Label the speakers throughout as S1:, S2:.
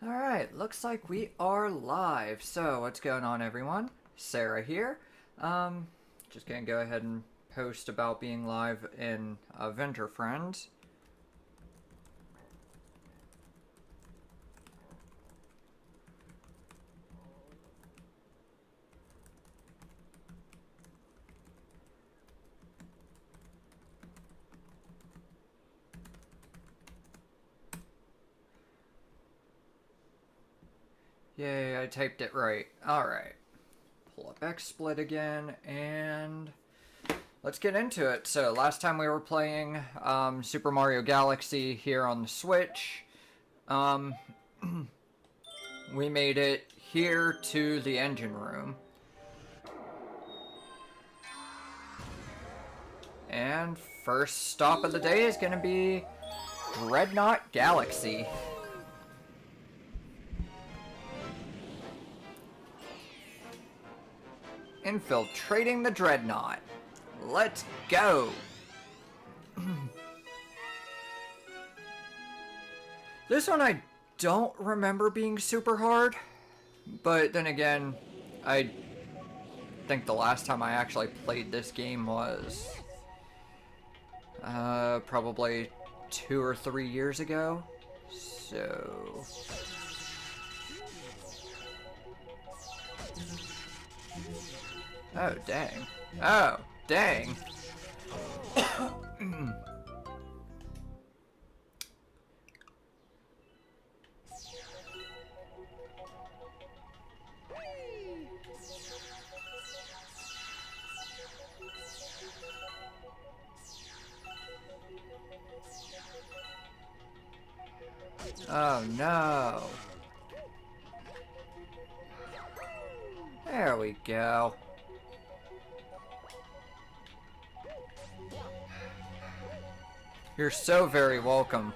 S1: Alright, looks like we are live. So, what's going on, everyone? Sarah here. Just gonna go ahead and post about being live in Vendor Friends. Yay, I typed it right. Alright. Pull up XSplit again, and let's get into it. So, last time we were playing Super Mario Galaxy here on the Switch. We made it here to the engine room. And first stop of the day is going to be Dreadnought Galaxy. Infiltrating the Dreadnought. Let's go! This one I don't remember being super hard, but then again, I think the last time I actually played this game was probably 2 or 3 years ago. So oh, dang. Oh, dang. Oh, no. There we go. You're so very welcome.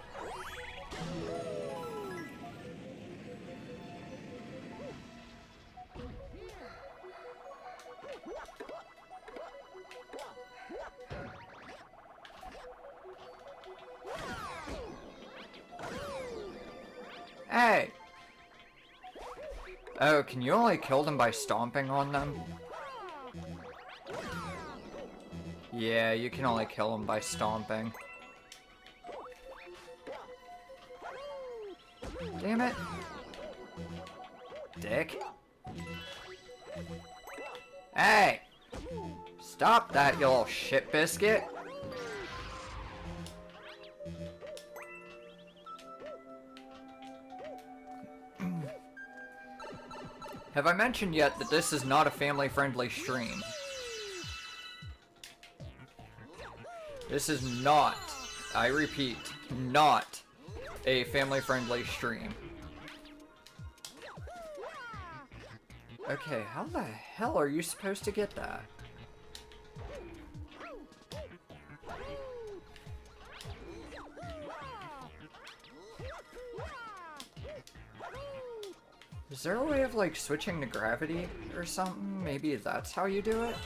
S1: Hey! Oh, can you only kill them by stomping on them? Yeah, you can only kill them by stomping. Damn it. Dick. Hey! Stop that, you little shit biscuit. Have I mentioned yet that this is not a family-friendly stream? This is not, I repeat, not a family-friendly stream. Okay, how the hell are you supposed to get that? Is there a way of, like, switching to gravity or something? Maybe that's how you do it?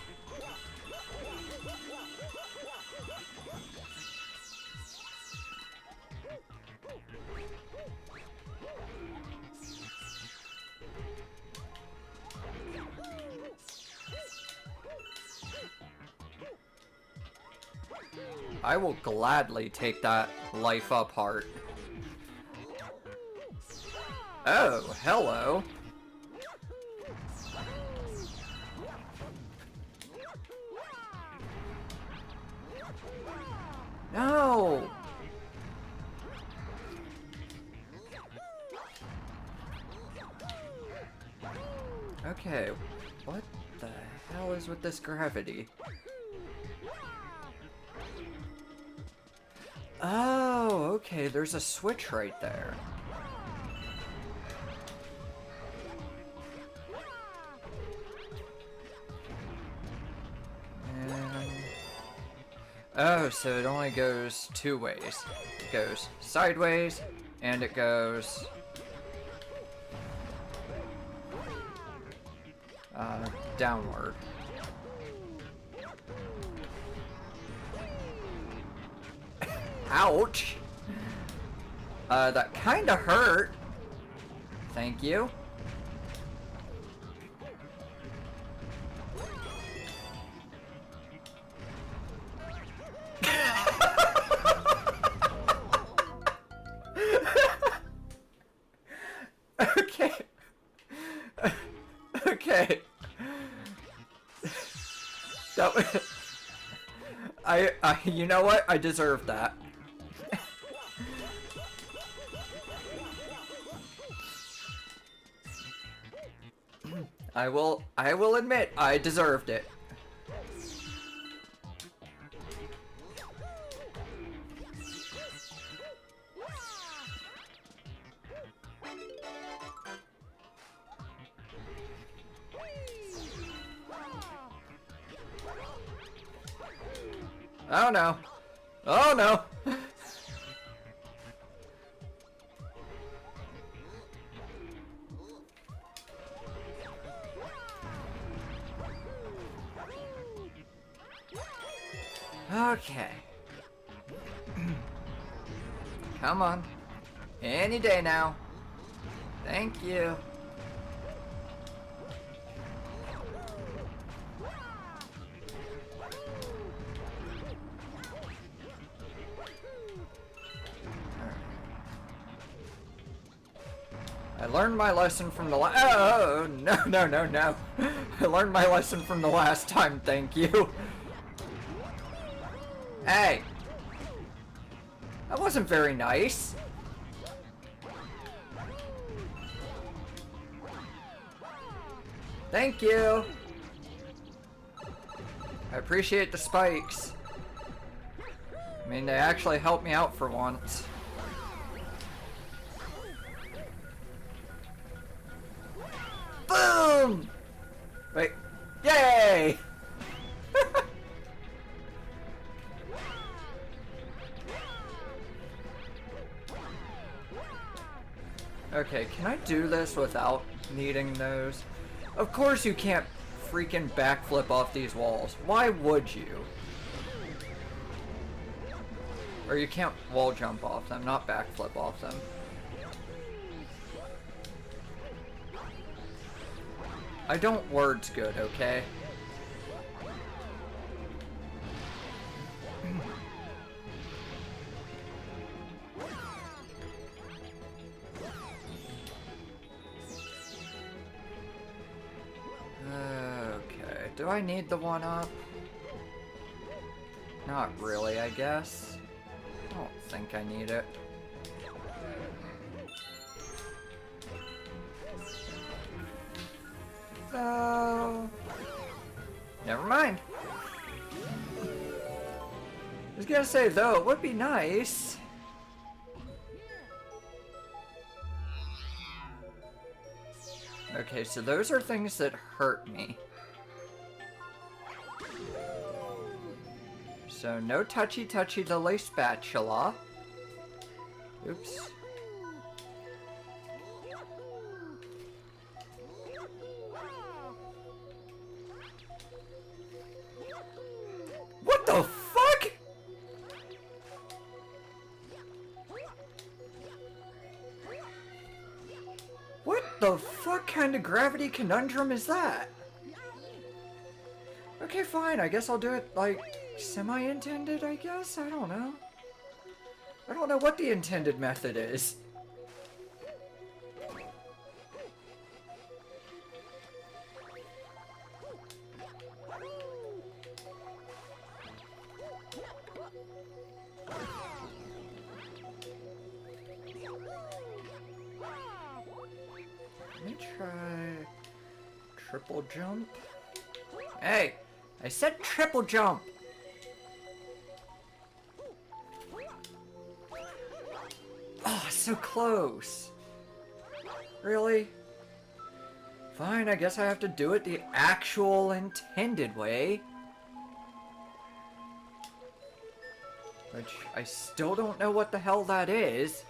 S1: I will gladly take that life up heart. Oh, hello. No! Okay, what the hell is with this gravity? Oh, okay, there's a switch right there. Oh, so it only goes 2 ways. It goes sideways, and it goes downward. Ouch! That kinda hurt. Thank you. Okay. Okay. That was... you know what? I deserve that. I will admit, I deserved it. Oh no. Oh no. Okay. Come on. Any day now. Thank you. I learned my lesson from the oh, no, no, no, no. I learned my lesson from the last time, thank you. Hey! That wasn't very nice. Thank you. I appreciate the spikes. I mean, they actually helped me out for once. Boom! Wait. Yay! Okay, can I do this without needing those? Of course you can't freaking backflip off these walls. Why would you? Or you can't wall jump off them, not backflip off them. I don't words good, okay? Okay, do I need the one up? Not really, I guess. I don't think I need it. So... never mind. I was gonna say, though, it would be nice. Okay, so those are things that hurt me. So no touchy lily spatula. Oops. What the fuck? What the fuck kind of gravity conundrum is that? Okay, fine. I guess I'll do it, like, semi-intended, I guess? I don't know. I don't know what the intended method is. Let me try triple jump. Hey, I said triple jump. Oh, so close. Really? Fine, I guess I have to do it the actual intended way. Which I still don't know what the hell that is.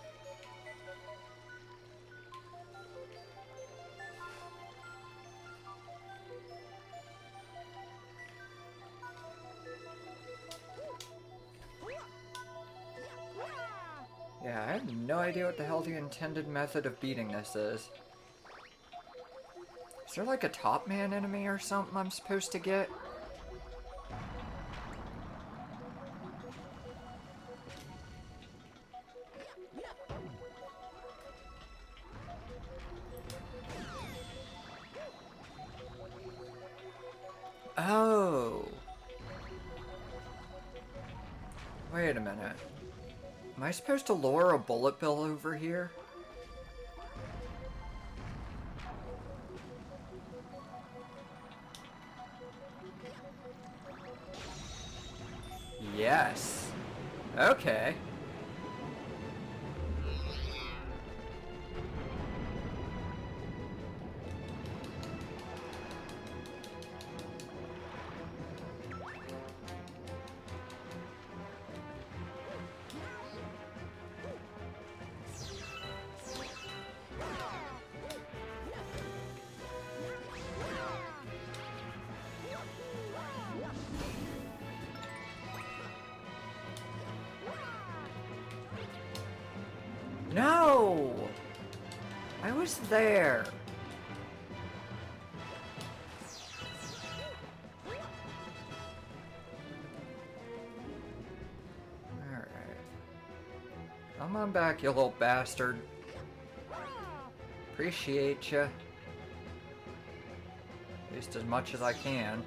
S1: Yeah, I have no idea what the hell the intended method of beating this is. Is there like a top man enemy or something I'm supposed to get? Oh. Wait a minute. Am I supposed to lure a bullet bill over here? Yes. Okay. No! I was there. Alright. Come on back, you little bastard. Appreciate ya. At least as much as I can.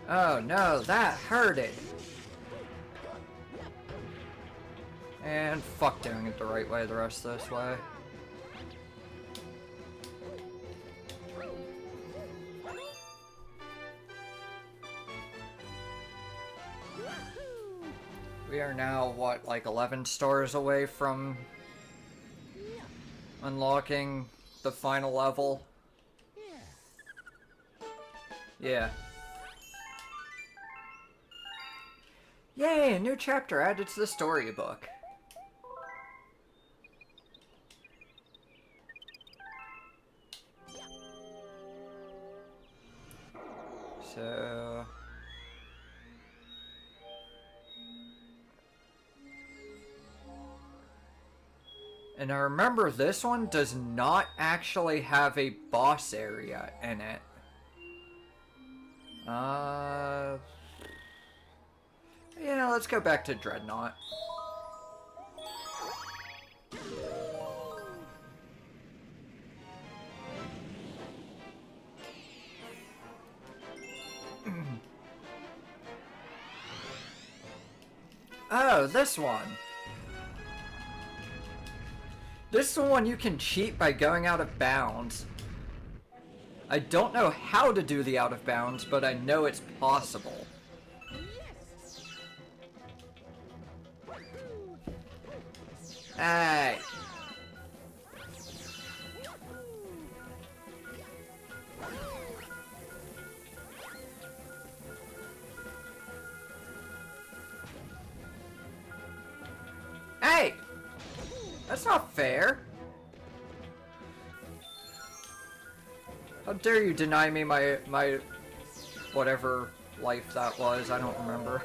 S1: Oh no, that hurted! And fuck doing it the right way the rest of this way. We are now, what, like 11 stars away from unlocking the final level? Yeah. Yay, a new chapter added to the storybook. So... And I remember this one does not actually have a boss area in it. Yeah, let's go back to Dreadnought. Oh, this one. This is the one you can cheat by going out of bounds. I don't know how to do the out of bounds, but I know it's possible. Hey! Hey! That's not fair. How dare you deny me my whatever life that was, I don't remember.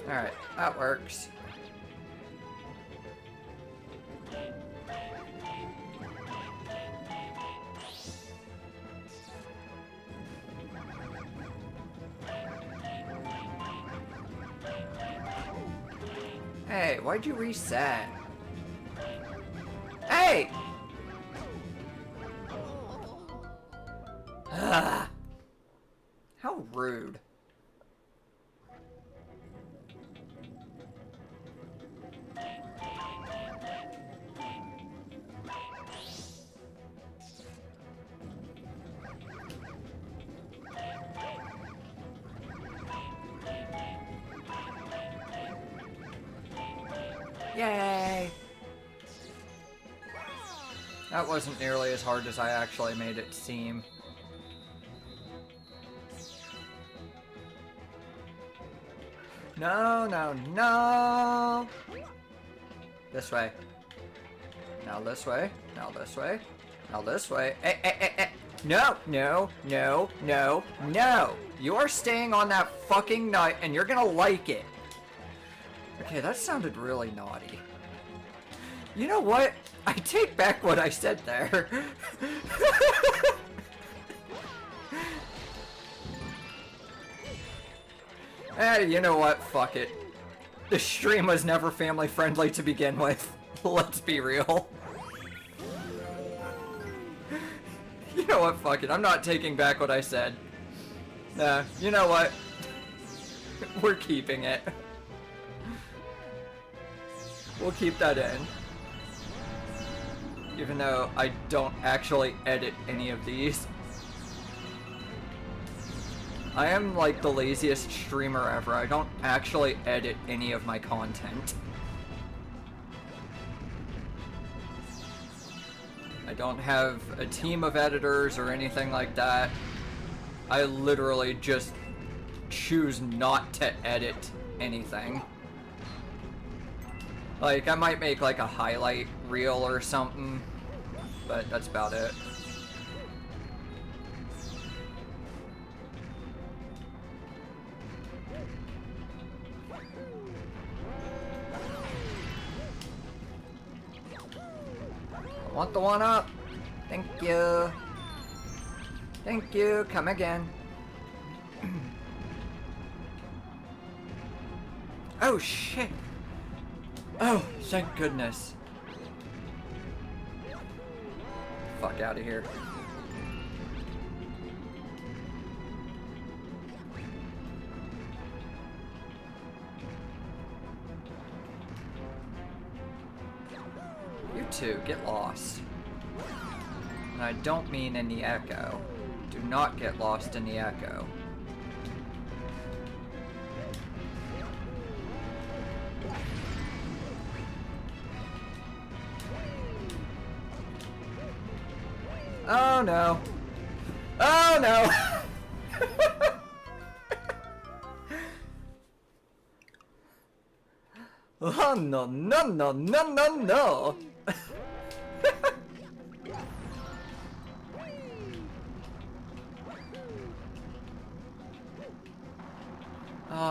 S1: Alright, that works. Hey, why'd you reset? Hey! Ah, how rude. Yay! That wasn't nearly as hard as I actually made it seem. No, no, no! This way. Now this way. Now this way. Now this way. No, no, no, no, no. You are staying on that fucking nut and you're gonna like it. Okay, that sounded really naughty. You know what? I take back what I said there. You know what? Fuck it. The stream was never family friendly to begin with. Let's be real. You know what? Fuck it. I'm not taking back what I said. Nah, you know what? We're keeping it. We'll keep that in. Even though I don't actually edit any of these. I am like the laziest streamer ever. I don't actually edit any of my content. I don't have a team of editors or anything like that. I literally just choose not to edit anything. Like, I might make like a highlight reel or something, but that's about it. I want the one up. Thank you. Thank you. Come again. Oh shit. Oh, thank goodness. Fuck out of here. You two, get lost. And I don't mean in the echo. Do not get lost in the echo. Oh no. Oh no! Oh no, no, no, no, no, no!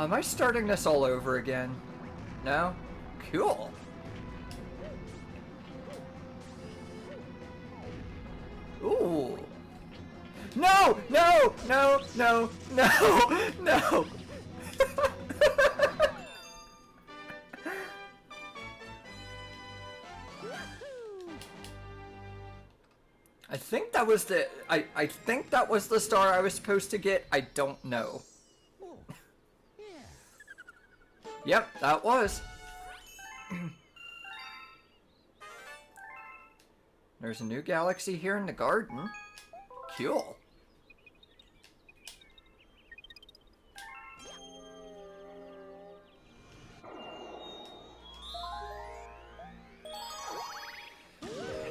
S1: Am I starting this all over again? No? Cool. Ooh. No! No! No! No! No! No! I think that was the... I think that was the star I was supposed to get. I don't know. Yep, that was. There's a new galaxy here in the garden. Cool.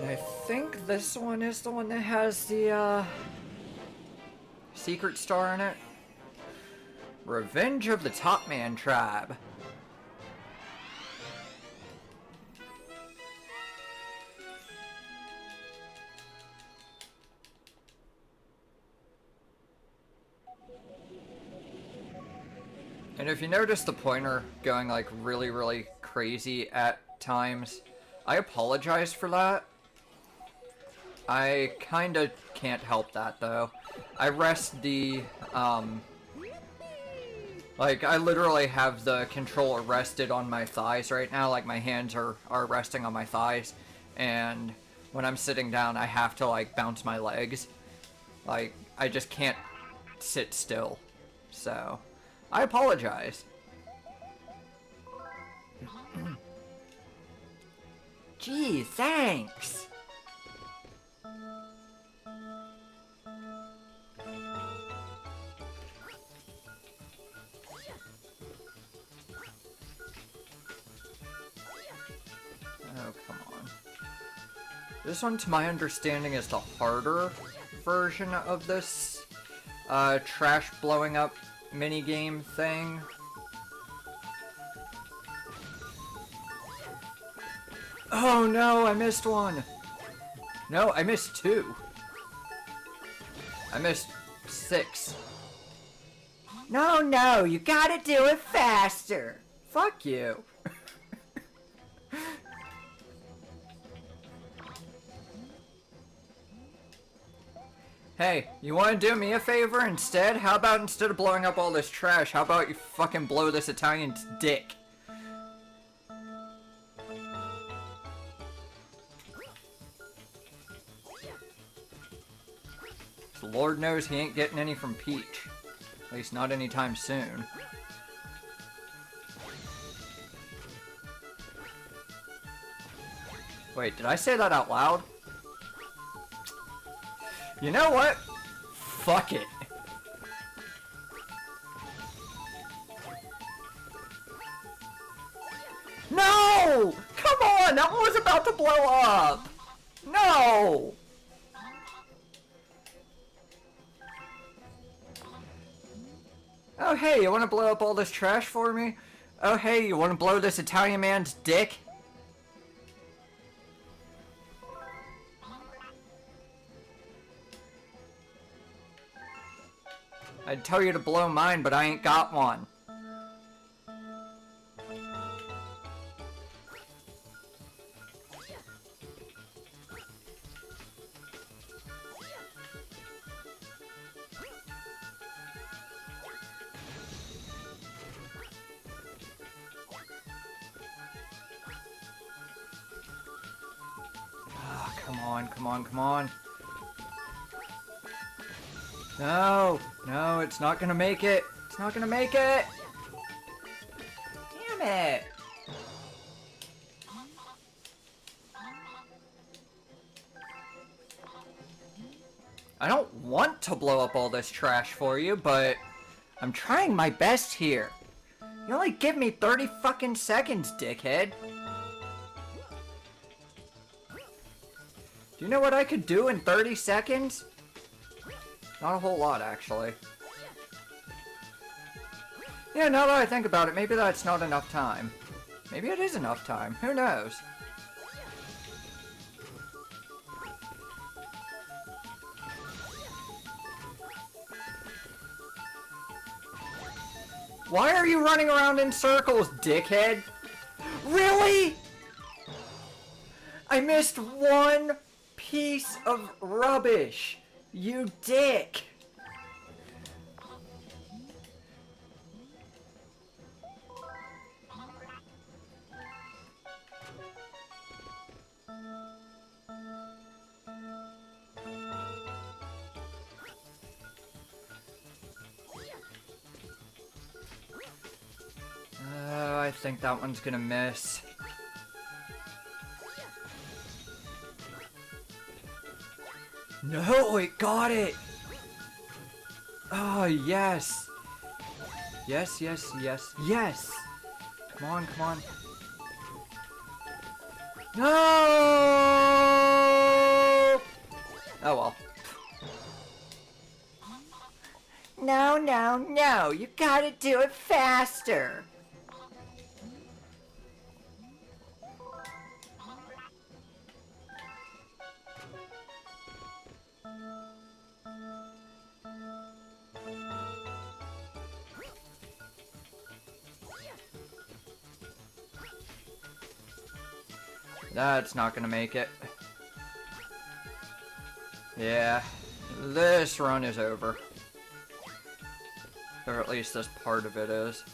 S1: And I think this one is the one that has the, secret star in it. Revenge of the Top Man Tribe. And if you notice the pointer going like really, really crazy at times, I apologize for that. I kinda can't help that though. I rest the, like, I literally have the controller rested on my thighs right now, like my hands are resting on my thighs, and when I'm sitting down I have to like bounce my legs. Like, I just can't sit still, so I apologize. Gee, thanks! Oh, come on. This one, to my understanding, is the harder version of this trash blowing up minigame thing. Oh no, I missed one! No, I missed 2. I missed 6. No, no, you gotta do it faster. Fuck you. Hey, you wanna do me a favor instead? How about instead of blowing up all this trash, how about you fucking blow this Italian's dick? Lord knows he ain't getting any from Peach. At least not anytime soon. Wait, did I say that out loud? You know what? Fuck it. No! Come on! That one was about to blow up! No! Oh hey, you wanna blow up all this trash for me? Oh hey, you wanna blow this Italian man's dick? I'd tell you to blow mine, but I ain't got one. Oh, come on, come on, come on. No, no, it's not gonna make it. It's not gonna make it. Damn it. I don't want to blow up all this trash for you, but I'm trying my best here. You only give me 30 fucking seconds, dickhead. Do you know what I could do in 30 seconds? Not a whole lot, actually. Yeah, now that I think about it, maybe that's not enough time. Maybe it is enough time. Who knows? Why are you running around in circles, dickhead? Really? I missed one piece of rubbish. You dick! Oh, I think that one's gonna miss. No, it got it! Oh, yes! Yes, yes, yes, yes! Come on, come on. No! Oh well. No, no, no! You gotta do it faster! That's not gonna make it. Yeah, this run is over. Or at least this part of it is.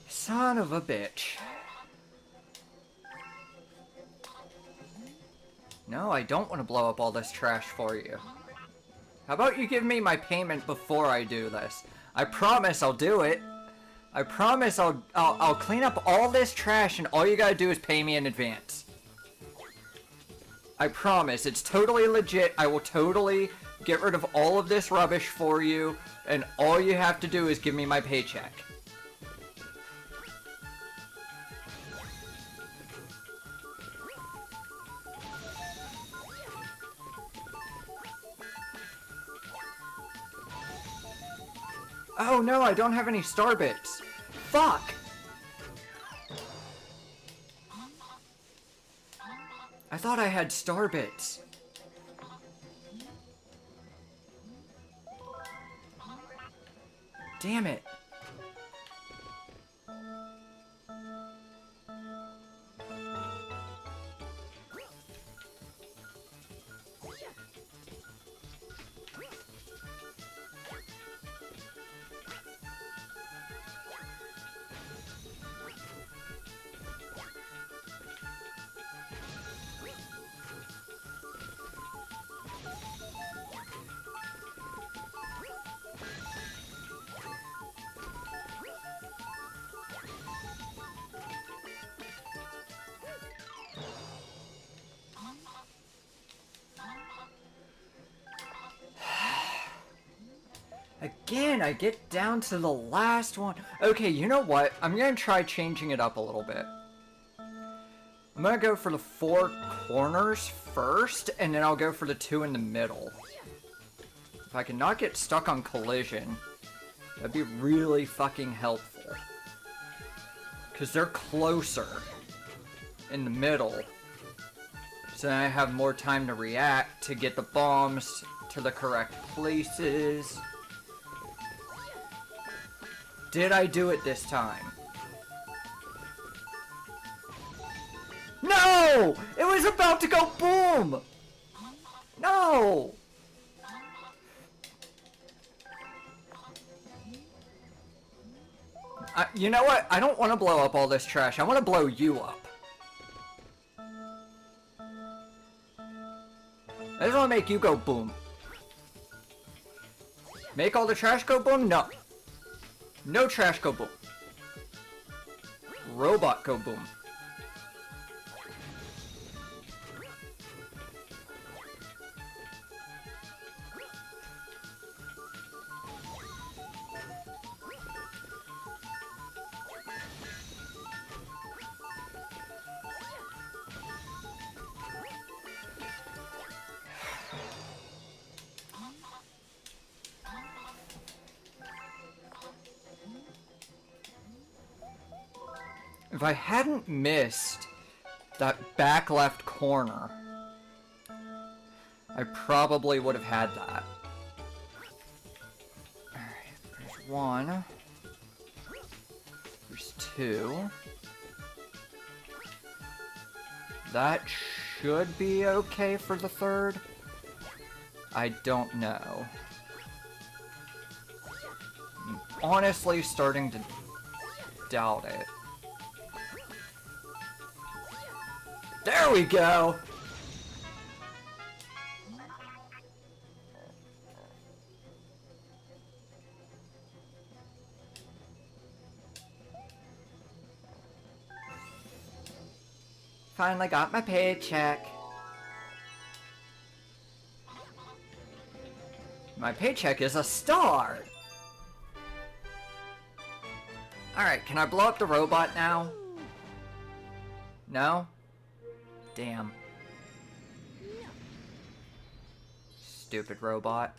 S1: Son of a bitch. No, I don't want to blow up all this trash for you. How about you give me my payment before I do this? I promise I'll do it. I promise I'll clean up all this trash and all you gotta do is pay me in advance. I promise, it's totally legit. I will totally get rid of all of this rubbish for you, and all you have to do is give me my paycheck. Oh no, I don't have any star bits. Fuck! I thought I had star bits. Damn it. Again, I get down to the last one. Okay, you know what? I'm gonna try changing it up a little bit. I'm gonna go for the 4 corners first, and then I'll go for the 2 in the middle. If I can not get stuck on collision, that'd be really fucking helpful. Because they're closer in the middle. So then I have more time to react to get the bombs to the correct places. Did I do it this time? No! It was about to go boom! No! You know what? I don't want to blow up all this trash. I want to blow you up. I just want to make you go boom. Make all the trash go boom? No. No trash go boom. Robot go boom. If I hadn't missed that back left corner, I probably would have had that. Alright, there's 1. There's 2. That should be okay for the 3rd. I don't know. I'm honestly starting to doubt it. There we go! Finally got my paycheck. My paycheck is a star! Alright, can I blow up the robot now? No? Damn. Stupid robot.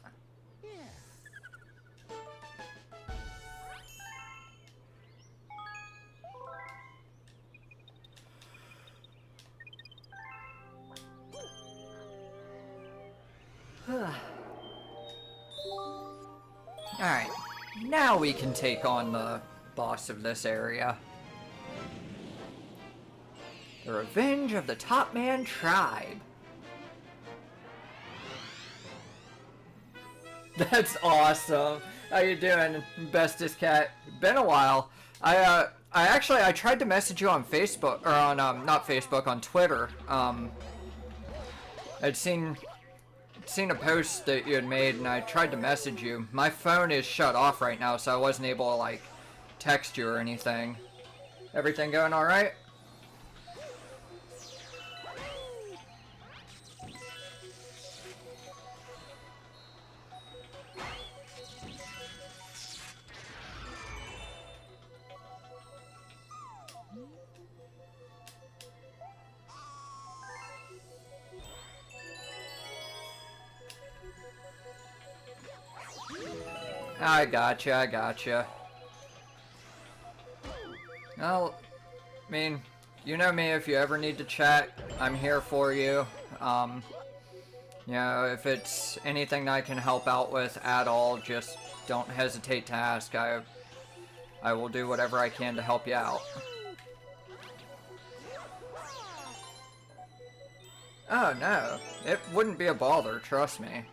S1: Alright, now we can take on the boss of this area. The Revenge of the Top Man Tribe. That's awesome. How you doing, bestest cat? Been a while. I tried to message you on Facebook, or on, not Facebook, on Twitter. I'd seen a post that you had made, and I tried to message you. My phone is shut off right now, so I wasn't able to, like, text you or anything. Everything going alright? I gotcha, I gotcha. Well, I mean, you know me, if you ever need to chat, I'm here for you. You know, if it's anything that I can help out with at all, just don't hesitate to ask. I will do whatever I can to help you out. Oh no, it wouldn't be a bother, trust me.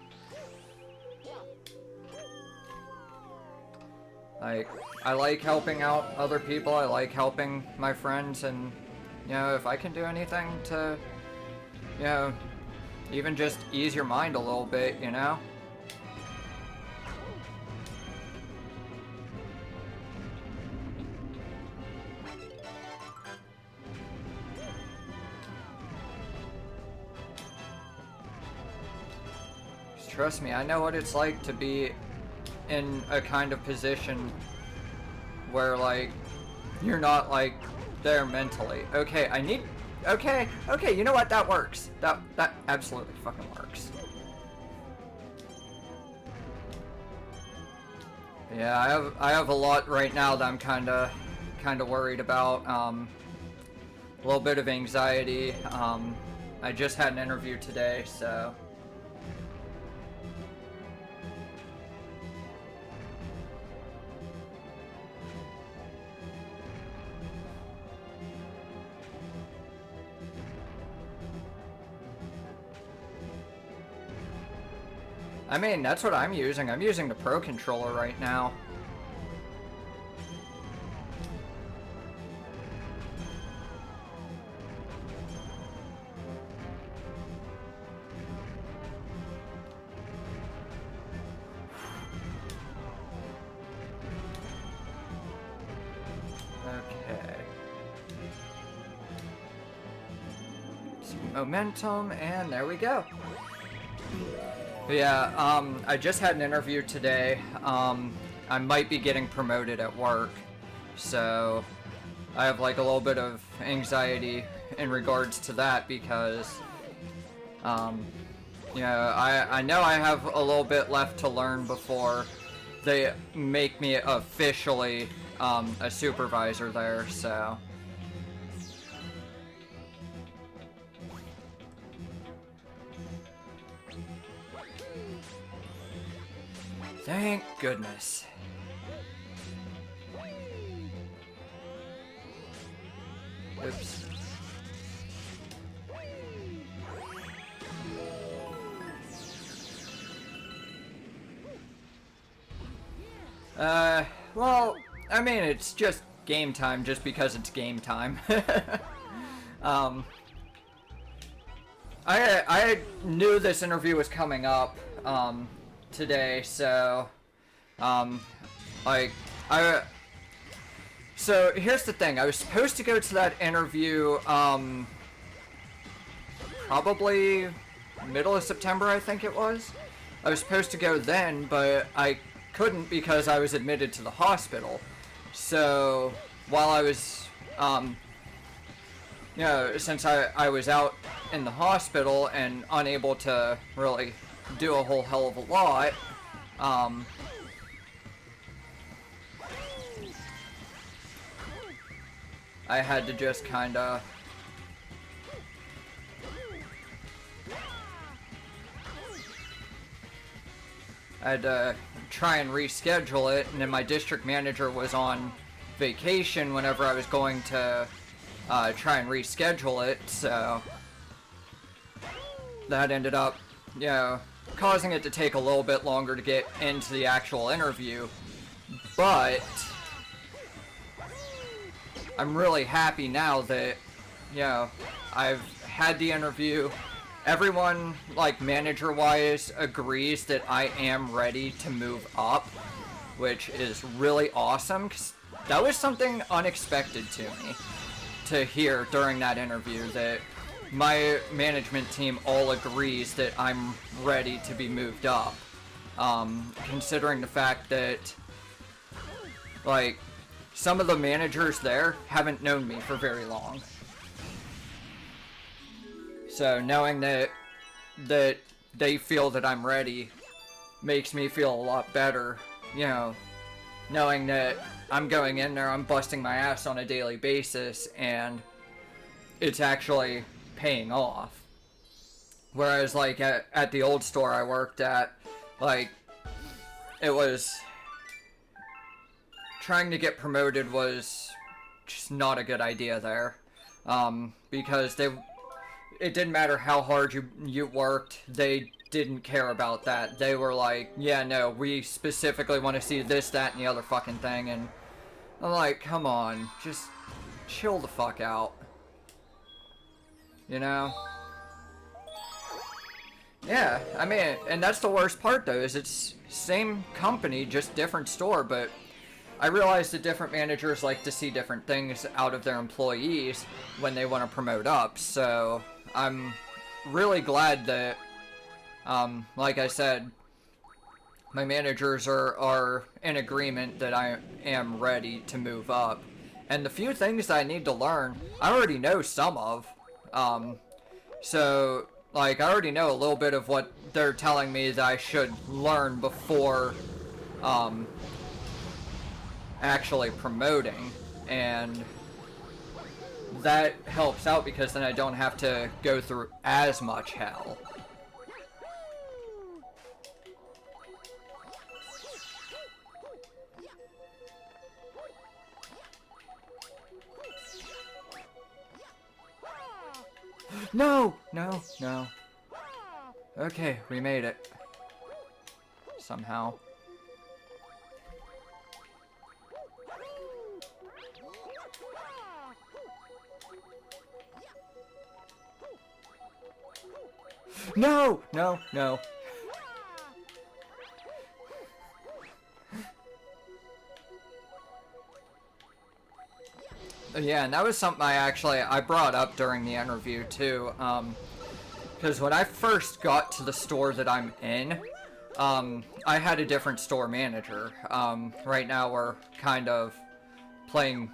S1: Like, I like helping out other people, I like helping my friends, and, you know, if I can do anything to, you know, even just ease your mind a little bit, you know? Just trust me, I know what it's like to be in a kind of position where, like, you're not, like, there mentally. Okay, I need... Okay, you know what? That works. That absolutely fucking works. Yeah, I have a lot right now that I'm kinda worried about. A little bit of anxiety. I just had an interview today, so... I mean, that's what I'm using. I'm using the Pro Controller right now. Okay. Some momentum, and there we go. Yeah, I just had an interview today. I might be getting promoted at work, so I have like a little bit of anxiety in regards to that because, you know, I know I have a little bit left to learn before they make me officially a supervisor there, so... Thank goodness. Oops. Well, I mean, it's just game time just because it's game time. I knew this interview was coming up, today, so, so here's the thing, I was supposed to go to that interview, probably middle of September, I think it was. I was supposed to go then, but I couldn't because I was admitted to the hospital. So, while I was, you know, since I was out in the hospital and unable to really do a whole hell of a lot, I had to just kinda I had to try and reschedule it, and then my district manager was on vacation whenever I was going to try and reschedule it, so that ended up, you know, causing it to take a little bit longer to get into the actual interview. But I'm really happy now that, you know, I've had the interview. Everyone, like, manager-wise, agrees that I am ready to move up, which is really awesome, because that was something unexpected to me to hear during that interview, that my management team all agrees that I'm ready to be moved up, considering the fact that, like, some of the managers there haven't known me for very long. So knowing that they feel that I'm ready makes me feel a lot better you know, knowing that I'm going in there, I'm busting my ass on a daily basis, and it's actually paying off. Whereas, like, at the old store I worked at, like, it was... trying to get promoted was just not a good idea there. Because it didn't matter how hard you worked, they didn't care about that. They were like, yeah, no, we specifically want to see this, that, and the other fucking thing, and I'm like, come on, just chill the fuck out. You know? Yeah, I mean, and that's the worst part, though, is it's same company, just different store, but I realize that different managers like to see different things out of their employees when they want to promote up, so I'm really glad that, like I said, my managers are in agreement that I am ready to move up. And the few things that I need to learn, I already know some of. So, like, I already know a little bit of what they're telling me that I should learn before, actually promoting. And that helps out because then I don't have to go through as much hell. No! No, no. Okay, we made it. Somehow. No! No, no. Yeah, and that was something I brought up during the interview too, because when I first got to the store that I'm in, I had a different store manager. Right now we're kind of playing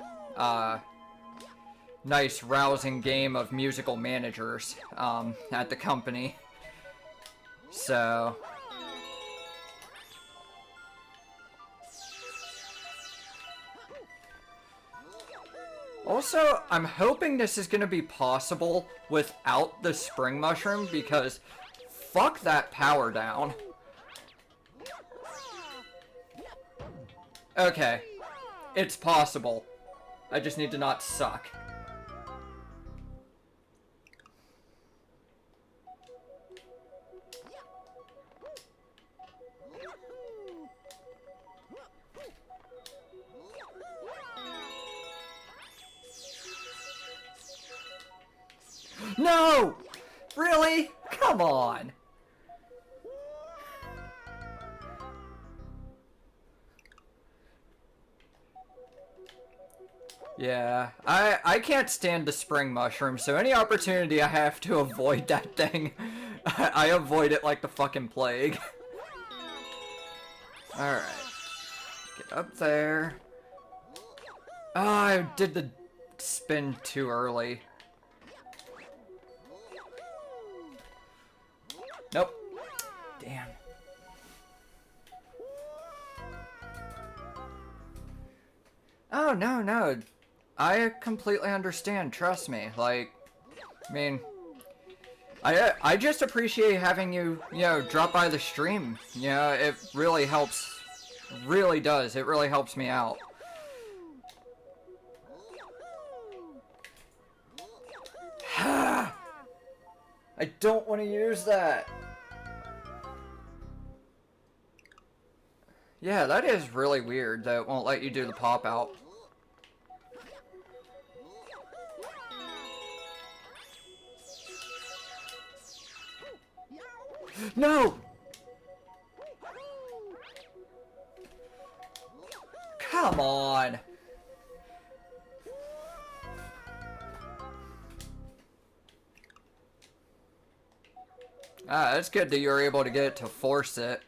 S1: nice rousing game of musical managers at the company. So... Also, I'm hoping this is going to be possible without the spring mushroom, because fuck that power down. Okay, it's possible. I just need to not suck. No! Really? Come on! Yeah, I can't stand the spring mushroom, so any opportunity I have to avoid that thing, I avoid it like the fucking plague. Alright. Get up there. Oh, I did the spin too early. Nope. Damn. Oh, no, no. I completely understand, trust me. Like, I mean, I just appreciate having you, drop by the stream. You know, it really helps. Really does. It really helps me out. I don't want to use that. Yeah, that is really weird that it won't let you do the pop out. No! Come on! Ah, that's good that you were able to get it to force it.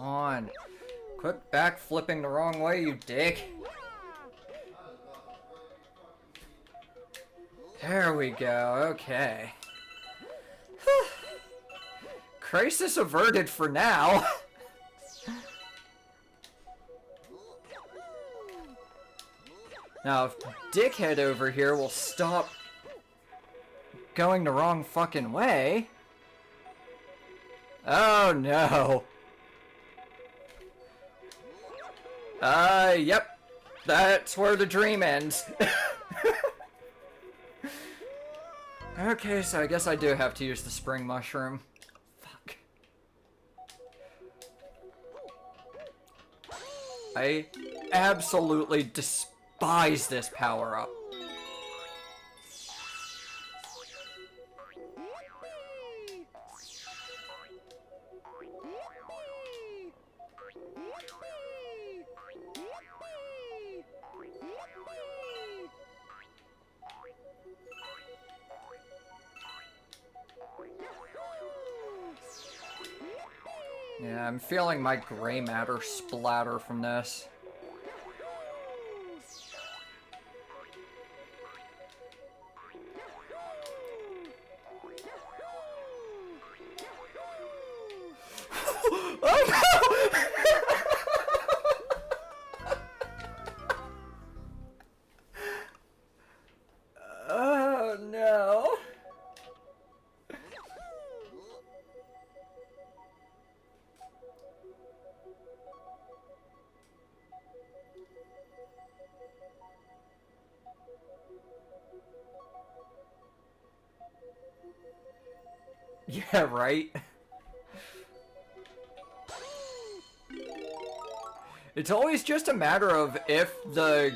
S1: on. Quit back flipping the wrong way, you dick. There we go, okay. Crisis averted for now. Now, if Dickhead over here will stop going the wrong fucking way. Oh no. Yep. That's where the dream ends. Okay, so I guess I do have to use the spring mushroom. Fuck. I absolutely despise this power-up. Yeah, I'm feeling my gray matter splatter from this. Oh no! Oh no! Yeah, right? It's always just a matter of if the,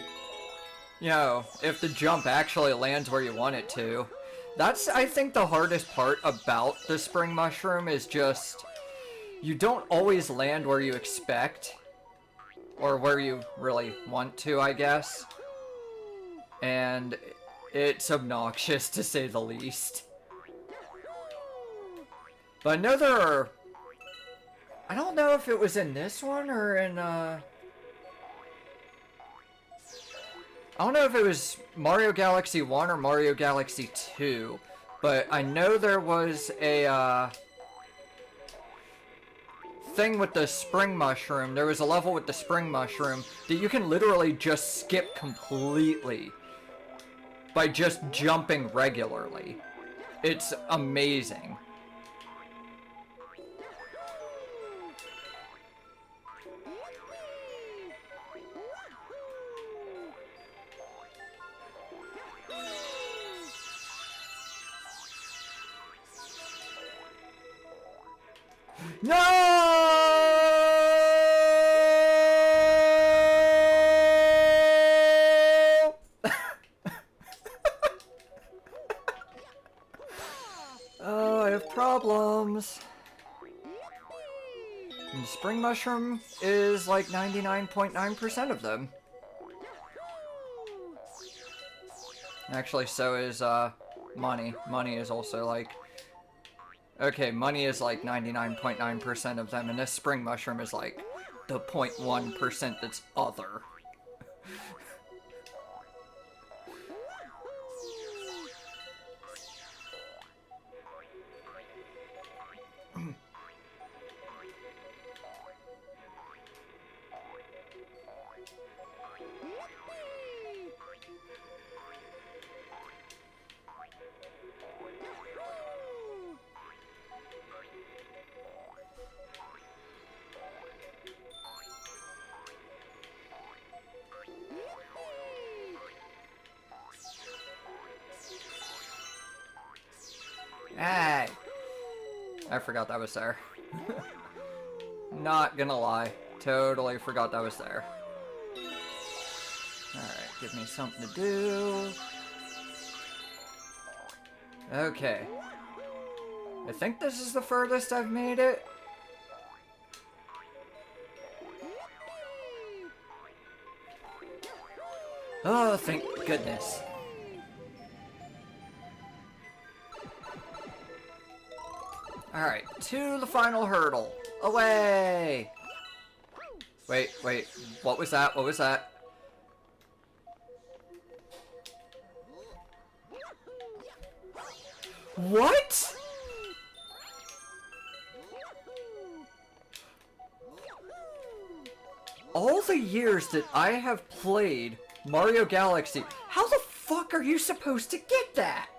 S1: if the jump actually lands where you want it to. That's, I think, the hardest part about the spring mushroom is just, you don't always land where you expect. Or where you really want to, I guess. And it's obnoxious, to say the least. But I know there are... I don't know if it was in this one or in, I don't know if it was Mario Galaxy 1 or Mario Galaxy 2. But I know there was a, thing with the spring mushroom. There was a level with the spring mushroom that you can literally just skip completely by just jumping regularly. It's amazing. No! Oh, I have problems. And the spring mushroom is like 99.9% of them. Actually, so is money. Money is also like... Okay, money is like 99.9% of them, and this spring mushroom is like the 0.1% that's other. Hey! I forgot that was there. Not gonna lie. Totally forgot that was there. Alright, give me something to do. Okay. I think this is the furthest I've made it. Oh, thank goodness. Alright, to the final hurdle. Away! Wait, wait. What was that? What was that? What? All the years that I have played Mario Galaxy, how the fuck are you supposed to get that?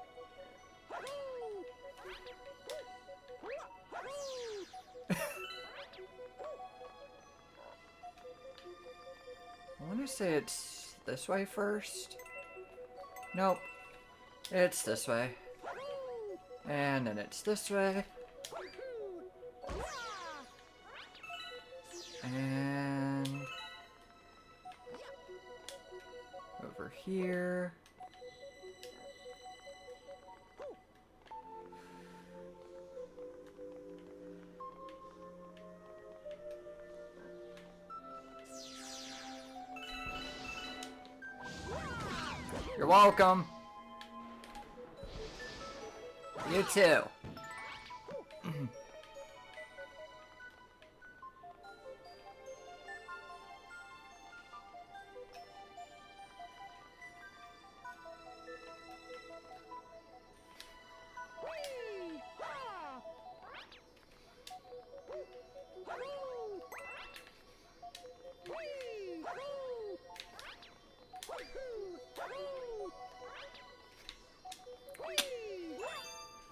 S1: I want to say it's this way first. Nope. It's this way. And then it's this way. And over here. You're welcome. You too.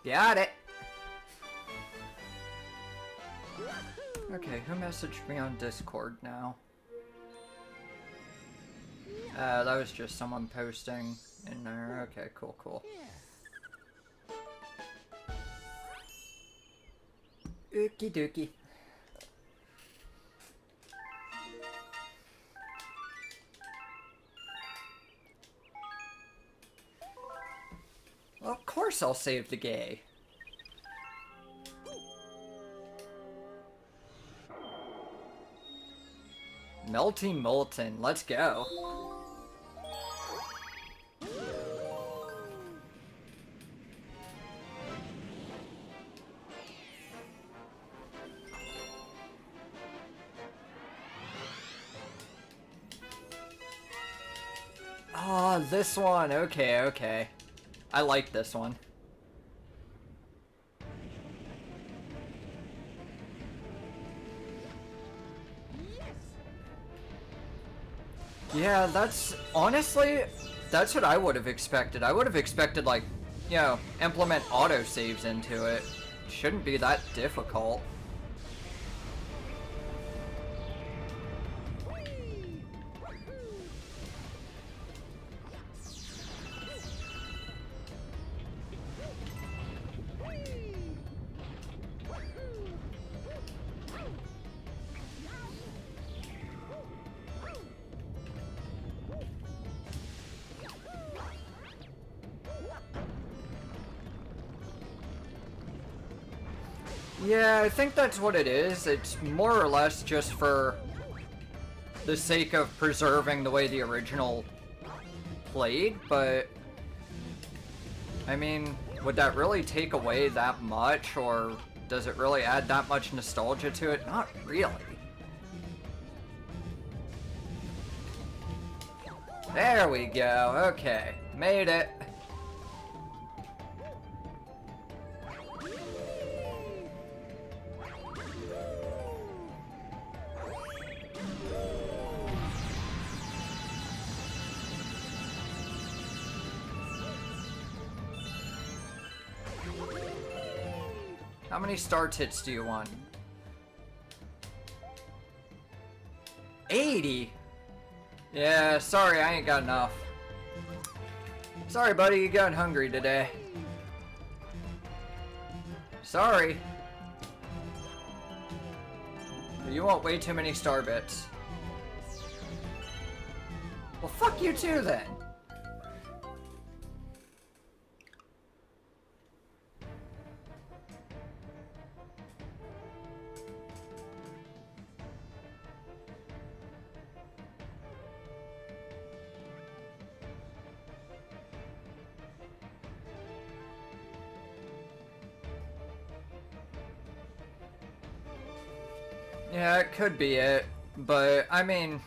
S1: Got it. Okay, who messaged me on Discord now? That was just someone posting in there. Okay, cool, cool. Okie dokie. Well, of course I'll save the gay. Melty Molten, let's go. Oh, this one. Okay, okay. I like this one. Yeah, that's honestly, that's what I would have expected. I would have expected, like, you know, implement autosaves into it. Shouldn't be that difficult. Yeah, I think that's what it is. It's more or less just for the sake of preserving the way the original played, but I mean, would that really take away that much, or does it really add that much nostalgia to it? Not really. There we go. Okay, made it. How many star tits do you want? 80? Yeah, sorry, I ain't got enough. Sorry, buddy, you got hungry today. Sorry. You want way too many star bits. Well, fuck you too, then. Yeah, it could be it. But, I mean,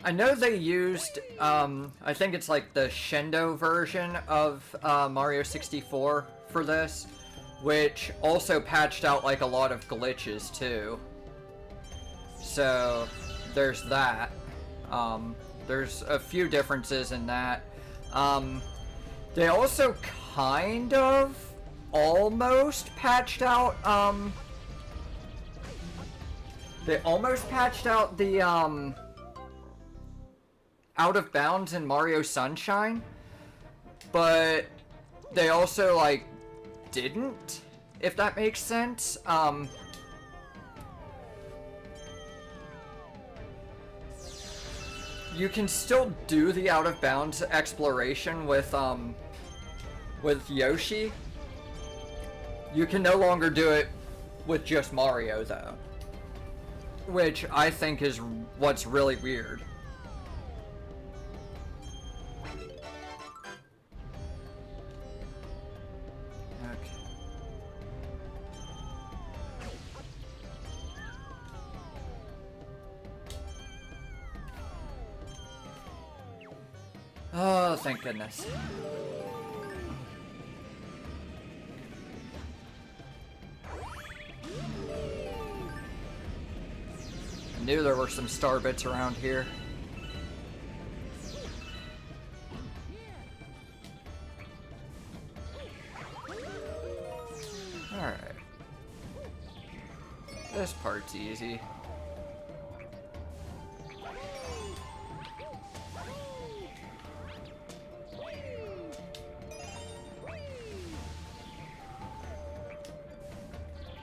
S1: I know they used, I think it's like the Shendo version of Mario 64 for this, which also patched out like a lot of glitches too. So, there's that. There's a few differences in that. They also kind of almost patched out, they almost patched out the, out of bounds in Mario Sunshine, but they also, like, didn't, if that makes sense. You can still do the out of bounds exploration with Yoshi. You can no longer do it with just Mario, though, which I think is what's really weird. Oh, thank goodness. I knew there were some star bits around here. Alright. This part's easy.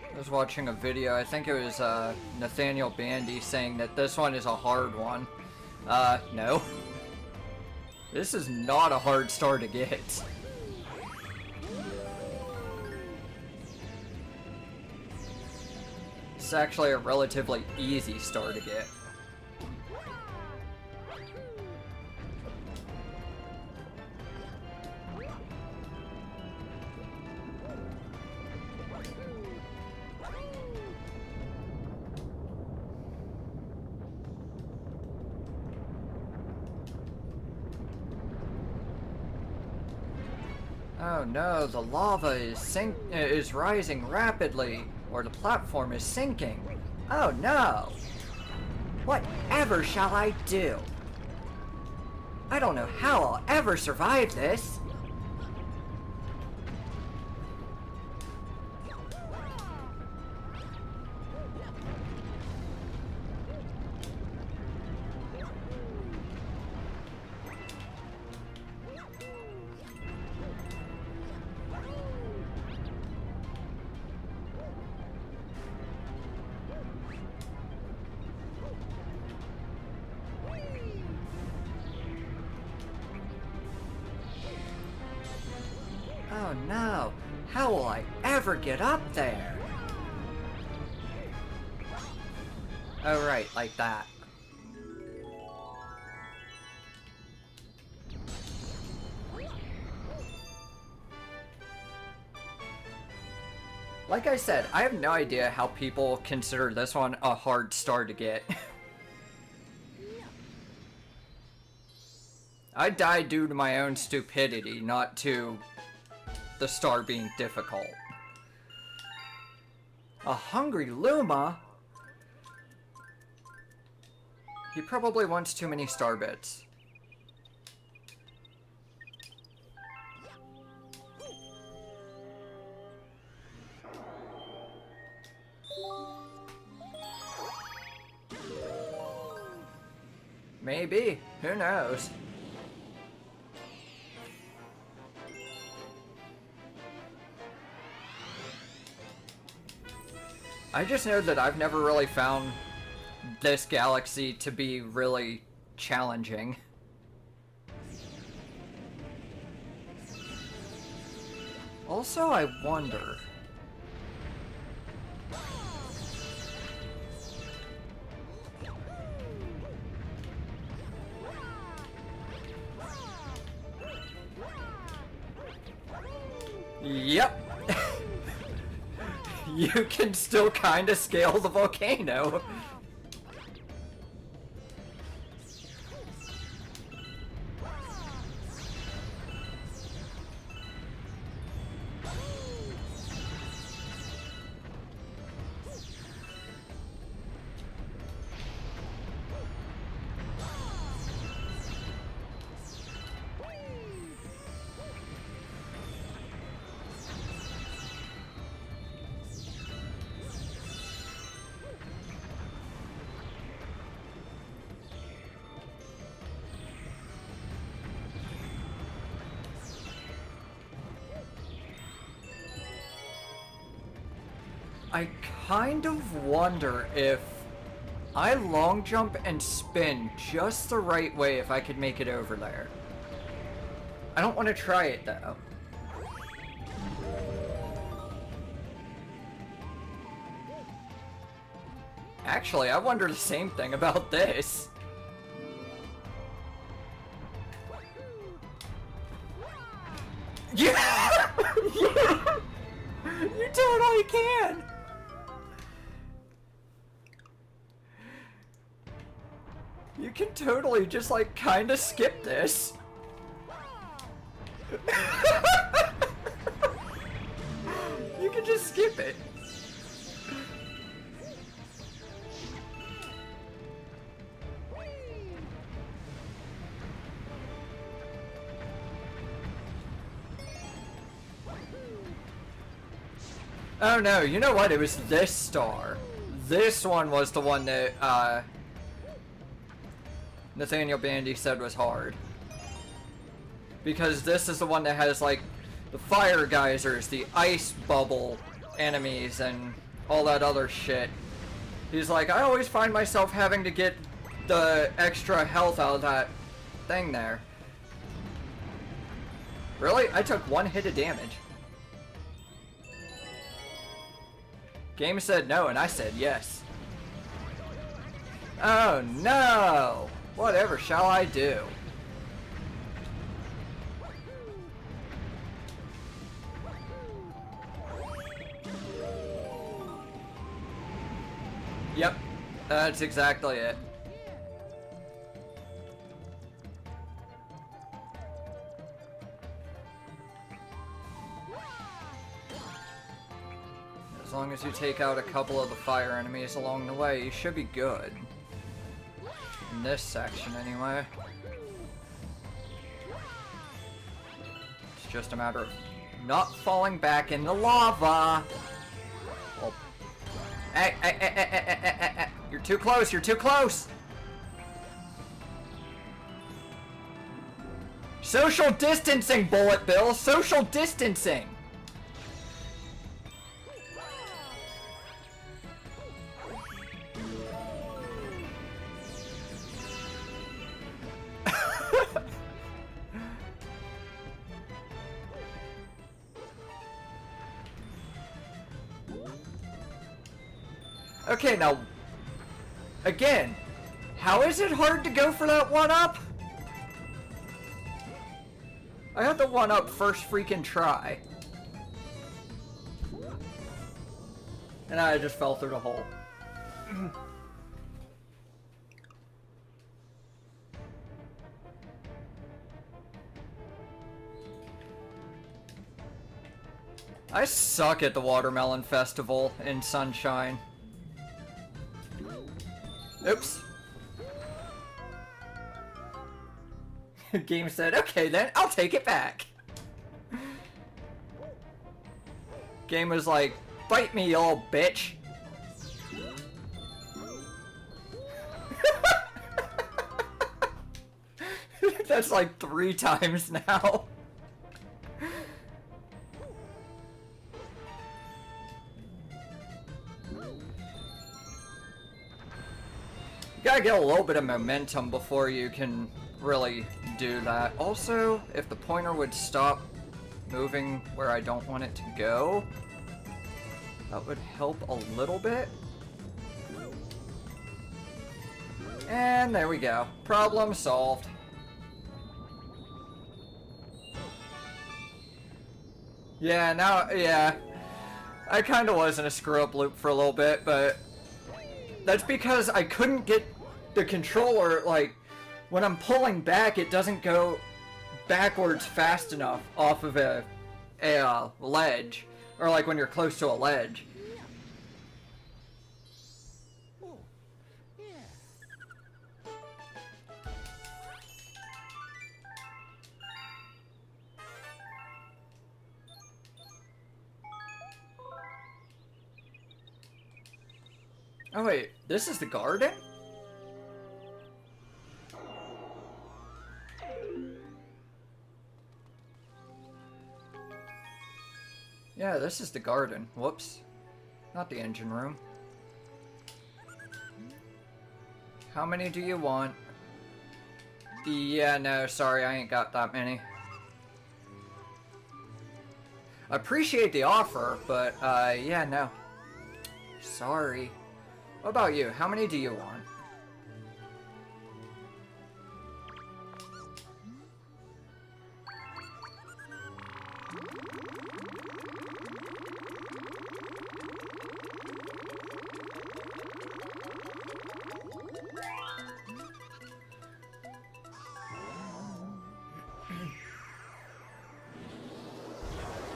S1: I was watching a video, I think it was Nathaniel Bandy saying that this one is a hard one. No. This is not a hard star to get. It's actually a relatively easy star to get. Oh no, the lava is rising rapidly, or the platform is sinking. Oh no! Whatever shall I do? I don't know how I'll ever survive this. Oh no, how will I ever get up there? Oh right, like that. Like I said, I have no idea how people consider this one a hard star to get. I died due to my own stupidity, not to the star being difficult. A hungry Luma? He probably wants too many star bits. Maybe. Who knows? I just know that I've never really found this galaxy to be really challenging. Also, I wonder... Yep. You can still kind of scale the volcano. I kind of wonder if I long jump and spin just the right way if I could make it over there. I don't want to try it though. Actually, I wonder the same thing about this. Yeah! Yeah! You totally can! You can totally just, like, kinda skip this. You can just skip it. Oh no, you know what? It was this star. This one was the one that, Nathaniel Bandy said was hard. Because this is the one that has, like, the fire geysers, the ice bubble enemies, and all that other shit. He's like, I always find myself having to get the extra health out of that thing there. Really? I took 1 hit of damage. Game said no, and I said yes. Oh no! Whatever shall I do? Yep, that's exactly it. As long as you take out a couple of the fire enemies along the way, you should be good. In this section, anyway. It's just a matter of not falling back in the lava! Well, hey, you're too close, you're too close! Social distancing, Bullet Bill! Social distancing! Okay, now, again, how is it hard to go for that 1-up? I had the 1-up first freaking try. And I just fell through the hole. I suck at the Watermelon Festival in Sunshine. Oops. Game said, okay then, I'll take it back. Game was like, bite me, you old bitch. That's like 3 times now. You gotta get a little bit of momentum before you can really do that. Also, if the pointer would stop moving where I don't want it to go, that would help a little bit. And there we go. Problem solved. Yeah, now, yeah. I kinda was in a screw-up loop for a little bit, but that's because I couldn't get the controller, like, when I'm pulling back, it doesn't go backwards fast enough off of a ledge. Or like when you're close to a ledge. Oh wait, this is the garden? Yeah, this is the garden. Whoops. Not the engine room. How many do you want? Yeah, no, sorry, I ain't got that many. Appreciate the offer, but, yeah, no. Sorry. What about you? How many do you want?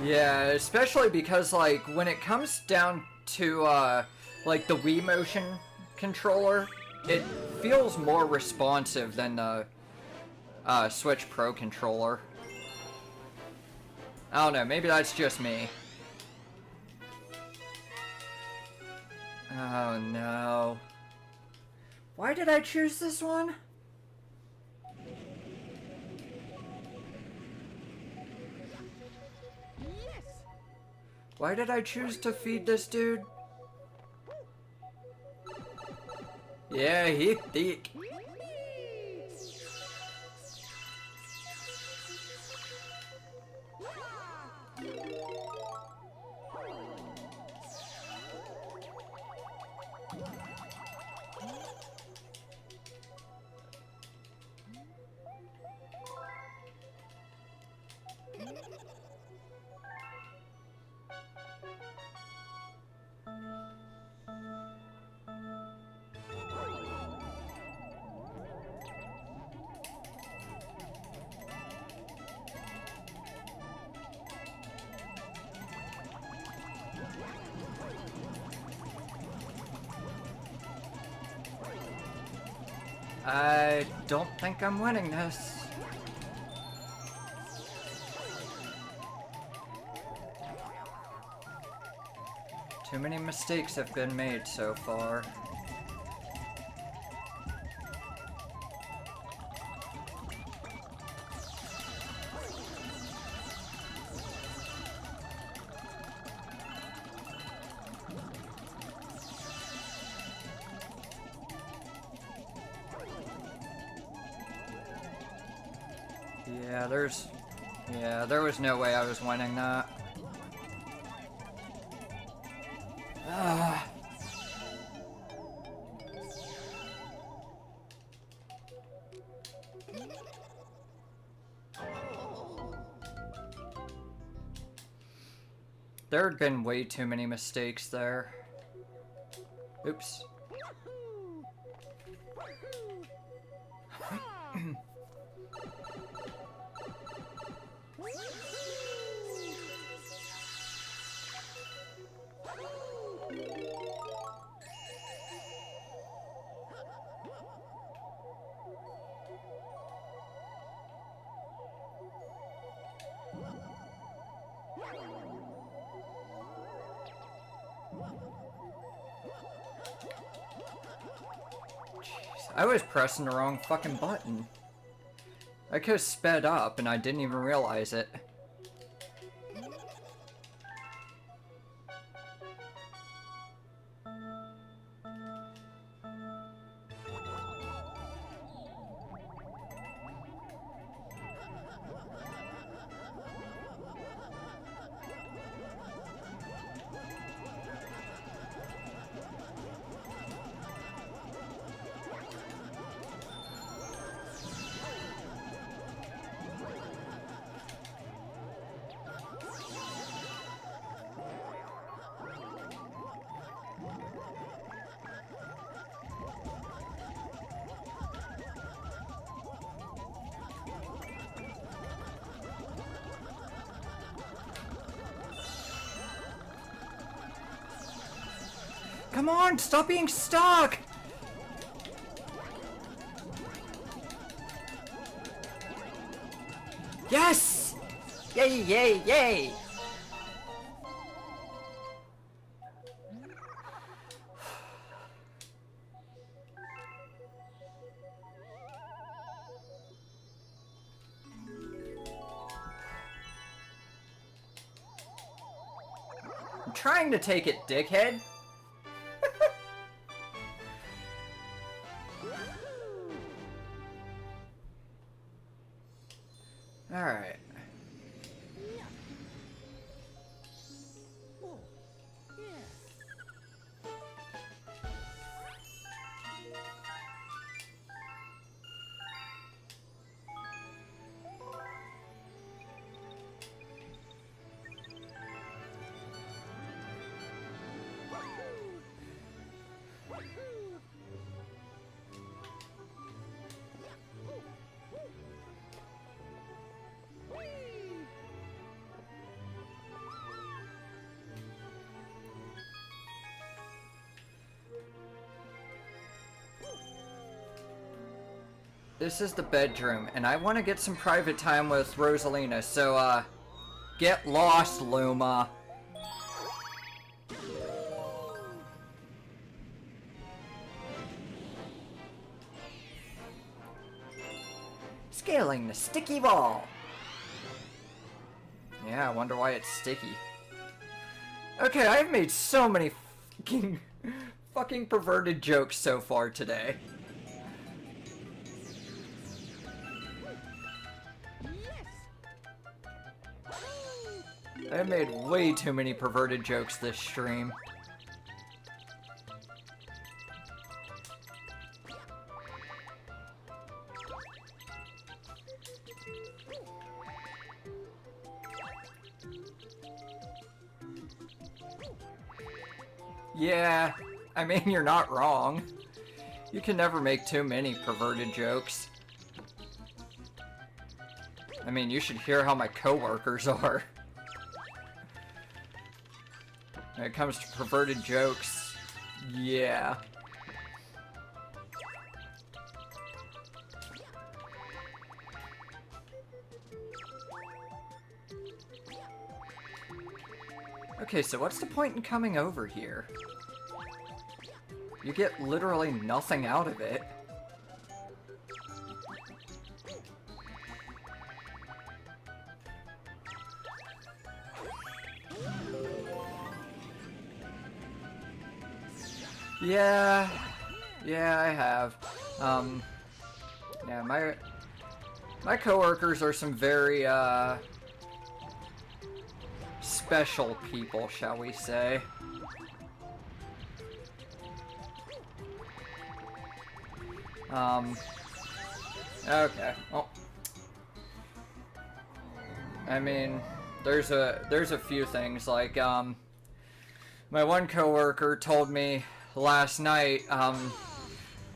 S1: Yeah, especially because, like, when it comes down to, like, the Wii Motion controller, it feels more responsive than the, Switch Pro controller. I don't know, maybe that's just me. Oh, no. Why did I choose this one? Why did I choose to feed this dude? Yeah, he thick. I don't think I'm winning this. Too many mistakes have been made so far. Yeah, there was no way I was winning that. Ah. There had been way too many mistakes there. Oops. I was pressing the wrong fucking button. I could have sped up and I didn't even realize it. Come on, stop being stuck! Yes! Yay, yay, yay! trying to take it, dickhead. Alright. This is the bedroom, and I want to get some private time with Rosalina, so, get lost, Luma. Scaling the sticky wall. Yeah, I wonder why it's sticky. Okay, I've made so many fucking perverted jokes so far today. I've made way too many perverted jokes this stream. Yeah, I mean, you're not wrong. You can never make too many perverted jokes. I mean, you should hear how my coworkers are. When it comes to perverted jokes, yeah. Okay, so what's the point in coming over here? You get literally nothing out of it. Yeah, I have. Yeah, my coworkers are some very, special people, shall we say. Okay, well, I mean, there's a few things, like, my one coworker told me last night,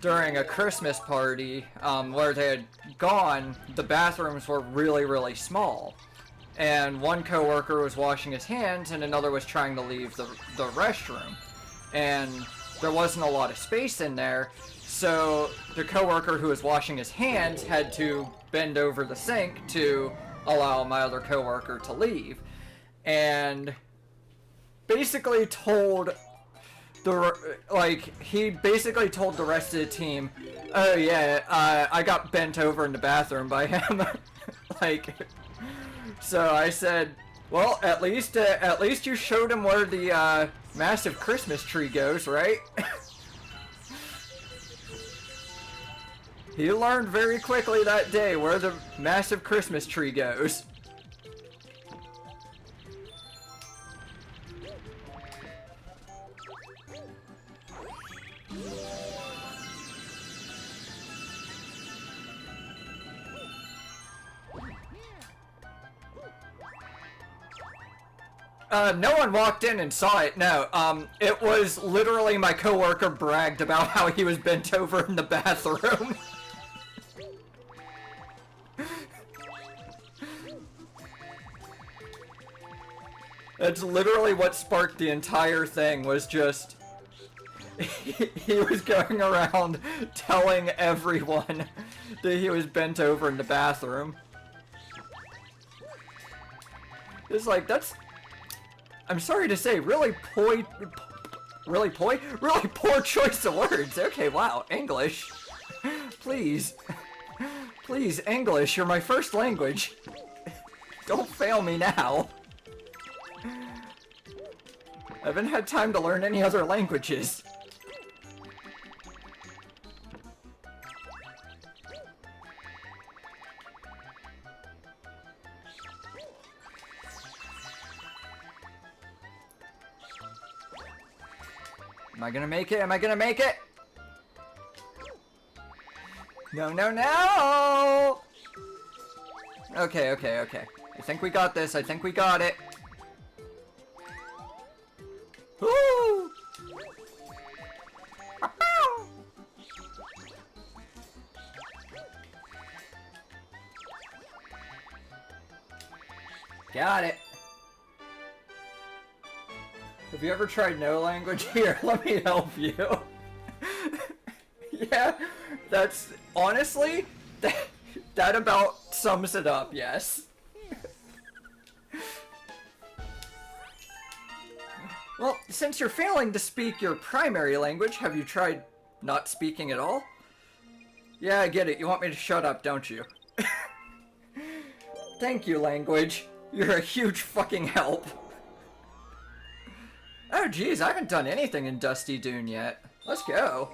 S1: during a Christmas party, where they had gone, the bathrooms were really, really small. And one coworker was washing his hands and another was trying to leave the restroom. And there wasn't a lot of space in there, so the coworker who was washing his hands had to bend over the sink to allow my other coworker to leave. And basically told he basically told the rest of the team, oh yeah, I got bent over in the bathroom by him. Like, so I said, well, at least you showed him where the massive Christmas tree goes, right? He learned very quickly that day where the massive Christmas tree goes. No one walked in and saw it, no. It was literally my coworker bragged about how he was bent over in the bathroom. That's literally what sparked the entire thing, was just... he was going around telling everyone that he was bent over in the bathroom. It's like, that's... I'm sorry to say, really poor choice of words. Okay, wow, English. Please. Please, English, you're my first language. Don't fail me now. I haven't had time to learn any other languages. Am I gonna make it? Am I gonna make it? No, no, no! Okay, okay, okay. I think we got this. I think we got it. Woo! Got it. Have you ever tried no language? Here, let me help you. Yeah, that's honestly that about sums it up, yes. Well, since you're failing to speak your primary language, have you tried not speaking at all? Yeah, I get it. You want me to shut up, don't you? Thank you, language. You're a huge fucking help. Oh, geez, I haven't done anything in Dusty Dune yet. Let's go.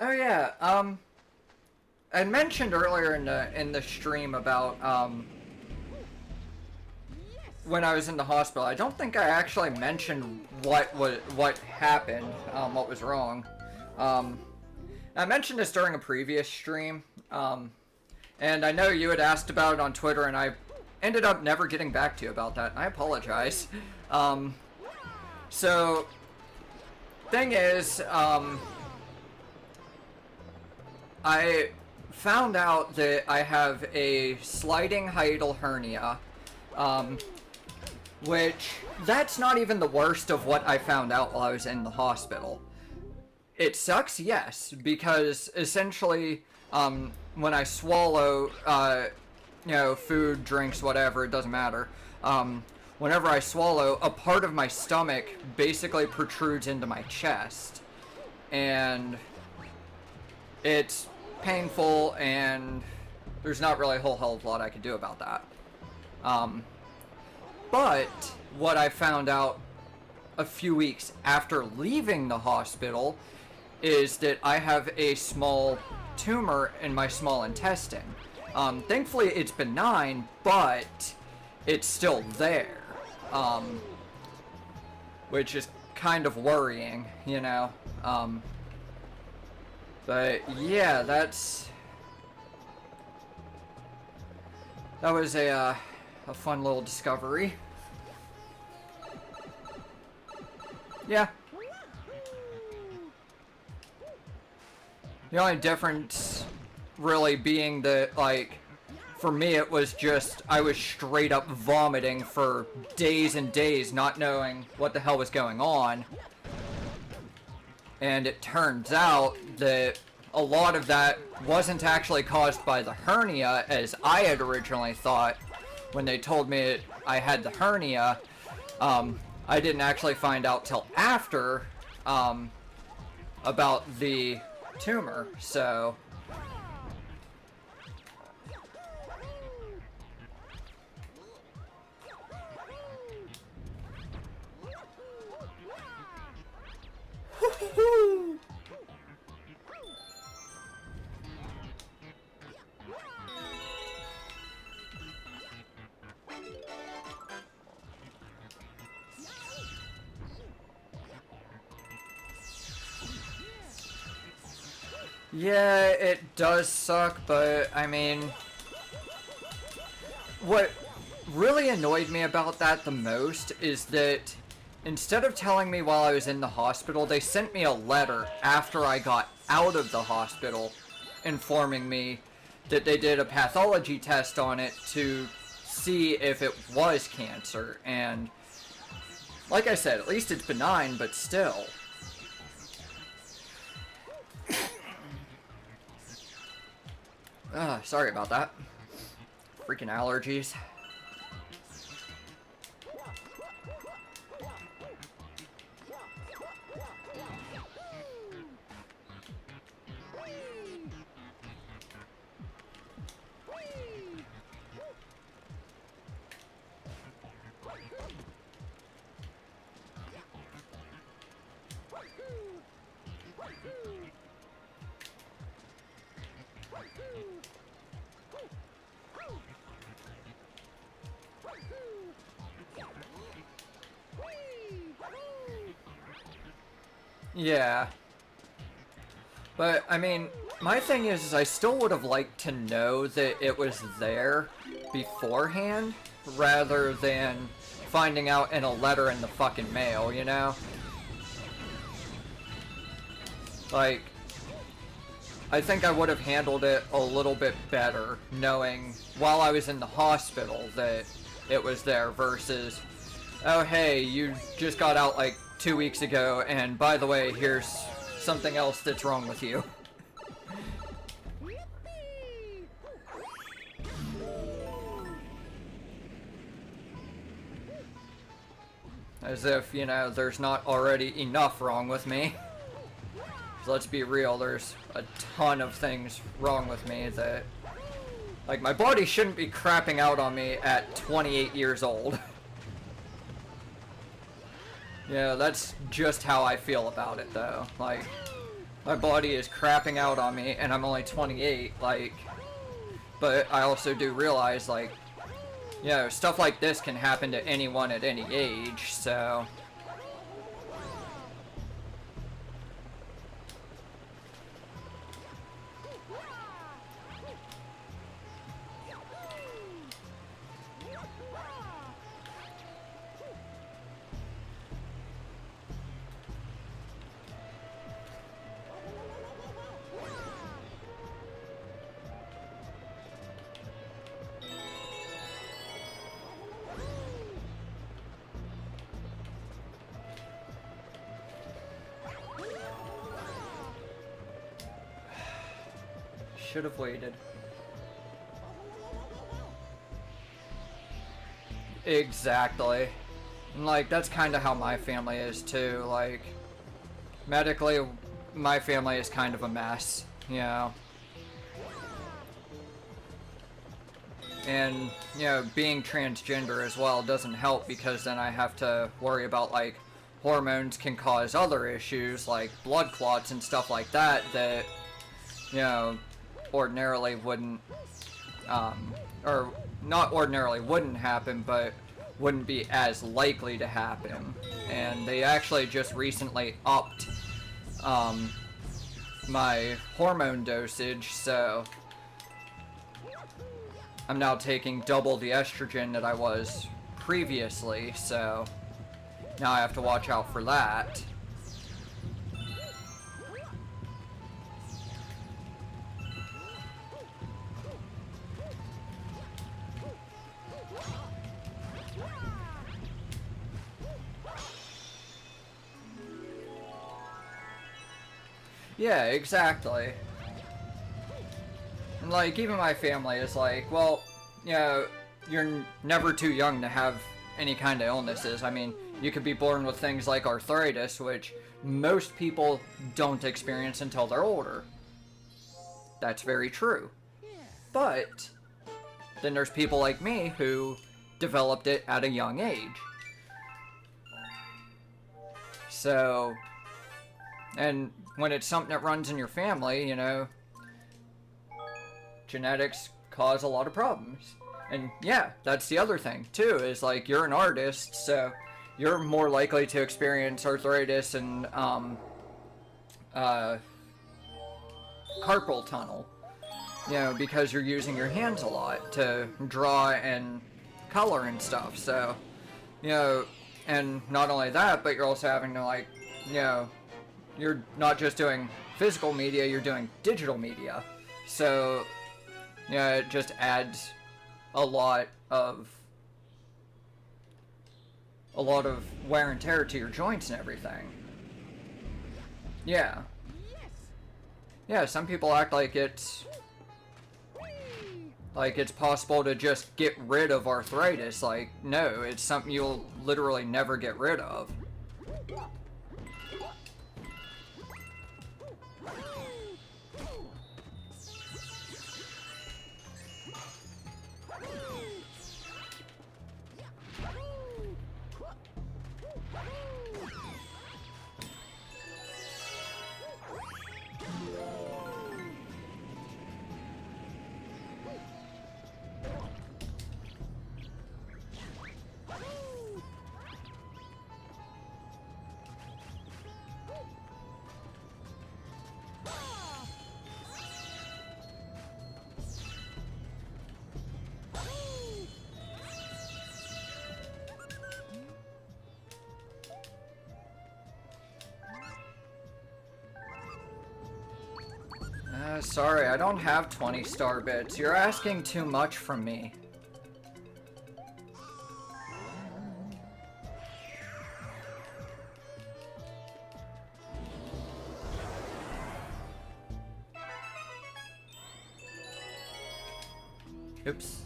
S1: Oh yeah, I mentioned earlier in the stream about when I was in the hospital. I don't think I actually mentioned what happened, what was wrong. I mentioned this during a previous stream, and I know you had asked about it on Twitter, and I ended up never getting back to you about that. I apologize. So, thing is, I found out that I have a sliding hiatal hernia, which, that's not even the worst of what I found out while I was in the hospital. It sucks, yes, because essentially, when I swallow, you know, food, drinks, whatever, it doesn't matter, whenever I swallow, a part of my stomach basically protrudes into my chest, and it's painful, and there's not really a whole hell of a lot I could do about that. But what I found out a few weeks after leaving the hospital is that I have a small tumor in my small intestine. Thankfully it's benign, but it's still there. Which is kind of worrying, you know. But yeah, that was a fun little discovery. Yeah. The only difference really being that, like, for me it was just, I was straight up vomiting for days and days, not knowing what the hell was going on. And it turns out that a lot of that wasn't actually caused by the hernia, as I had originally thought when they told me I had the hernia. I didn't actually find out till after about the tumor, so... Yeah, it does suck, but, I mean, what really annoyed me about that the most is that instead of telling me while I was in the hospital, they sent me a letter after I got out of the hospital informing me that they did a pathology test on it to see if it was cancer, and like I said, at least it's benign, but still. Sorry about that. Freaking allergies. Yeah. But, I mean, my thing is I still would have liked to know that it was there beforehand, rather than finding out in a letter in the fucking mail, you know? Like, I think I would have handled it a little bit better, knowing while I was in the hospital that it was there, versus, oh hey, you just got out like 2 weeks ago, and by the way, here's something else that's wrong with you. As if, you know, there's not already enough wrong with me. So let's be real, there's a ton of things wrong with me that... Like, my body shouldn't be crapping out on me at 28 years old. Yeah, that's just how I feel about it, though. Like, my body is crapping out on me, and I'm only 28, like... But I also do realize, like, you know, stuff like this can happen to anyone at any age, so... Should have waited. Exactly. And, like, that's kind of how my family is, too. Like, medically, my family is kind of a mess, you know. And, you know, being transgender as well doesn't help, because then I have to worry about, like, hormones can cause other issues, like blood clots and stuff like that, that, you know, ordinarily wouldn't, or not ordinarily wouldn't happen, but wouldn't be as likely to happen. And they actually just recently upped my hormone dosage, so I'm now taking double the estrogen that I was previously, so now I have to watch out for that. Yeah, exactly. And, like, even my family is like, well, you know, you're never too young to have any kind of illnesses. I mean, you could be born with things like arthritis, which most people don't experience until they're older. That's very true. But then there's people like me who developed it at a young age. So, and when it's something that runs in your family, you know, genetics cause a lot of problems. And yeah, that's the other thing too, is like, you're an artist, so you're more likely to experience arthritis and carpal tunnel, you know, because you're using your hands a lot to draw and color and stuff. So, you know, and not only that, but you're also having to, like, you know, you're not just doing physical media, you're doing digital media. So, you know, it just adds a lot of wear and tear to your joints and everything. Yeah. Yeah, some people act like it's Like, it's possible to just get rid of arthritis. Like, no, it's something you'll literally never get rid of. Sorry, I don't have 20 star bits. You're asking too much from me. Oops.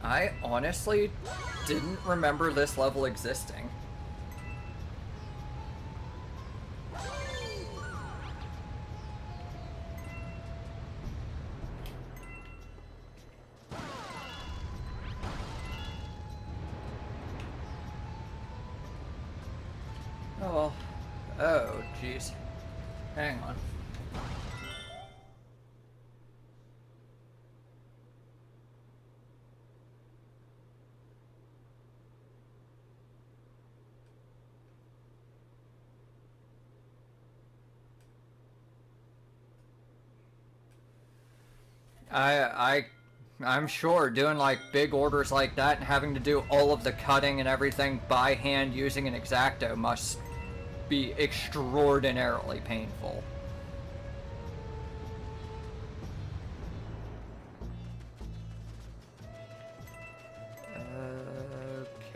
S1: I honestly didn't remember this level existing. Oh well. Oh, jeez. Hang on. I'm sure doing like big orders like that and having to do all of the cutting and everything by hand using an X-Acto must be extraordinarily painful.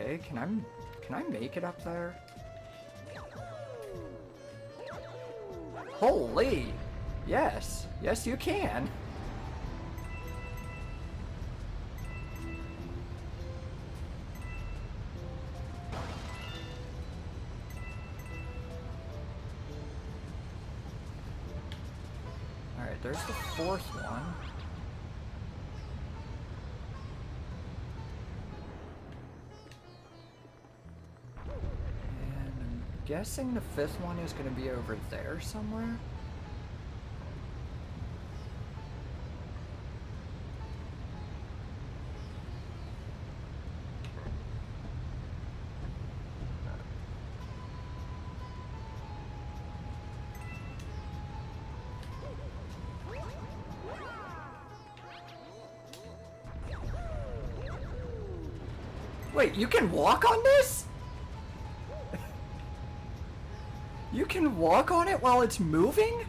S1: Okay, can I make it up there? Holy! Yes, yes you can. Alright, there's the fourth one. And I'm guessing the fifth one is going to be over there somewhere. Wait, you can walk on this? You can walk on it while it's moving?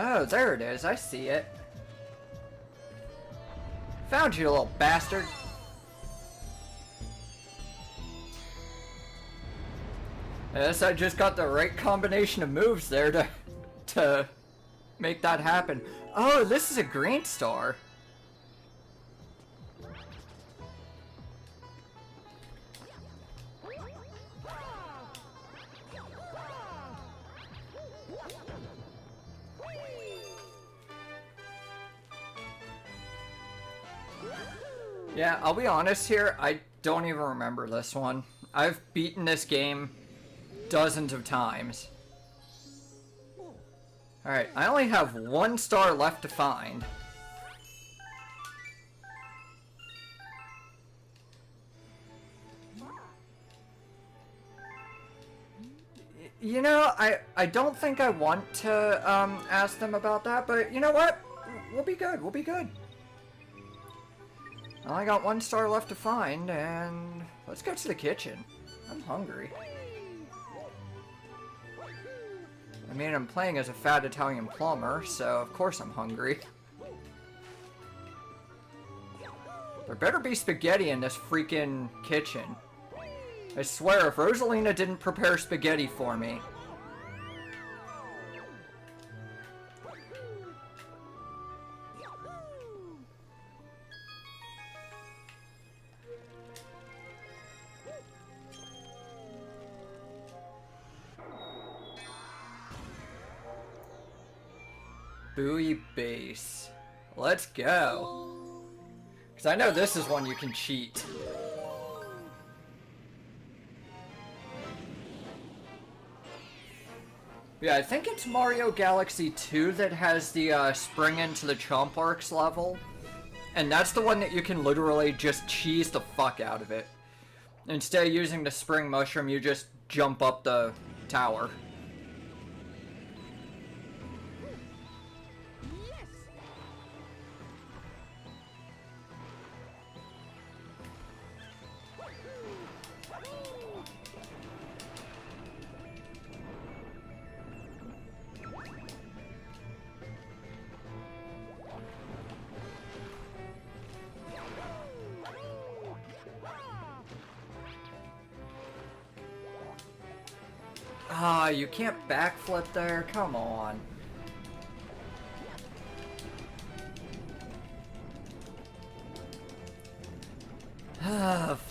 S1: Oh, there it is. I see it. Found you, little bastard. I guess I just got the right combination of moves there to make that happen. Oh, this is a green star. Yeah, I'll be honest here, I don't even remember this one. I've beaten this game dozens of times. Alright, I only have 1 star left to find. You know, I don't think I want to ask them about that, but you know what? We'll be good, we'll be good. I only got 1 star left to find, and let's go to the kitchen. I'm hungry. I mean, I'm playing as a fat Italian plumber, so of course I'm hungry. There better be spaghetti in this freaking kitchen. I swear, if Rosalina didn't prepare spaghetti for me... Buoy base. Let's go. Because I know this is one you can cheat. Yeah, I think it's Mario Galaxy 2 that has the spring into the Chomp Works level. And that's the one that you can literally just cheese the fuck out of it. Instead of using the spring mushroom, you just jump up the tower. Ah, you can't backflip there? Come on.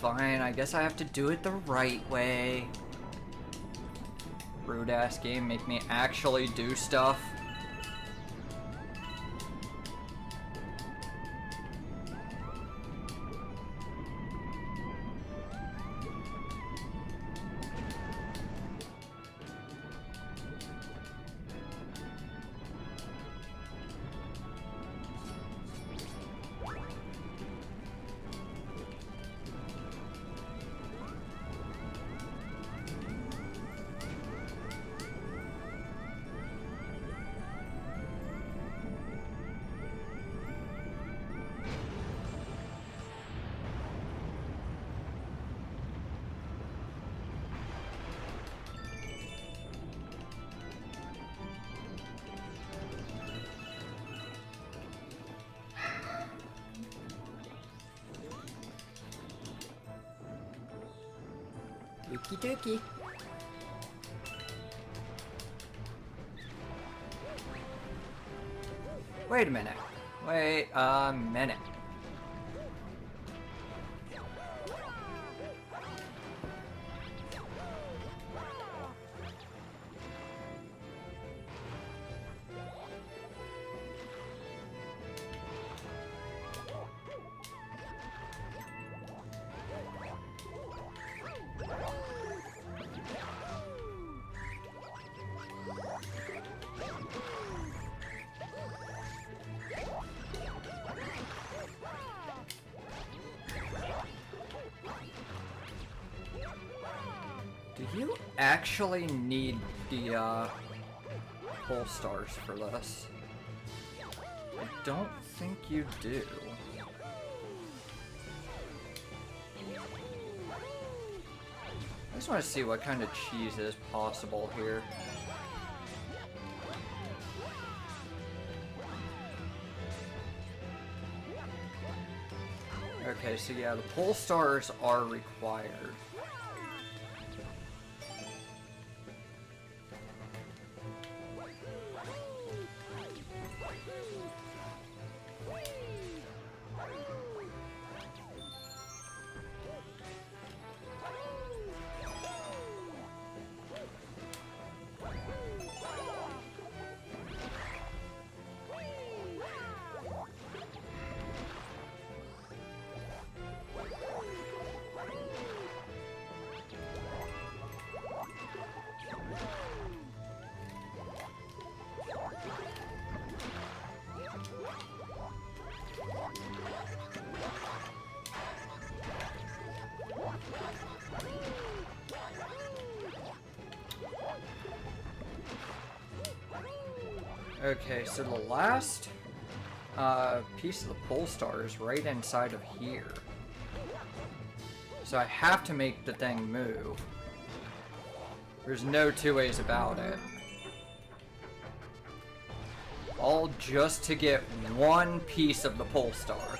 S1: Fine, I guess I have to do it the right way. Rude ass game, make me actually do stuff. Okie dokie. Wait a minute. Wait a minute. Do you actually need the pull stars for this? I don't think you do. I just want to see what kind of cheese is possible here. Okay, so yeah, the pull stars are required. Okay, so the last piece of the pole star is right inside of here. So I have to make the thing move. There's no two ways about it. All just to get one piece of the pole star.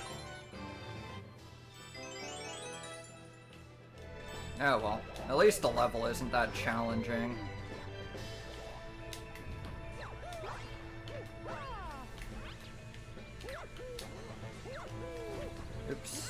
S1: Oh well, at least the level isn't that challenging. Oops.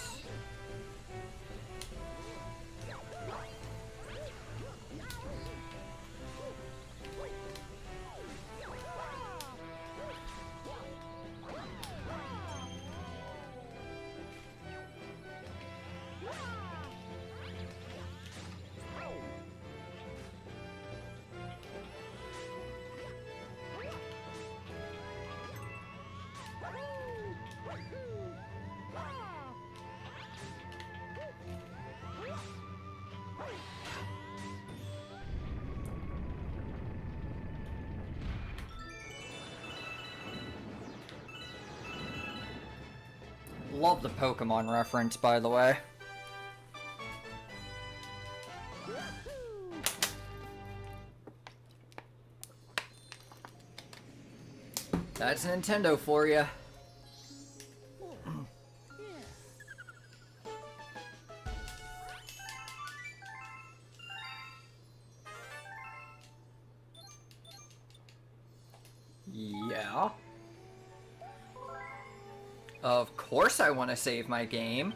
S1: Love the Pokemon reference, by the way. That's Nintendo for you. Yeah. Of course I want to save my game.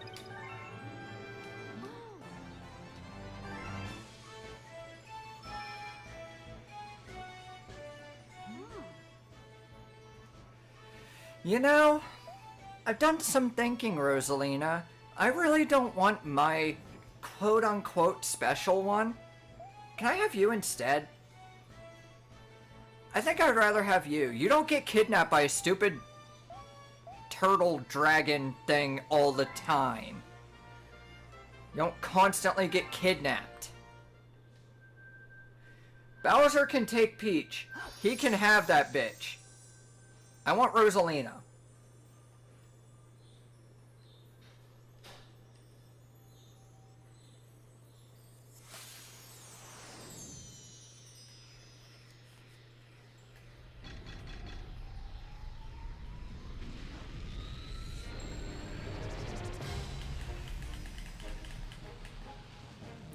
S1: You know, I've done some thinking, Rosalina. I really don't want my quote-unquote special one. Can I have you instead? I think I'd rather have you. You don't get kidnapped by a stupid turtle dragon thing all the time. You don't constantly get kidnapped. Bowser can take Peach. He can have that bitch. I want Rosalina.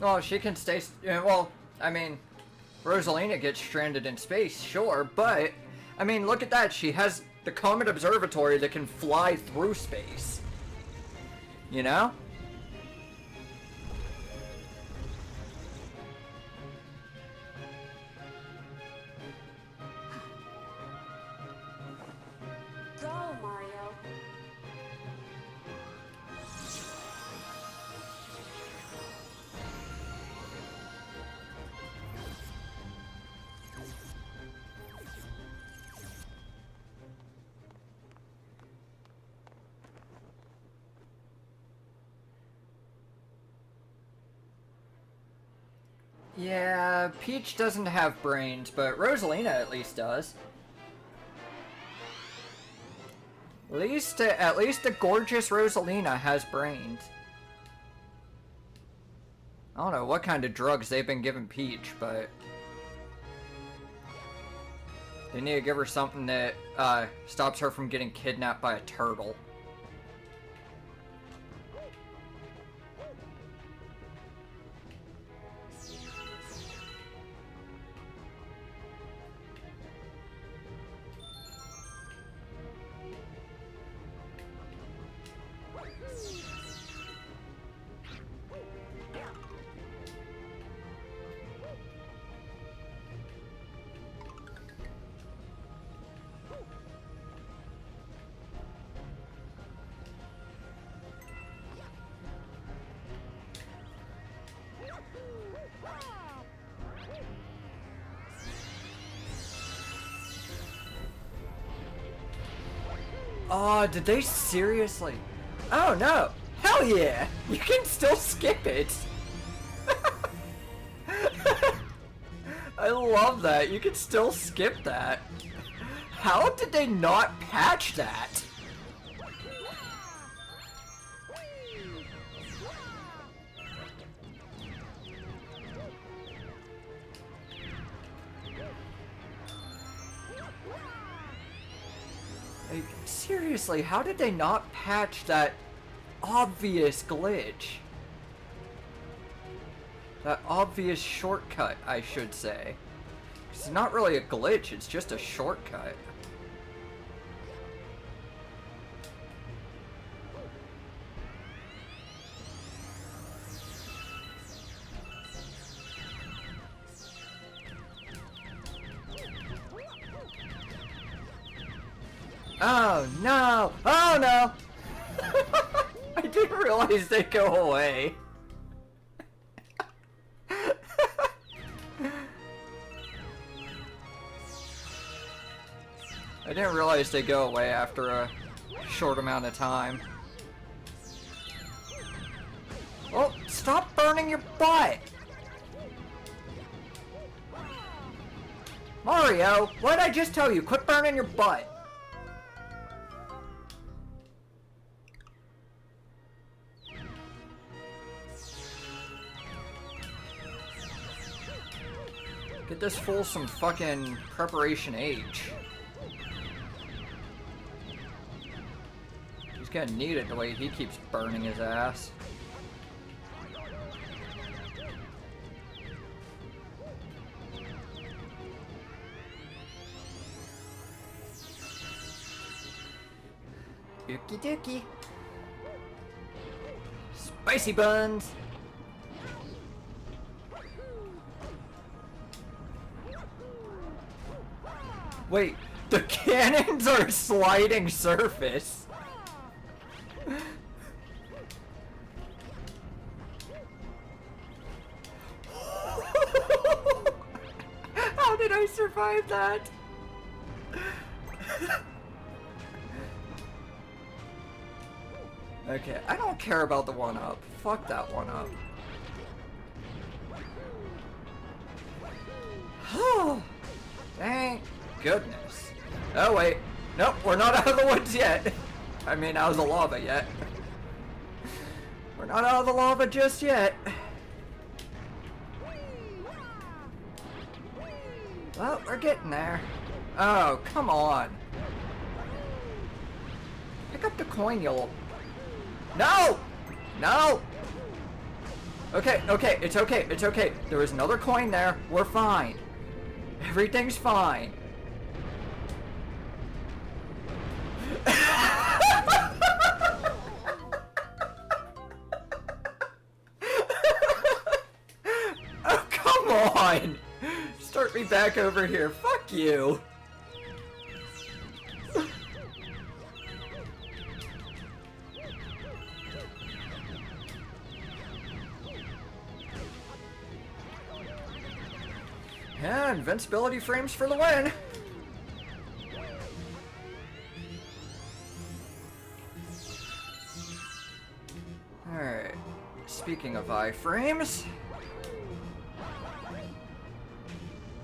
S1: Well, she can stay... Well, I mean, Rosalina gets stranded in space, sure, but... I mean, look at that. She has the Comet Observatory that can fly through space. You know?
S2: Go, Mario.
S1: Yeah, Peach doesn't have brains, but Rosalina at least does. At least the gorgeous Rosalina has brains. I don't know what kind of drugs they've been giving Peach, but they need to give her something that stops her from getting kidnapped by a turtle. Oh, did they seriously? Oh no! Hell yeah! You can still skip it! I love that. You can still skip that. How did they not patch that? Like, seriously, how did they not patch that obvious glitch? That obvious shortcut, I should say. It's not really a glitch, it's just a shortcut. Oh no! Oh no! I didn't realize they go away. I didn't realize they go away after a short amount of time. Oh, stop burning your butt! Mario, what did I just tell you? Quit burning your butt! Get this fool some fucking Preparation H. He's gonna need it the way he keeps burning his ass. Dookie dookie. Spicy buns! Wait, the cannons are sliding surface. How did I survive that? Okay, I don't care about the 1-up. Fuck that 1-up. Thank goodness. Oh wait. Nope, we're not out of the woods yet. I mean, out of the lava yet. We're not out of the lava just yet. Well, we're getting there. Oh, come on. Pick up the coin, you'll... No! No! Okay, okay, it's okay, it's okay. There is another coin there. We're fine. Everything's fine. Oh, come on! Start me back over here. Fuck you. Yeah, invincibility frames for the win. Alright, speaking of iframes,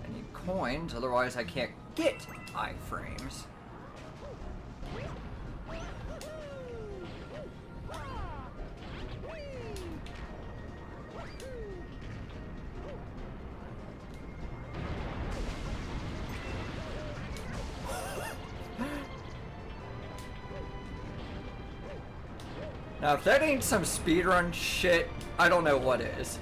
S1: I need coins, otherwise I can't get iframes. Now, if that ain't some speedrun shit, I don't know what is.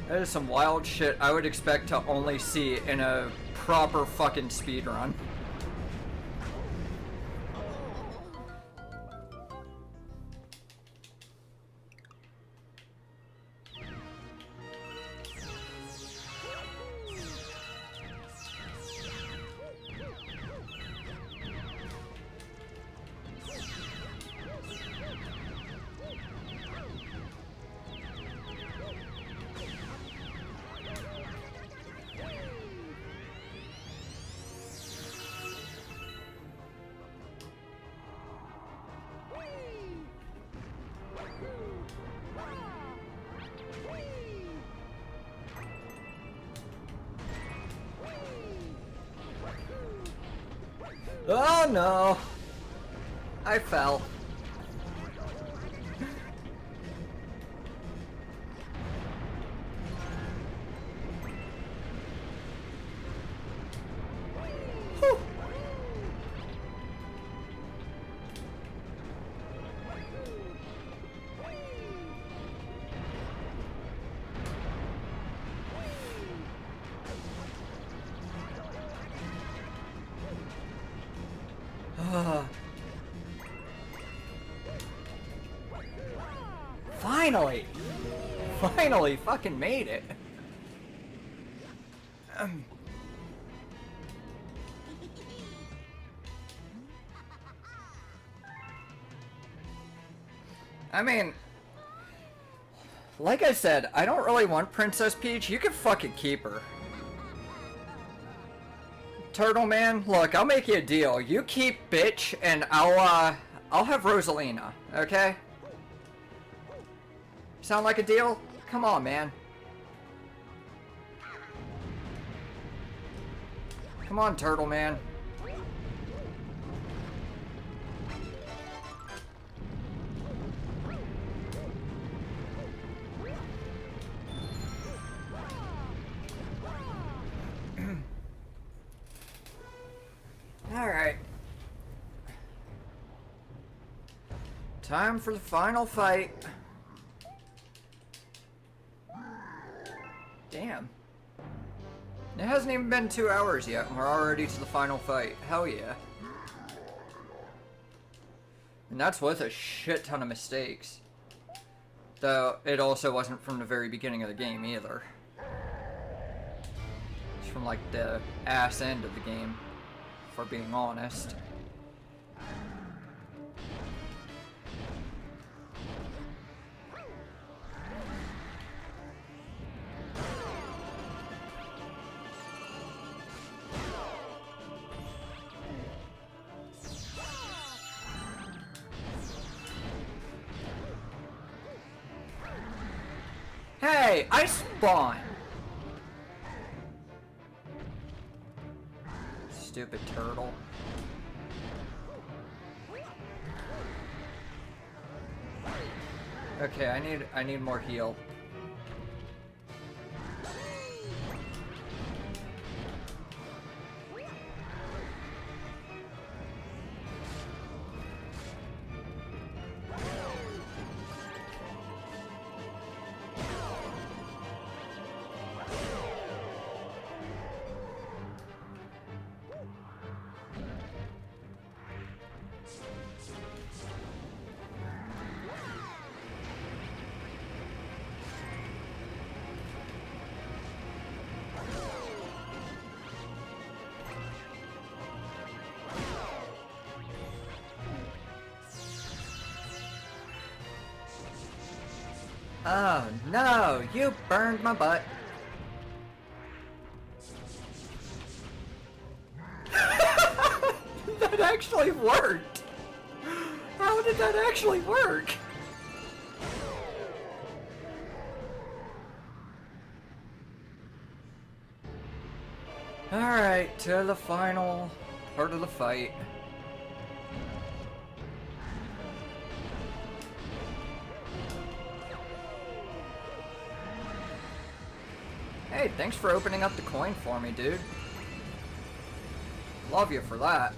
S1: That is some wild shit I would expect to only see in a proper fucking speedrun. Oh no! I fell. Whew. Finally! Finally fucking made it! I mean, like I said, I don't really want Princess Peach. You can fucking keep her. Turtle Man, look, I'll make you a deal. You keep bitch, and I'll have Rosalina, okay? Sound like a deal? Come on, man. Come on, Turtle Man. Alright. Time for the final fight. Damn. It hasn't even been 2 hours yet, and we're already to the final fight. Hell yeah. And that's with a shit ton of mistakes. Though, it also wasn't from the very beginning of the game either. It's from like the ass end of the game, for being honest. Hey, I spawned! Stupid turtle. Okay, I need more heal. Oh no, you burned my butt. That actually worked! How did that actually work? Alright, to the final part of the fight. Hey, thanks for opening up the coin for me, dude. Love you for that.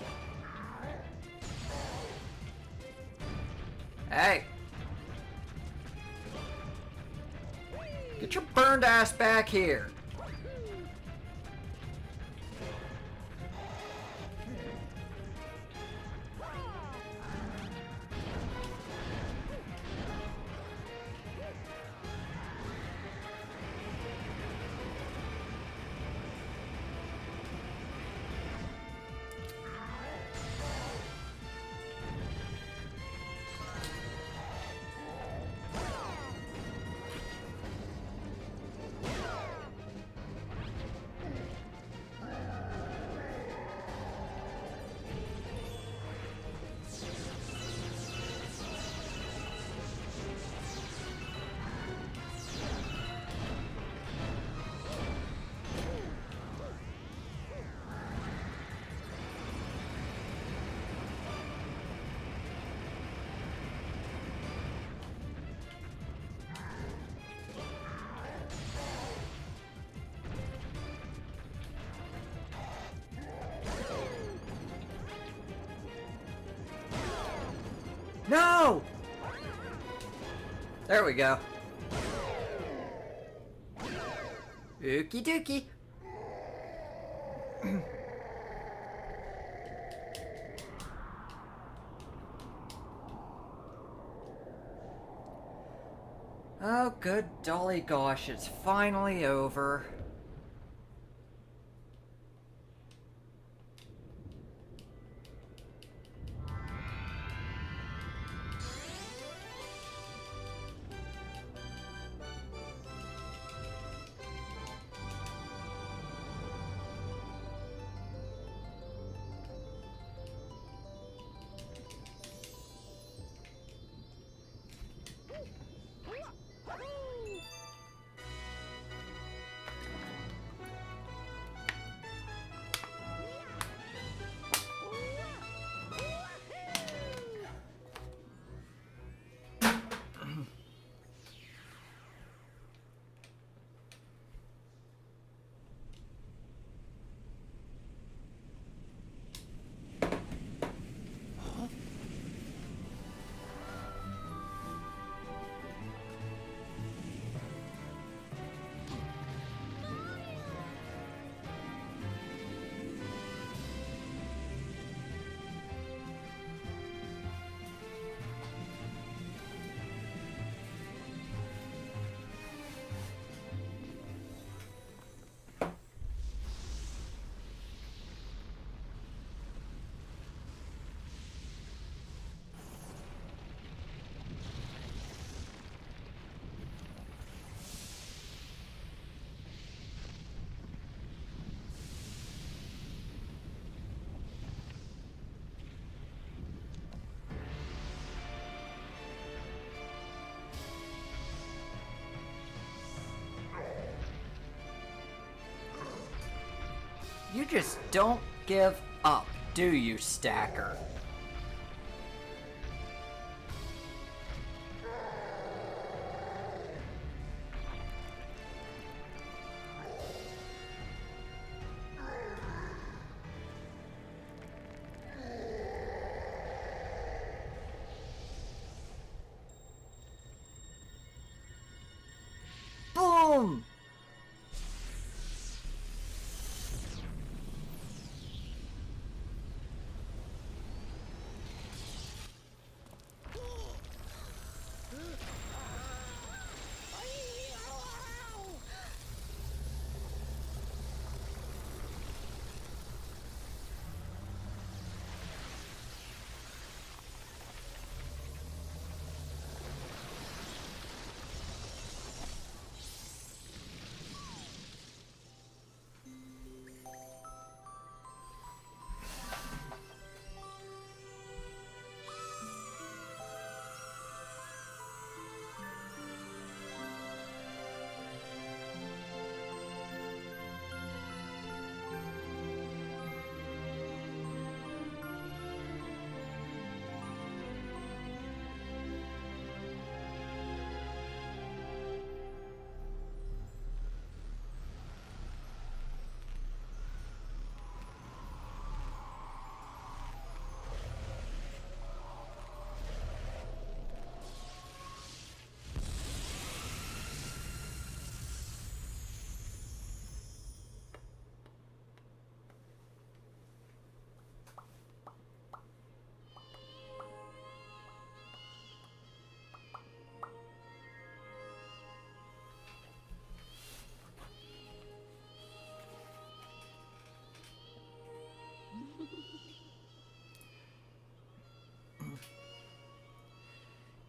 S1: Hey! Get your burned ass back here! No! There we go. Okie dokie. Oh, good dolly gosh, it's finally over. You just don't give up, do you, Stacker? Boom!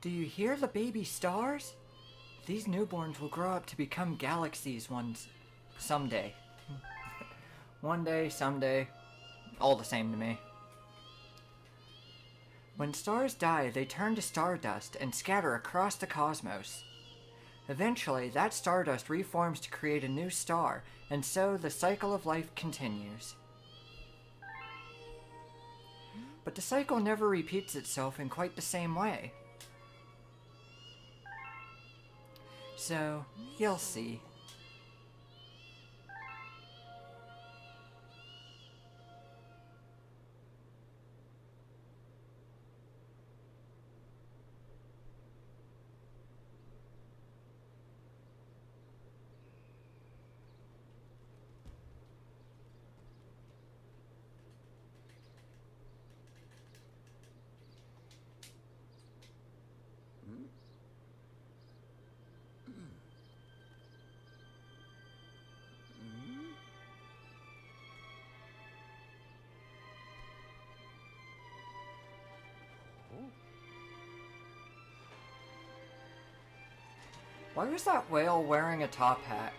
S1: Do you hear the baby stars? These newborns will grow up to become galaxies someday. One day, someday, all the same to me. When stars die, they turn to stardust and scatter across the cosmos. Eventually, that stardust reforms to create a new star, and so the cycle of life continues. But the cycle never repeats itself in quite the same way. So, you'll see. Why is that whale wearing a top hat?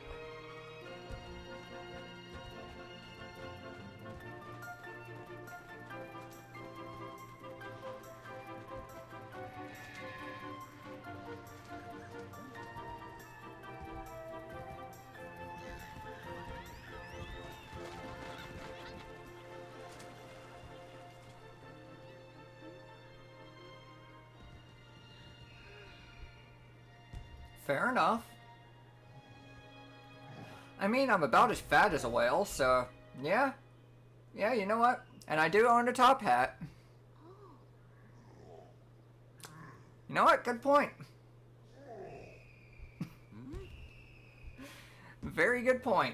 S1: Fair enough. I mean, I'm about as fat as a whale, so yeah. Yeah, you know what? And I do own a top hat. You know what? Good point. Very good point.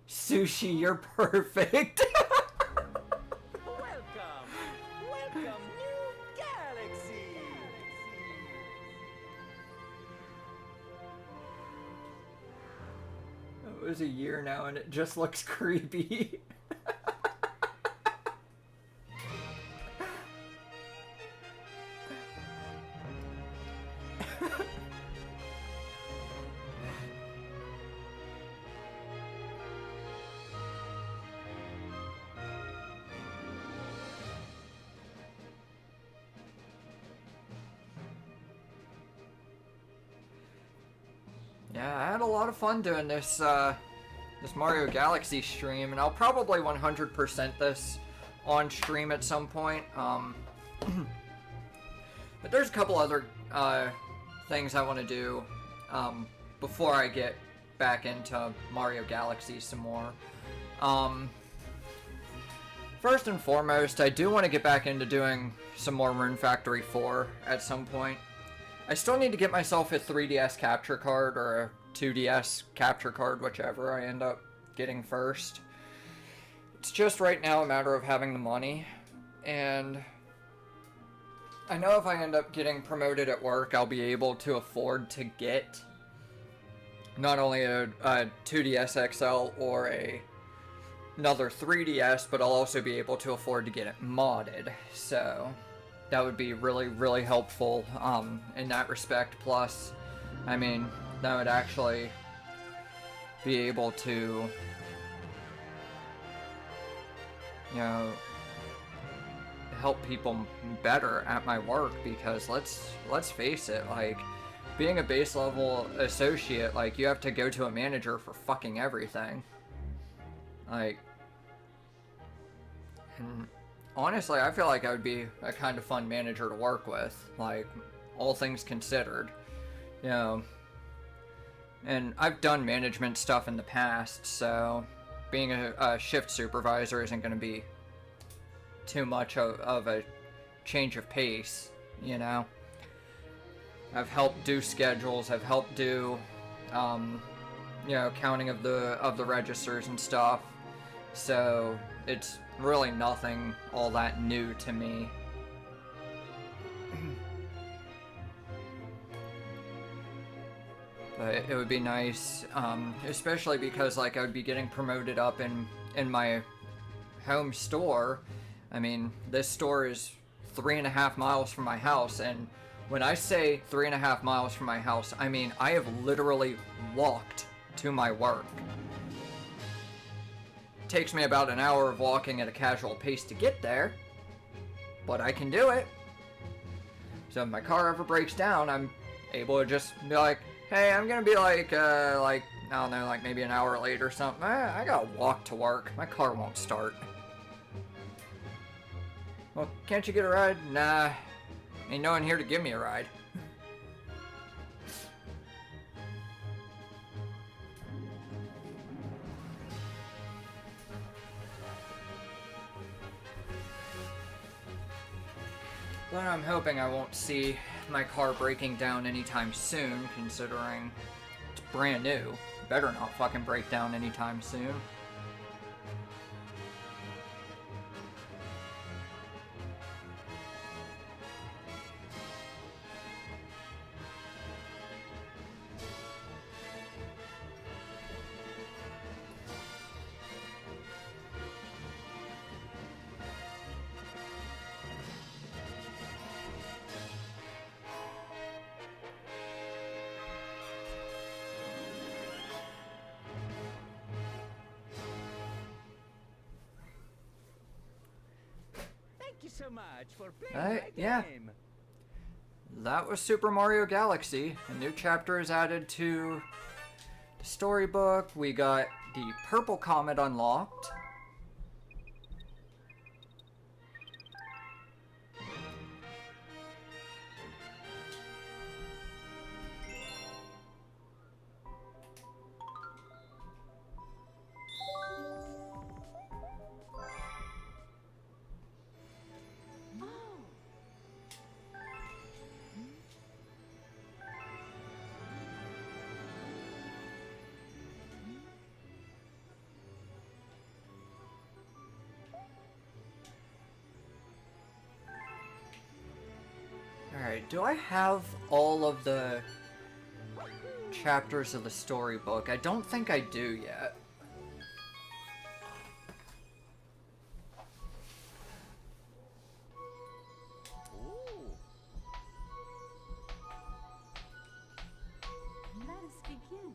S1: Sushi, you're perfect.
S3: Welcome! Welcome, new galaxy!
S1: It was a year now and it just looks creepy. Yeah, I had a lot of fun doing this this Mario Galaxy stream, and I'll probably 100% this on stream at some point. But there's a couple other things I want to do before I get back into Mario Galaxy some more. First and foremost, I do want to get back into doing some more Rune Factory 4 at some point. I still need to get myself a 3DS capture card or a 2DS capture card, whichever I end up getting first. It's just right now a matter of having the money, and I know if I end up getting promoted at work, I'll be able to afford to get not only a 2DS XL or another 3DS, but I'll also be able to afford to get it modded, so that would be really, really helpful in that respect. Plus, I mean, that would actually be able to, you know, help people better at my work, because let's face it, like, being a base level associate, like, you have to go to a manager for fucking everything. Like, and honestly, I feel like I would be a kind of fun manager to work with, like, all things considered, you know. And I've done management stuff in the past, so being a shift supervisor isn't going to be too much of a change of pace, you know. I've helped do schedules, I've helped do, you know, counting of the registers and stuff, so it's really nothing all that new to me. But it would be nice, especially because, like, I would be getting promoted up in my home store. I mean, this store is 3.5 miles from my house, and when I say 3.5 miles from my house, I mean I have literally walked to my work. It takes me about an hour of walking at a casual pace to get there, but I can do it. So if my car ever breaks down, I'm able to just be like, hey, I'm gonna be like, I don't know, like maybe an hour late or something. I gotta walk to work. My car won't start. Well, can't you get a ride? Nah, ain't no one here to give me a ride. But I'm hoping I won't see my car breaking down anytime soon, considering it's brand new. Better not fucking break down anytime soon.
S3: so much for playing my
S1: yeah.
S3: game.
S1: That was Super Mario Galaxy. A new chapter is added to the storybook. We got the Purple Comet unlocked. Alright, do I have all of the chapters of the storybook? I don't think I do yet.
S3: Ooh.
S2: Let us begin.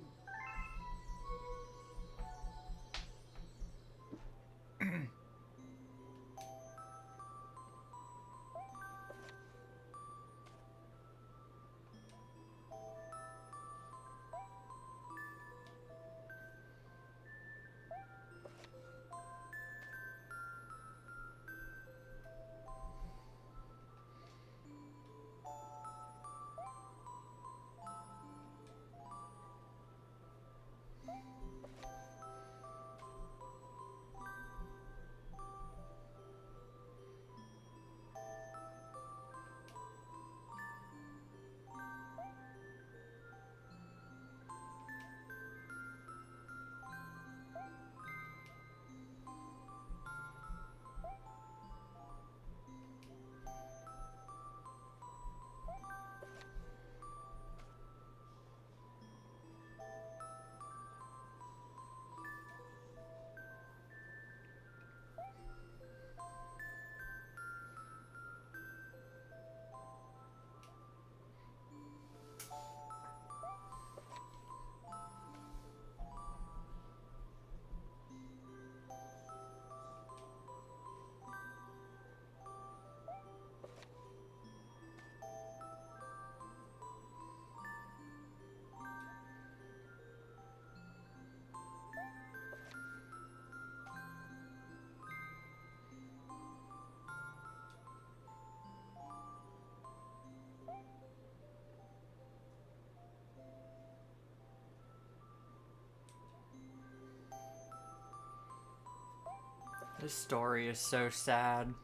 S1: This story is so sad.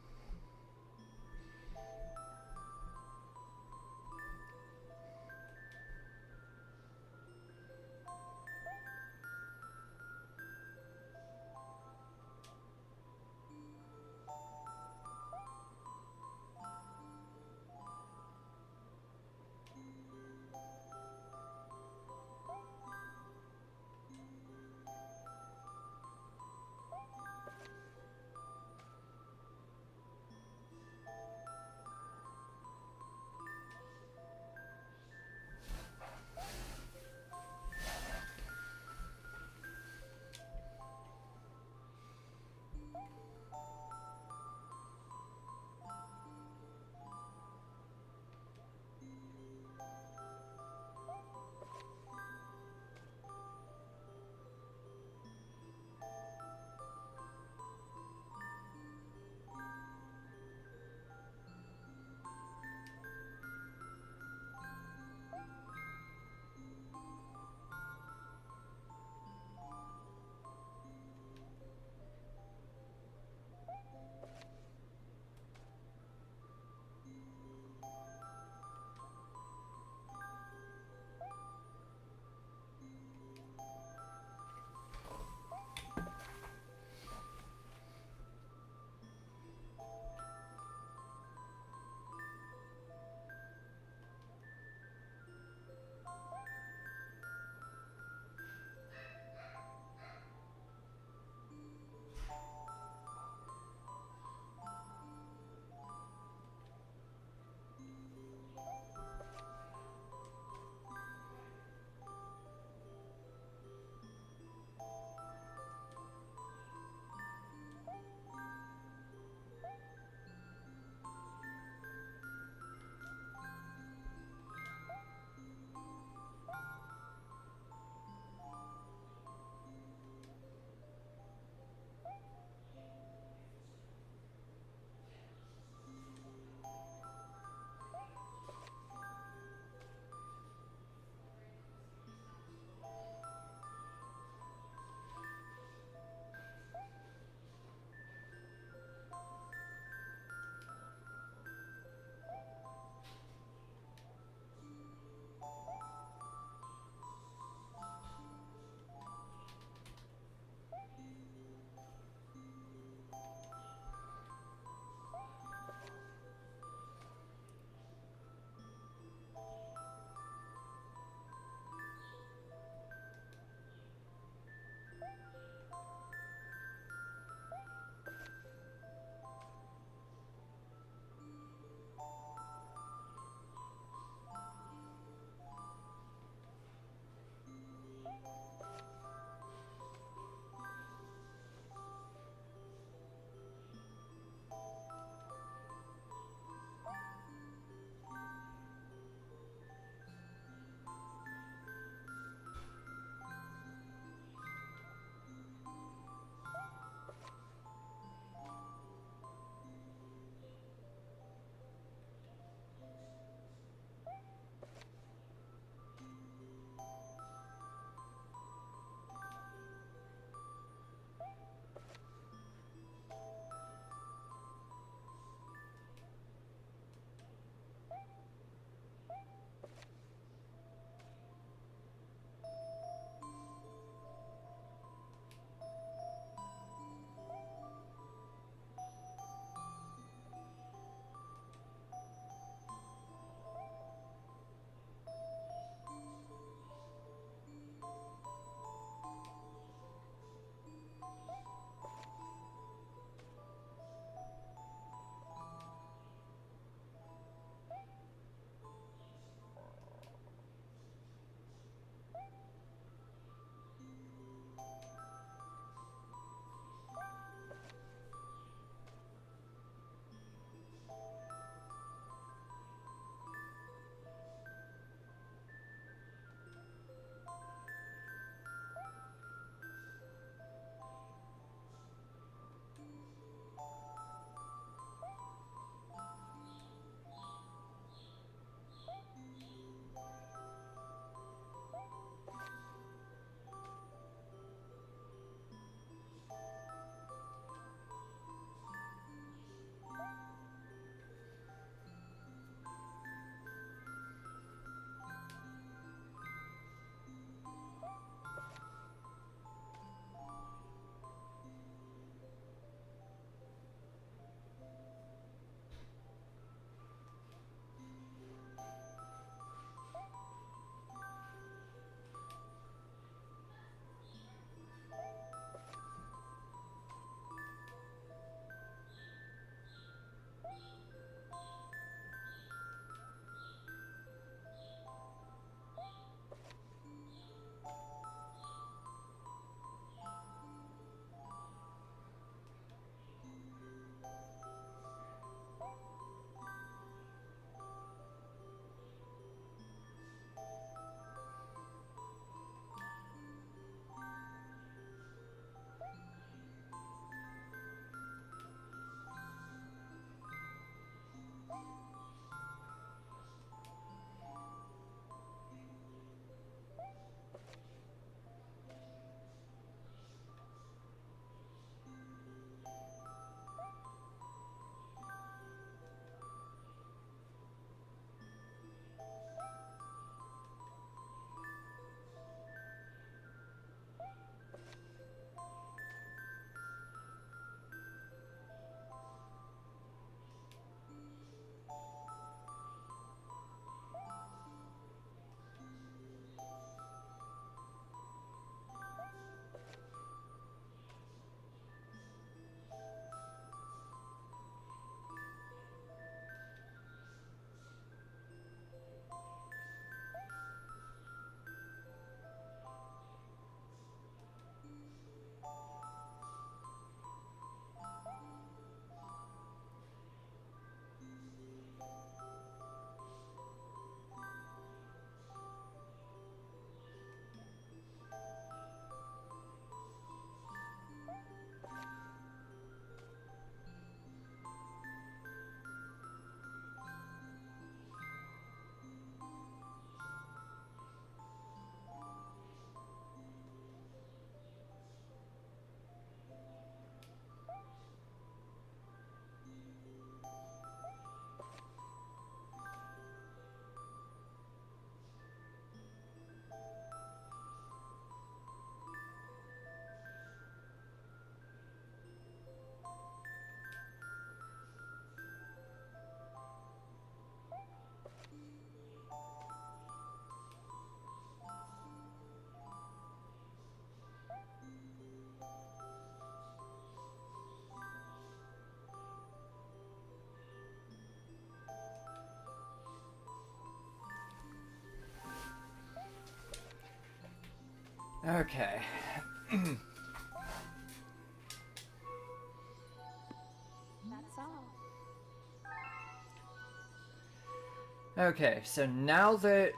S1: Okay.
S2: That's all.
S1: Okay, so now that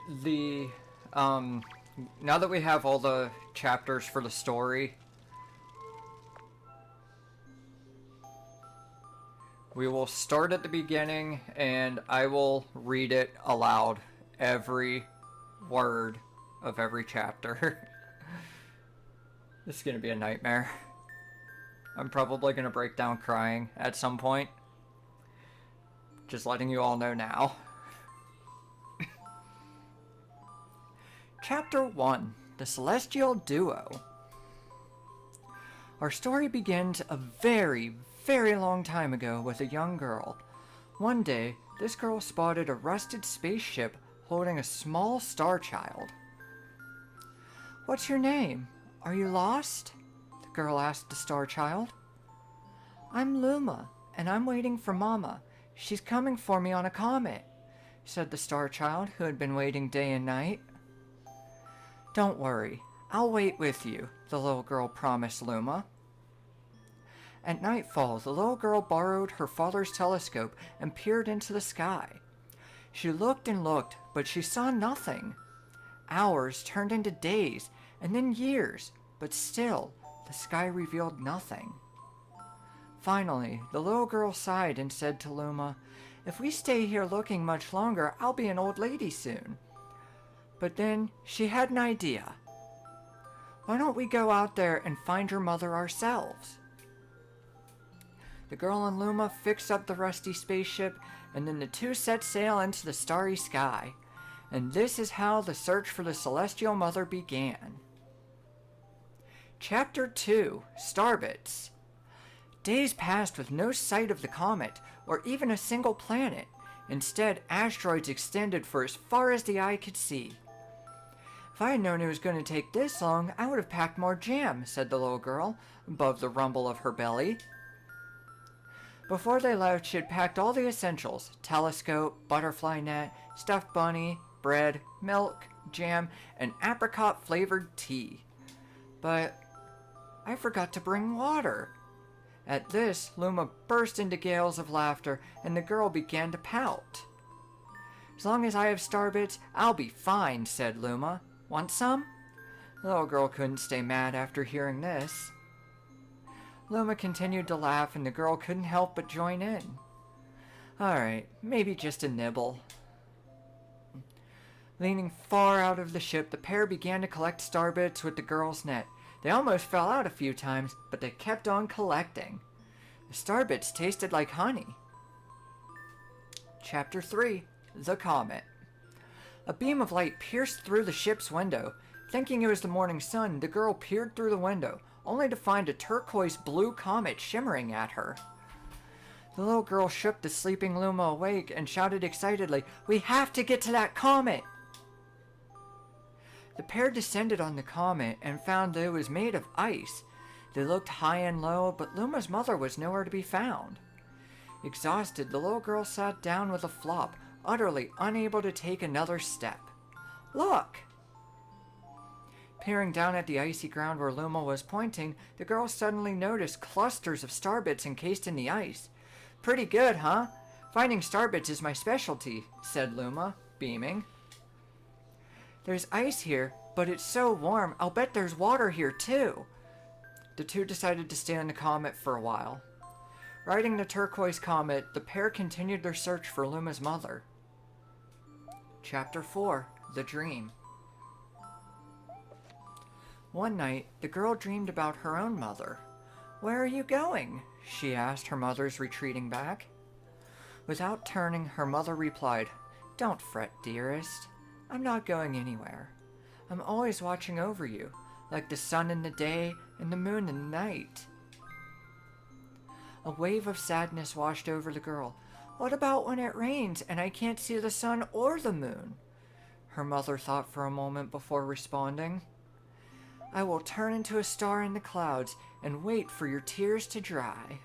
S1: now that we have all the chapters for the story, we will start at the beginning and I will read it aloud, every word of every chapter. This is gonna be a nightmare. I'm probably gonna break down crying at some point. Just letting you all know now. Chapter 1, The Celestial Duo. Our story begins a very, very long time ago with a young girl. One day, this girl spotted a rusted spaceship holding a small star child. "What's your name? Are you lost?" the girl asked the star child. "I'm Luma, and I'm waiting for Mama. She's coming for me on a comet," said the star child, who had been waiting day and night. "Don't worry, I'll wait with you," the little girl promised Luma. At nightfall, the little girl borrowed her father's telescope and peered into the sky. She looked and looked, but she saw nothing. Hours turned into days, and then years, but still, the sky revealed nothing. Finally, the little girl sighed and said to Luma, "If we stay here looking much longer, I'll be an old lady soon." But then she had an idea. "Why don't we go out there and find your mother ourselves?" The girl and Luma fixed up the rusty spaceship, and then the two set sail into the starry sky. And this is how the search for the celestial mother began. Chapter 2, Starbits. Days passed with no sight of the comet, or even a single planet. Instead, asteroids extended for as far as the eye could see. "If I had known it was going to take this long, I would have packed more jam," said the little girl, above the rumble of her belly. Before they left, she had packed all the essentials: telescope, butterfly net, stuffed bunny, bread, milk, jam, and apricot-flavored tea. But I forgot to bring water. At this, Luma burst into gales of laughter, and the girl began to pout. "As long as I have Starbits, I'll be fine," said Luma. "Want some?" The little girl couldn't stay mad after hearing this. Luma continued to laugh, and the girl couldn't help but join in. "Alright, maybe just a nibble." Leaning far out of the ship, the pair began to collect Starbits with the girl's net. They almost fell out a few times, but they kept on collecting. The Starbits tasted like honey. Chapter 3, The Comet. A beam of light pierced through the ship's window. Thinking it was the morning sun, the girl peered through the window, only to find a turquoise blue comet shimmering at her. The little girl shook the sleeping Luma awake and shouted excitedly, "We have to get to that comet!" The pair descended on the comet and found that it was made of ice. They looked high and low, but Luma's mother was nowhere to be found. Exhausted, the little girl sat down with a flop, utterly unable to take another step. "Look!" Peering down at the icy ground where Luma was pointing, the girl suddenly noticed clusters of Starbits encased in the ice. "Pretty good, huh? Finding Starbits is my specialty," said Luma, beaming. "There's ice here, but it's so warm, I'll bet there's water here too." The two decided to stay on the comet for a while. Riding the turquoise comet, the pair continued their search for Luma's mother. Chapter 4, The Dream. One night, the girl dreamed about her own mother. "Where are you going?" she asked her mother's retreating back. Without turning, her mother replied, "Don't fret, dearest. I'm not going anywhere. I'm always watching over you, like the sun in the day and the moon in the night." A wave of sadness washed over the girl. "What about when it rains and I can't see the sun or the moon?" Her mother thought for a moment before responding. "I will turn into a star in the clouds and wait for your tears to dry."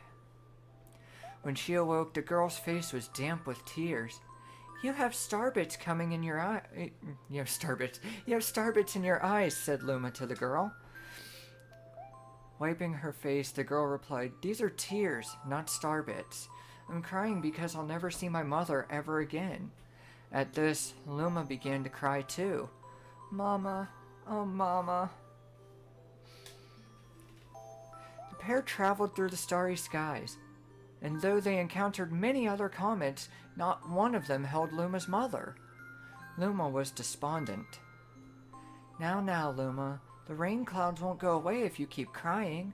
S1: When she awoke, the girl's face was damp with tears. You have starbits coming in your eye. You have starbits. You have starbits in your eyes, said Luma to the girl. Wiping her face, the girl replied, These are tears, not starbits. I'm crying because I'll never see my mother ever again. At this, Luma began to cry too. Mama, oh mama. The pair traveled through the starry skies, and though they encountered many other comets, not one of them held Luma's mother. Luma was despondent. Now, Luma, the rain clouds won't go away if you keep crying,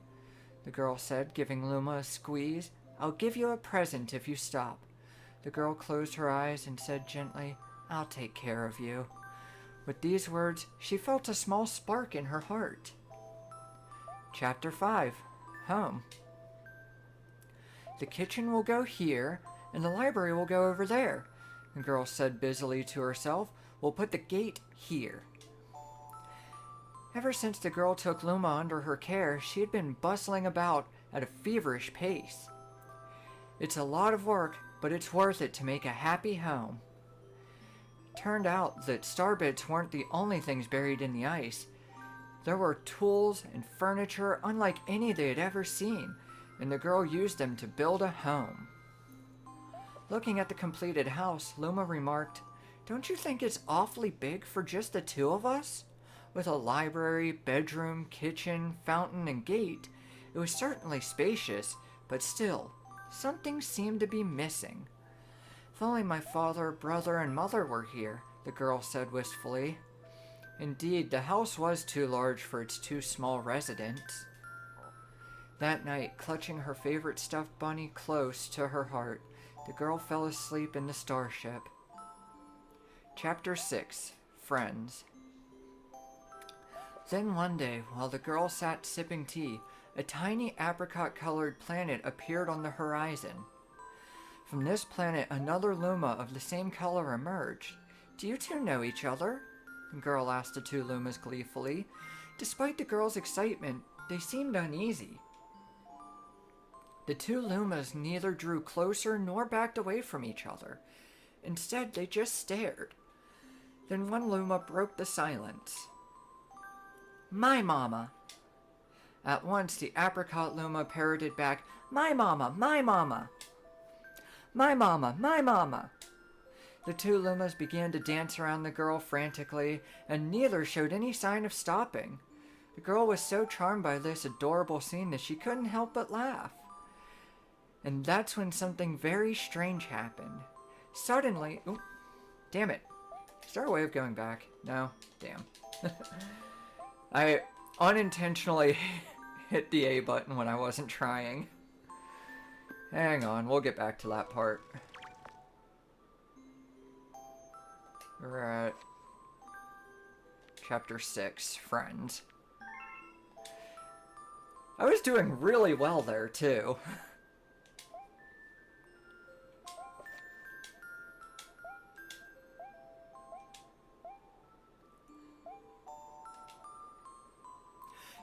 S1: the girl said, giving Luma a squeeze. I'll give you a present if you stop. The girl closed her eyes and said gently, I'll take care of you. With these words, she felt a small spark in her heart. Chapter 5. Home. The kitchen will go here, and the library will go over there, the girl said busily to herself. We'll put the gate here. Ever since the girl took Luma under her care, she had been bustling about at a feverish pace. It's a lot of work, but it's worth it to make a happy home. Turned out that starbits weren't the only things buried in the ice. There were tools and furniture unlike any they had ever seen, and the girl used them to build a home. Looking at the completed house, Luma remarked, Don't you think it's awfully big for just the two of us? With a library, bedroom, kitchen, fountain, and gate, it was certainly spacious, but still, something seemed to be missing. If only my father, brother, and mother were here, the girl said wistfully. Indeed, the house was too large for its two small residents. That night, clutching her favorite stuffed bunny close to her heart, the girl fell asleep in the starship. Chapter 6. Friends. Then one day, while the girl sat sipping tea, a tiny apricot-colored planet appeared on the horizon. From this planet, another Luma of the same color emerged. Do you two know each other? The girl asked the two Lumas gleefully. Despite the girl's excitement, they seemed uneasy. The two Lumas neither drew closer nor backed away from each other. Instead, they just stared. Then one Luma broke the silence. My mama. At once, the apricot Luma parroted back, My mama, my mama. My mama, my mama. The two Lumas began to dance around the girl frantically, and neither showed any sign of stopping. The girl was so charmed by this adorable scene that she couldn't help but laugh. And that's when something very strange happened. Suddenly, damn it. Is there a way of going back? No? Damn. I unintentionally hit the A button when I wasn't trying. Hang on, we'll get back to that part. We're at Chapter 6, Friends. I was doing really well there, too.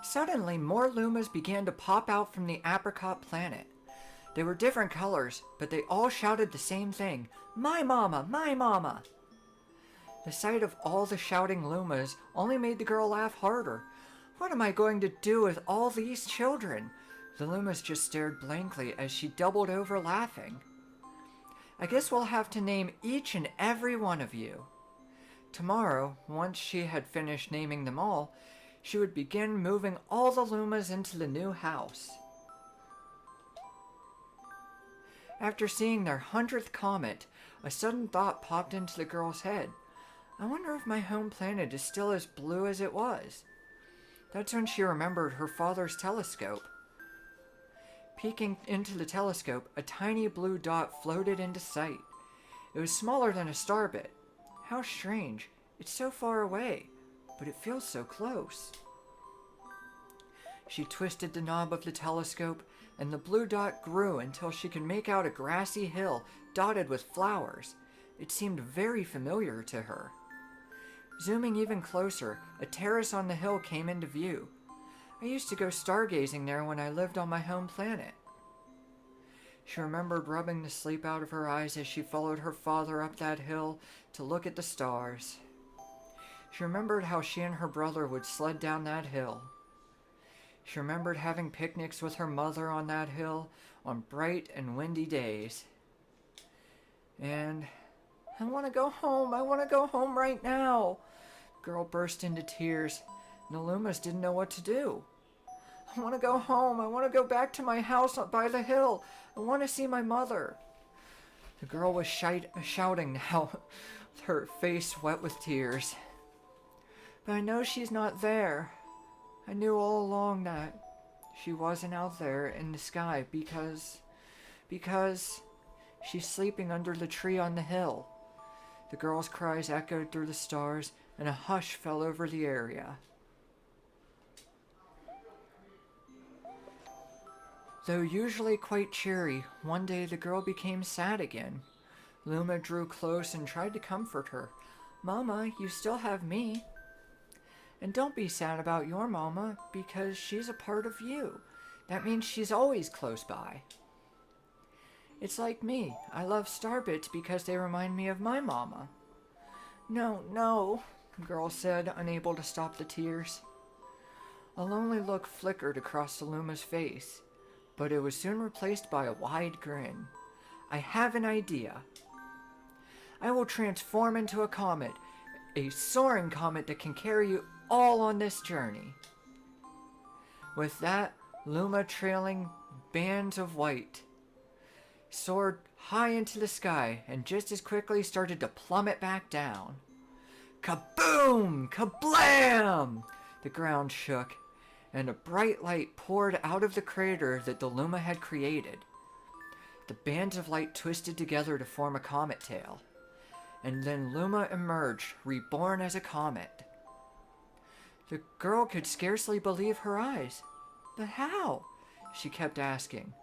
S1: Suddenly, more Lumas began to pop out from the apricot planet. They were different colors, but they all shouted the same thing, My mama, my mama! The sight of all the shouting Lumas only made the girl laugh harder. What am I going to do with all these children? The Lumas just stared blankly as she doubled over laughing. I guess we'll have to name each and every one of you. Tomorrow, once she had finished naming them all, she would begin moving all the Lumas into the new house. After seeing their 100th comet, a sudden thought popped into the girl's head. I wonder if my home planet is still as blue as it was. That's when she remembered her father's telescope. Peeking into the telescope, a tiny blue dot floated into sight. It was smaller than a starbit. How strange. It's so far away, but it feels so close. She twisted the knob of the telescope, and the blue dot grew until she could make out a grassy hill dotted with flowers. It seemed very familiar to her. Zooming even closer, a terrace on the hill came into view. I used to go stargazing there when I lived on my home planet. She remembered rubbing the sleep out of her eyes as she followed her father up that hill to look at the stars. She remembered how she and her brother would sled down that hill. She remembered having picnics with her mother on that hill on bright and windy days. And I want to go home. I want to go home right now. The girl burst into tears, and the Lumas didn't know what to do. I want to go home. I want to go back to my house by the hill. I want to see my mother. The girl was shouting now, her face wet with tears. But I know she's not there. I knew all along that she wasn't out there in the sky because she's sleeping under the tree on the hill. The girl's cries echoed through the stars, and a hush fell over the area. Though usually quite cheery, one day the girl became sad again. Luma drew close and tried to comfort her. Mama, you still have me. And don't be sad about your mama, because she's a part of you. That means she's always close by. It's like me. I love Starbits because they remind me of my mama. No, the girl said, unable to stop the tears. A lonely look flickered across the Luma's face, but it was soon replaced by a wide grin. I have an idea. I will transform into a comet, a soaring comet that can carry you all on this journey. With that, Luma, trailing bands of white, soared high into the sky and just as quickly started to plummet back down. Kaboom! Kablam! The ground shook, and a bright light poured out of the crater that the Luma had created. The bands of light twisted together to form a comet tail, and then Luma emerged, reborn as a comet. The girl could scarcely believe her eyes. But how? She kept asking.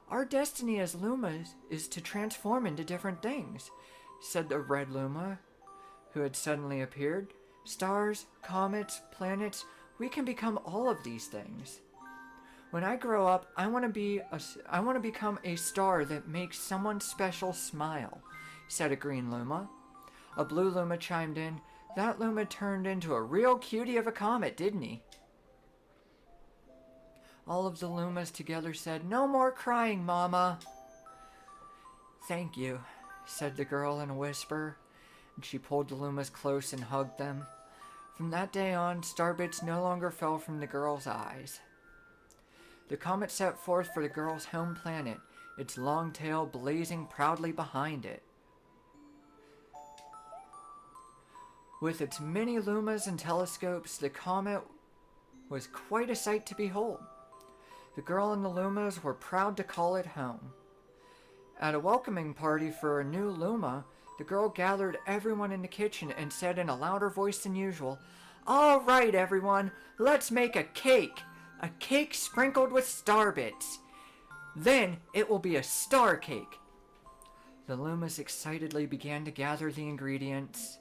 S1: Our destiny as Lumas is to transform into different things, said the red Luma, who had suddenly appeared. Stars, comets, planets, we can become all of these things. When I grow up, I want to become a star that makes someone special smile, said a green Luma. A blue Luma chimed in. That Luma turned into a real cutie of a comet, didn't he? All of the Lumas together said, No more crying, Mama. Thank you, said the girl in a whisper, and she pulled the Lumas close and hugged them. From that day on, starbits no longer fell from the girl's eyes. The comet set forth for the girl's home planet, its long tail blazing proudly behind it. With its many lumas and telescopes, the comet was quite a sight to behold. The girl and the lumas were proud to call it home. At a welcoming party for a new luma, the girl gathered everyone in the kitchen and said in a louder voice than usual, All right, everyone, let's make a cake sprinkled with star bits. Then it will be a star cake. The lumas excitedly began to gather the ingredients.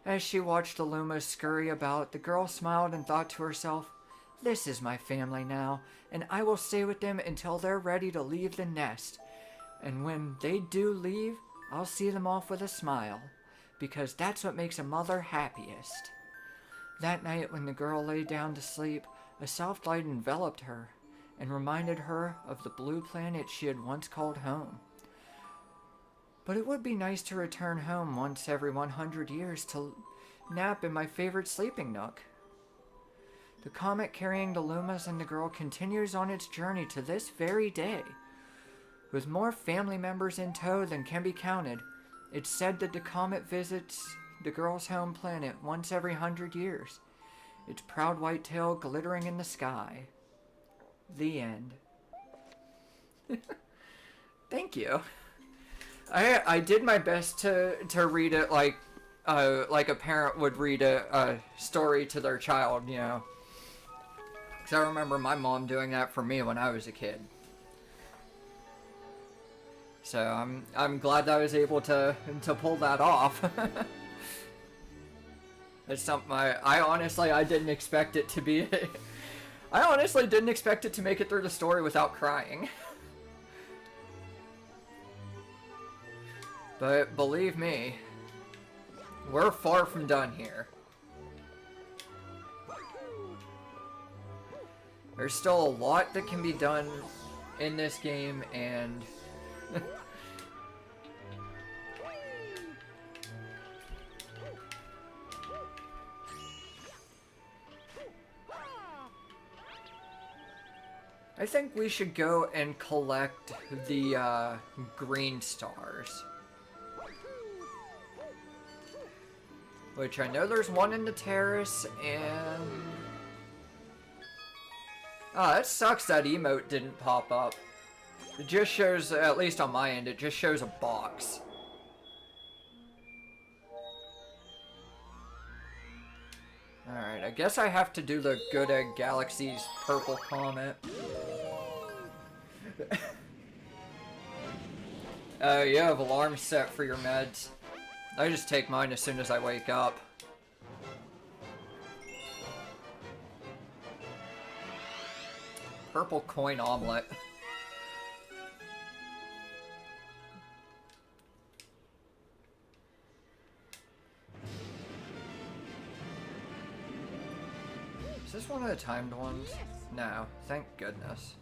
S1: As she watched the lumas scurry about, the girl smiled and thought to herself, This is my family now, and I will stay with them until they're ready to leave the nest. And when they do leave, I'll see them off with a smile, because that's what makes a mother happiest. That night when the girl lay down to sleep, a soft light enveloped her and reminded her of the blue planet she had once called home. But it would be nice to return home once every 100 years to nap in my favorite sleeping nook. The comet carrying the lumas and the girl continues on its journey to this very day. With more family members in tow than can be counted, it's said that the comet visits the girl's home planet once every 100 years, its proud white tail glittering in the sky. The end. Thank you. I did my best to read it like a parent would read a story to their child, you know. Because I remember my mom doing that for me when I was a kid. So I'm glad that I was able to pull that off. It's something I honestly didn't expect it to be. I honestly didn't expect it to make it through the story without crying. But believe me, we're far from done here. There's still a lot that can be done in this game, and I think we should go and collect the green stars. Which I know there's one in the terrace, and oh, that sucks that emote didn't pop up. It just shows, at least on my end, it just shows a box. Alright, I guess I have to do the Good Egg Galaxy's purple comet. You have alarms set for your meds. I just take mine as soon as I wake up. Purple coin omelet. Is this one of the timed ones? No, thank goodness.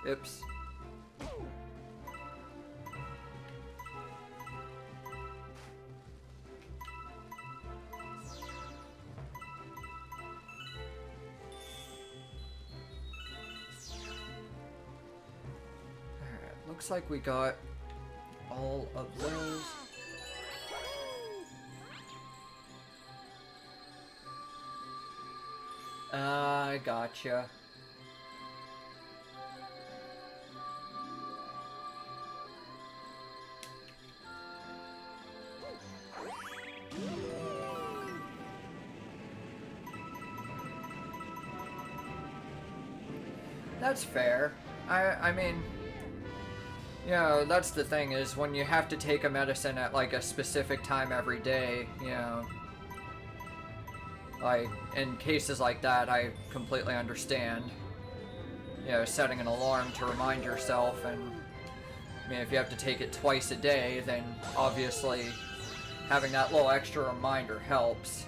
S1: Oops. Looks like we got all of those. I gotcha. That's fair. I mean, you know, that's the thing, is when you have to take a medicine at like a specific time every day, you know, like in cases like that, I completely understand, you know, setting an alarm to remind yourself. And I mean, if you have to take it twice a day, then obviously having that little extra reminder helps.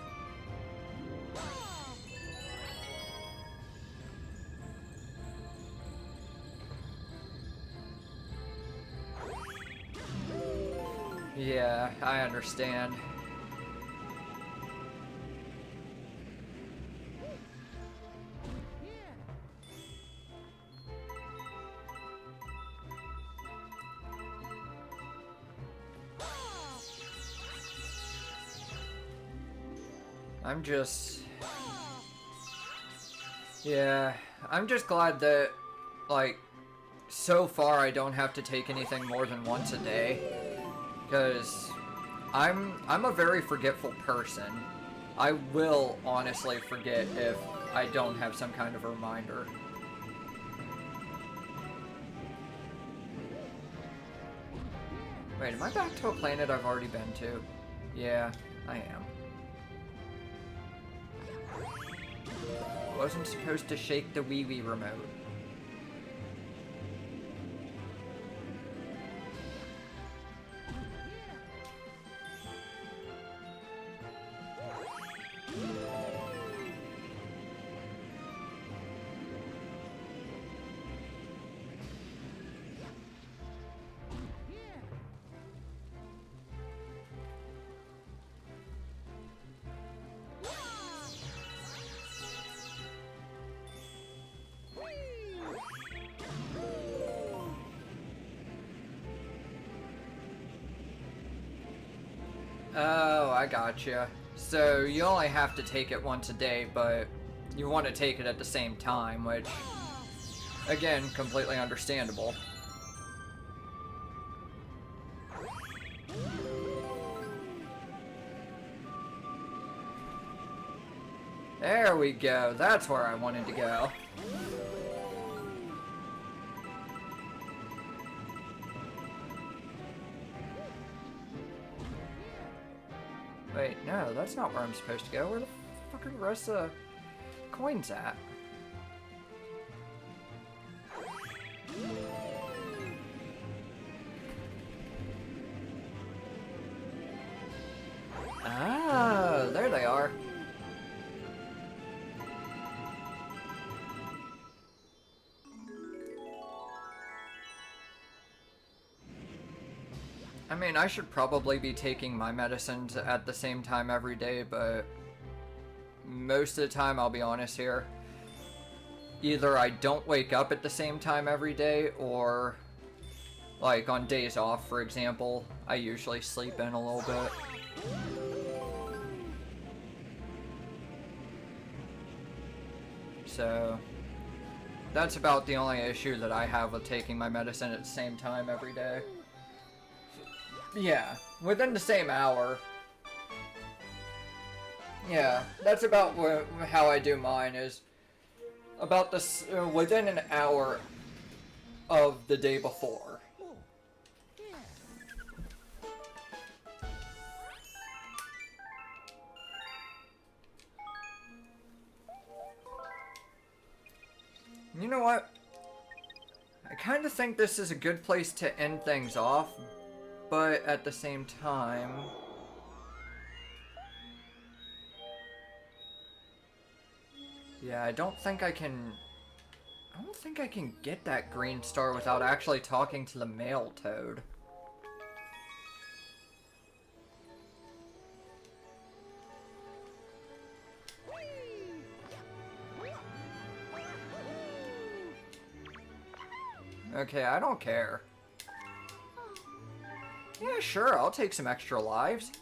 S1: Yeah, I understand. I'm just... yeah, I'm just glad that, like, so far I don't have to take anything more than once a day. Because I'm a very forgetful person. I will honestly forget if I don't have some kind of a reminder. Wait, am I back to a planet I've already been to? Yeah, I am. Wasn't supposed to shake the Wii remote. Oh, I gotcha. So you only have to take it once a day, but you want to take it at the same time, which, again, completely understandable. There we go. That's where I wanted to go. Wait, no, that's not where I'm supposed to go. Where the fuck are the rest of the coins at? I mean, I should probably be taking my medicines at the same time every day, but most of the time, I'll be honest here, either I don't wake up at the same time every day, or like on days off, for example, I usually sleep in a little bit. So that's about the only issue that I have with taking my medicine at the same time every day. Yeah, within the same hour. Yeah, that's about how I do mine, is about this within an hour of the day before. You know what? I kind of think this is a good place to end things off, but at the same time, yeah, I don't think I can get that green star without actually talking to the male toad. Okay, I don't care. Yeah, sure, I'll take some extra lives.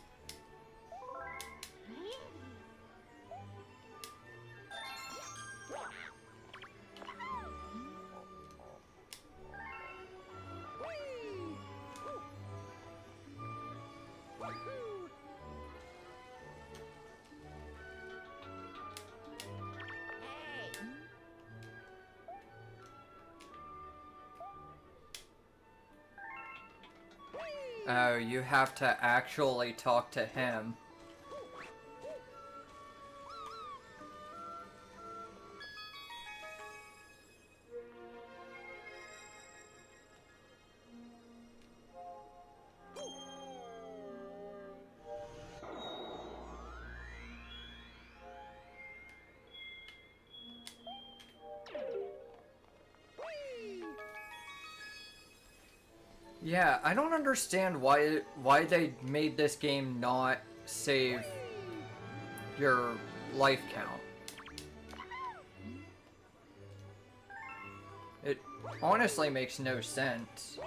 S1: Oh, you have to actually talk to him. Yeah, I don't understand why they made this game not save your life count. It honestly makes no sense.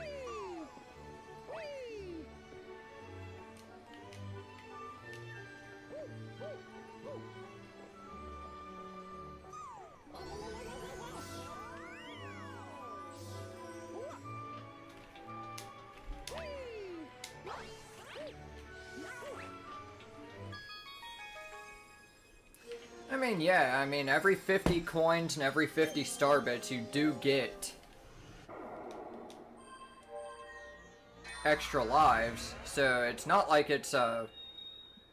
S1: Yeah, I mean, every 50 coins and every 50 star bits, you do get extra lives, so it's not like it's a,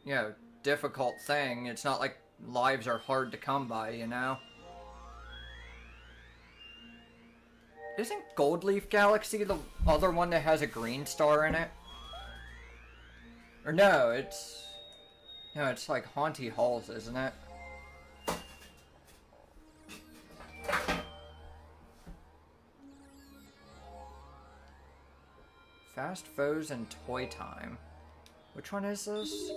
S1: you know, difficult thing. It's not like lives are hard to come by, you know? Isn't Gold Leaf Galaxy the other one that has a green star in it? Or no, it's like Haunty Halls, isn't it? Fast Foes and Toy Time. Which one is this? Is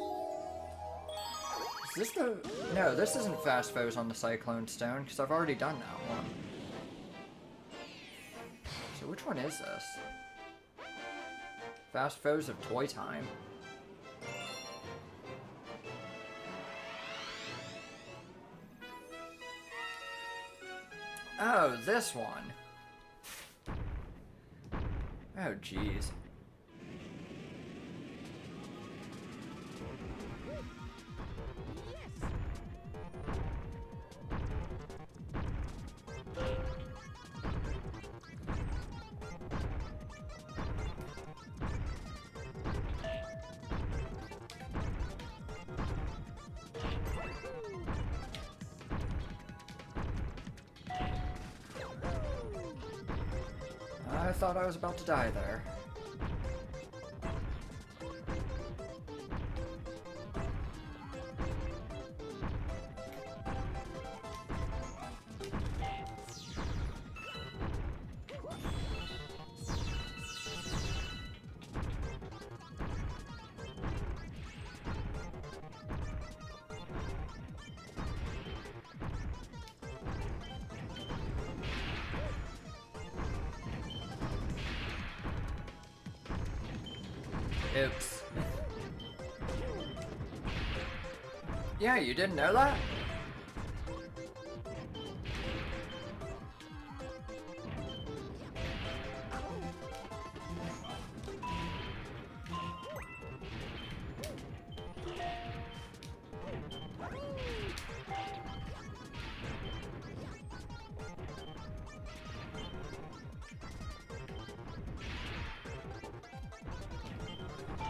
S1: this the... No, this isn't Fast Foes on the Cyclone Stone, because I've already done that one. So which one is this? Fast Foes of Toy Time. Oh, this one. Oh, jeez. I thought I was about to die there. Oops. Yeah, you didn't know that?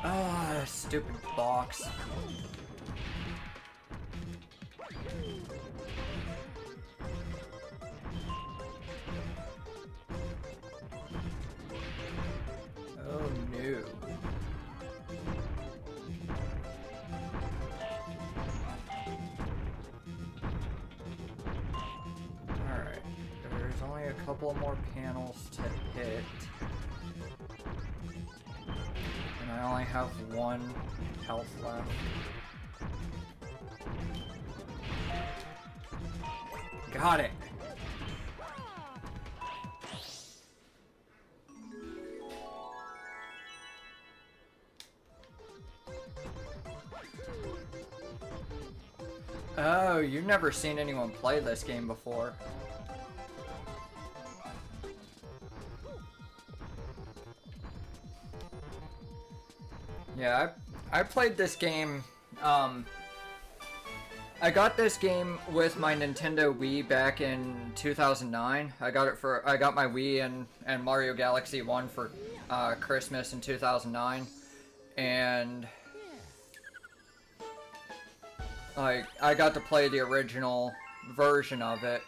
S1: Ah, stupid box. Oh no. Alright, there's only a couple more panels to hit. And I only have one health left. Got it! Oh, you've never seen anyone play this game before. Yeah, I played this game, I got this game with my Nintendo Wii back in 2009. I got my Wii and Mario Galaxy 1 for Christmas in 2009. And I got to play the original version of it.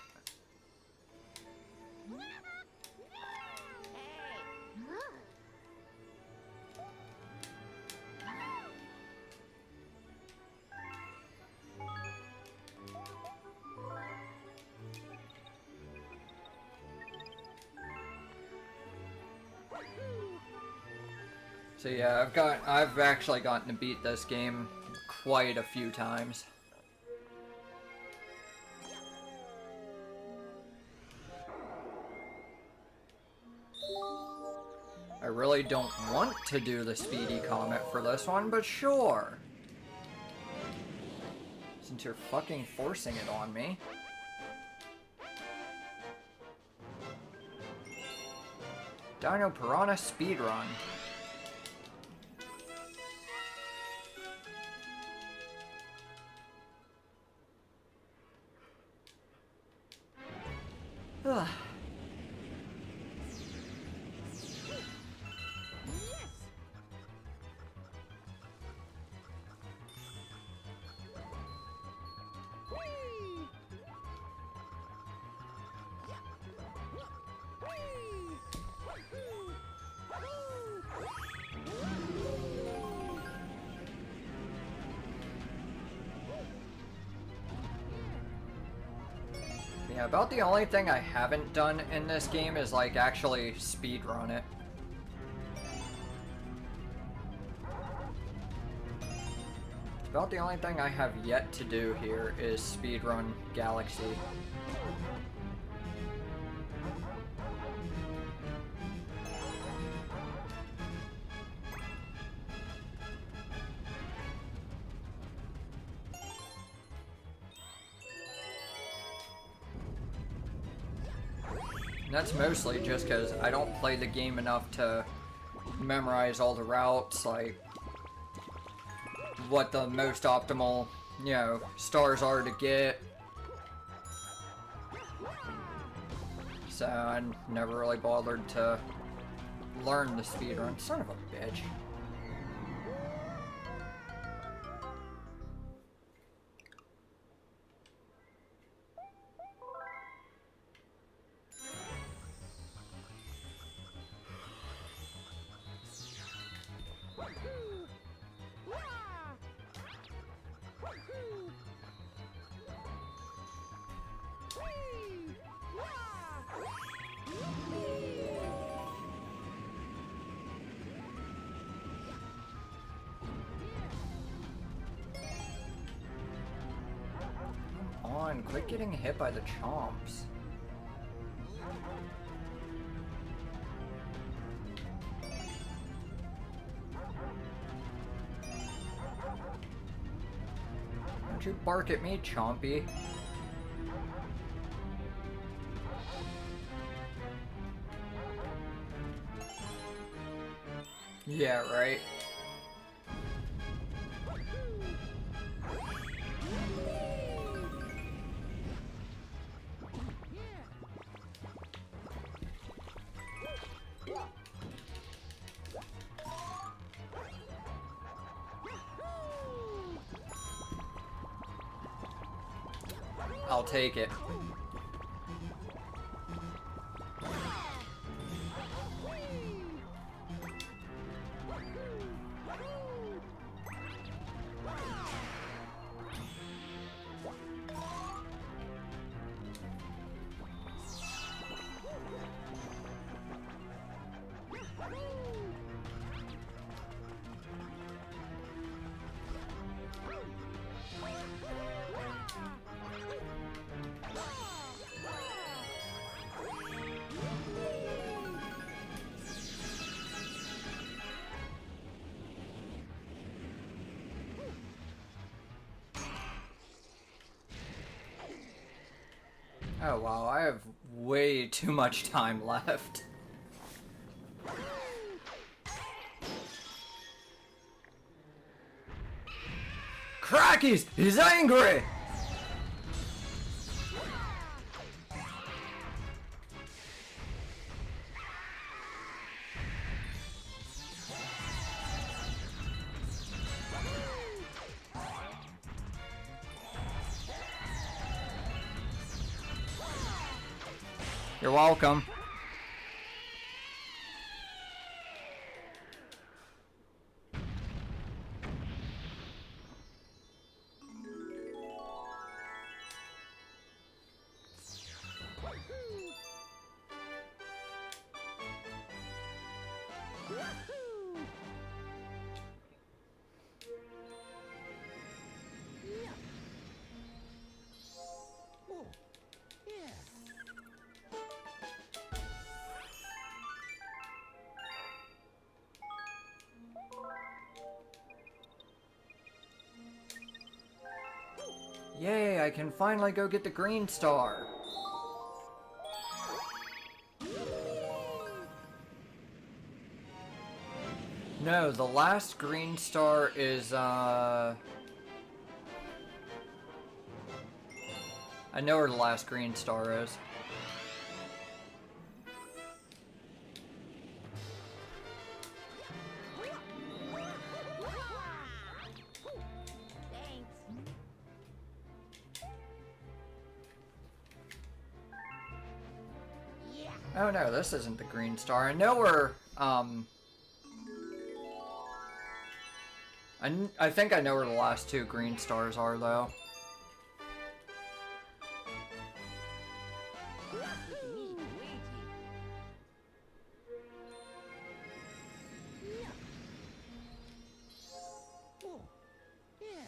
S1: So yeah, I've actually gotten to beat this game quite a few times. I really don't want to do the Speedy Comet for this one, but sure. Since you're fucking forcing it on me. Dino Piranha Speedrun. Ugh. Yeah, about the only thing I haven't done in this game is like actually speedrun it. About the only thing I have yet to do here is speedrun Galaxy. And that's mostly just because I don't play the game enough to memorize all the routes, like what the most optimal, you know, stars are to get. So I never really bothered to learn the speedrun. Son of a bitch. Quit getting hit by the chomps. Don't you bark at me, Chompy. Yeah, right. I'll take it. Oh wow, I have way too much time left. Crackies! He's angry! You're welcome.
S3: Oh, yeah.
S1: Yay, I can finally go get the green star. No, the last green star is, I know where the last green star is.
S2: Thanks.
S3: Yeah.
S1: Oh no, this isn't the green star. I know where, I think I know where the last two green stars are, though.
S3: Look at me, Luigi. Yeah. Oh, yeah.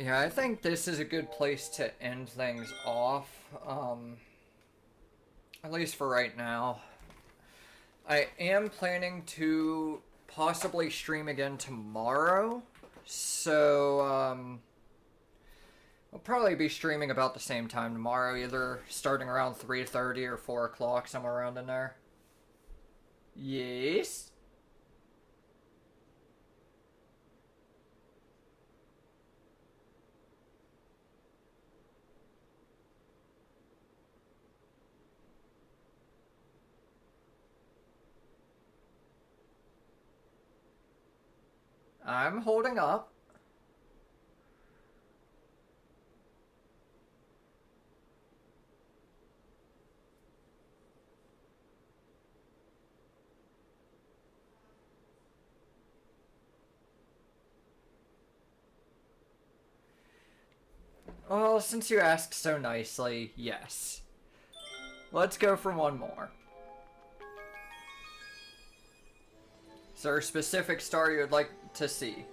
S1: Yeah, I think this is a good place to end things off, at least for right now. I am planning to possibly stream again tomorrow, so, I'll probably be streaming about the same time tomorrow, either starting around 3:30 or 4 o'clock, somewhere around in there. Yes? I'm holding up. Well, since you asked so nicely, yes. Let's go for one more. Is there a specific star you would like to see?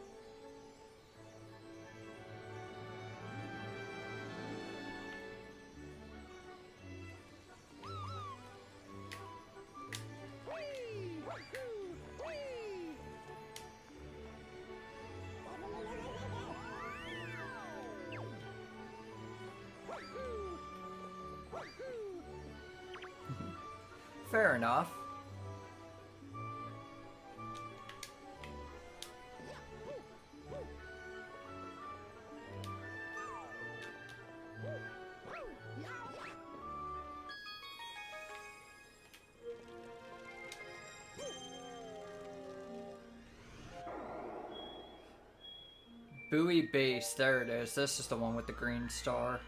S1: fair enough. Buoy base, there it is. This is the one with the green star.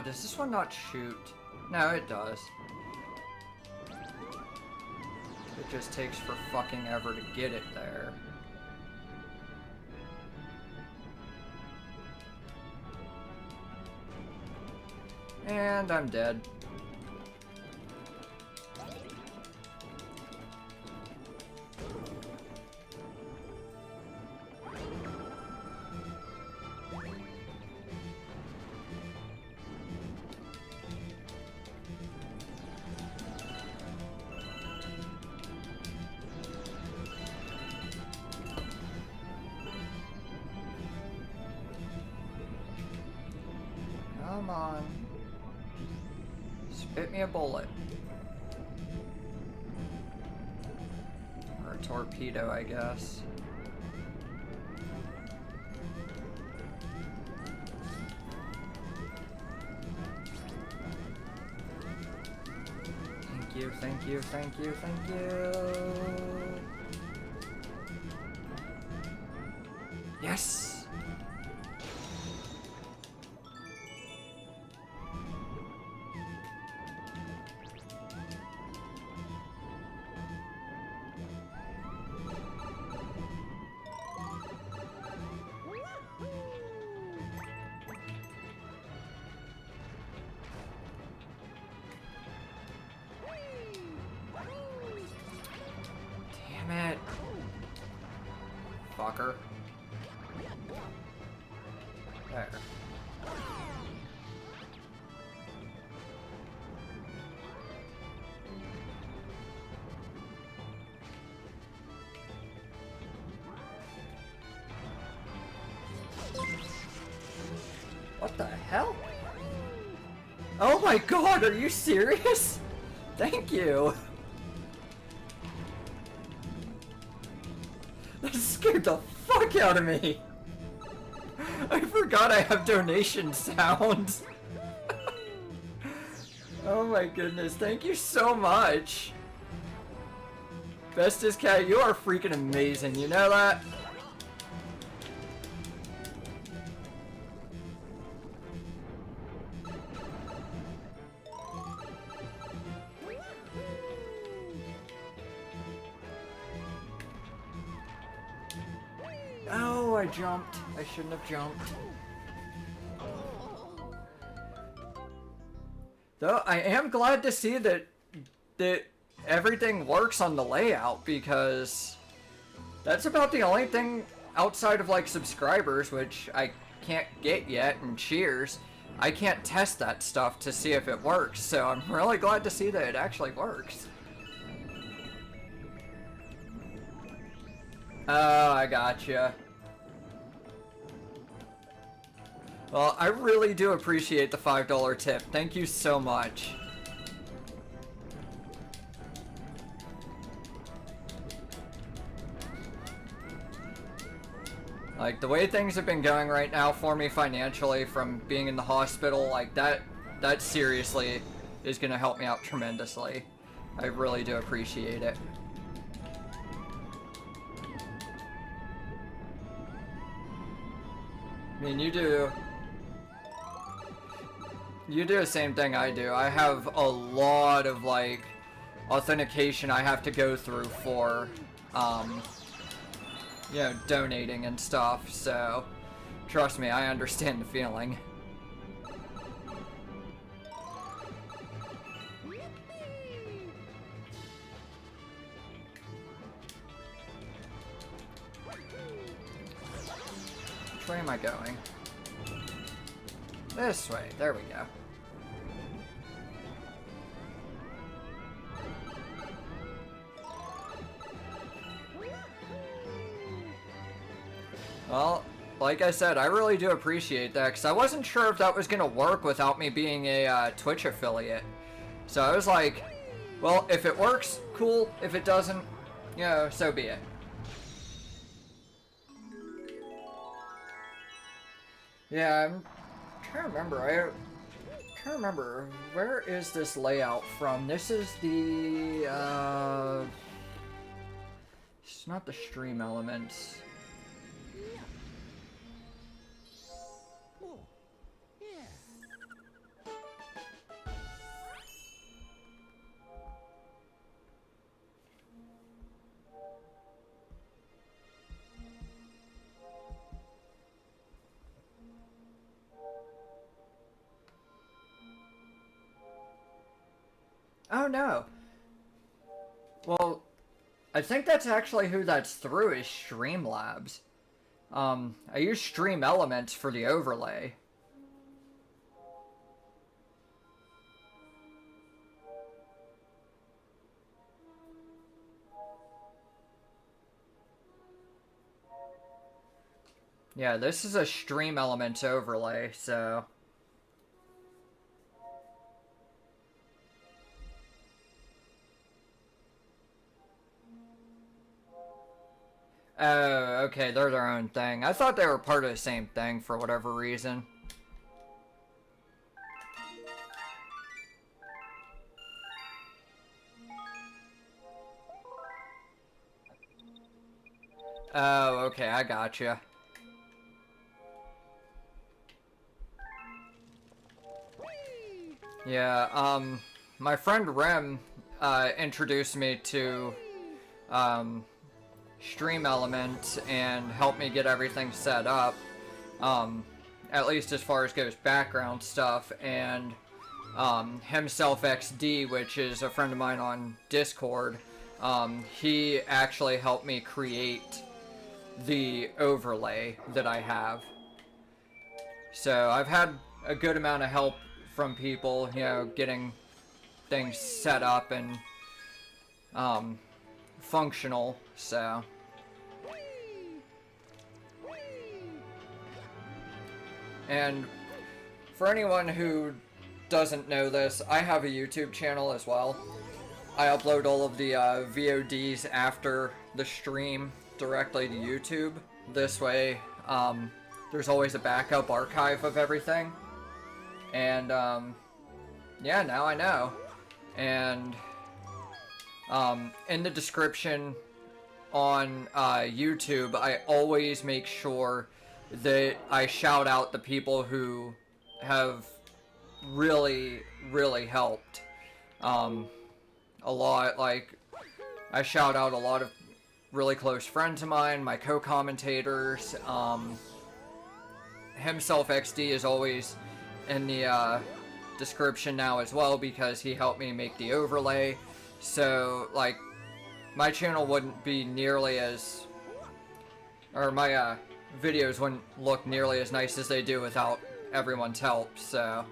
S1: Does this one not shoot? No, it does. It just takes for fucking ever to get it there. And I'm dead. Come on. Spit me a bullet. Or a torpedo, I guess. Thank you, thank you, thank you, thank you. Yes! Damn it. Fucker. There. What the hell? Oh my god, are you serious? Thank you. That scared the fuck out of me. I forgot I have donation sounds. Oh my goodness, thank you so much. Bestest Cat, you are freaking amazing, you know that? Oh, I jumped. I shouldn't have jumped. Though I am glad to see that everything works on the layout, because that's about the only thing outside of like subscribers, which I can't get yet, and cheers. I can't test that stuff to see if it works, so I'm really glad to see that it actually works. Oh, I gotcha. Well, I really do appreciate the $5 tip. Thank you so much. Like, the way things have been going right now for me financially from being in the hospital, like, that seriously is going to help me out tremendously. I really do appreciate it. I mean, you do the same thing I do. I have a lot of, like, authentication I have to go through for, you know, donating and stuff, so trust me, I understand the feeling. Which way am I going? This way, there we go. Well, like I said, I really do appreciate that, because I wasn't sure if that was going to work without me being a Twitch affiliate. So I was like, well, if it works, cool. If it doesn't, you know, so be it. Yeah, I'm trying to remember. I can't remember. Where is this layout from? This is the, it's not the stream elements.
S3: Oh, yeah.
S1: Oh no. Well, I think that's actually who that's through is Streamlabs. I use Stream Elements for the overlay. Yeah, this is a Stream Elements overlay, so... Oh, okay, they're their own thing. I thought they were part of the same thing for whatever reason. Oh, okay, I gotcha. Yeah, my friend Rem, introduced me to, Stream Element and helped me get everything set up, at least as far as goes background stuff, and himself XD, which is a friend of mine on Discord, he actually helped me create the overlay that I have. So I've had a good amount of help from people, you know, getting things set up and functional, so. And for anyone who doesn't know this, I have a YouTube channel as well. I upload all of the VODs after the stream directly to YouTube. This way, there's always a backup archive of everything. And, yeah, now I know. And, in the description on YouTube, I always make sure that I shout out the people who have really, really helped. A lot, like, I shout out a lot of really close friends of mine, my co-commentators. Himself XD is always in the description now as well, because he helped me make the overlay. So, like, my channel wouldn't be nearly as, or my videos wouldn't look nearly as nice as they do without everyone's help. So,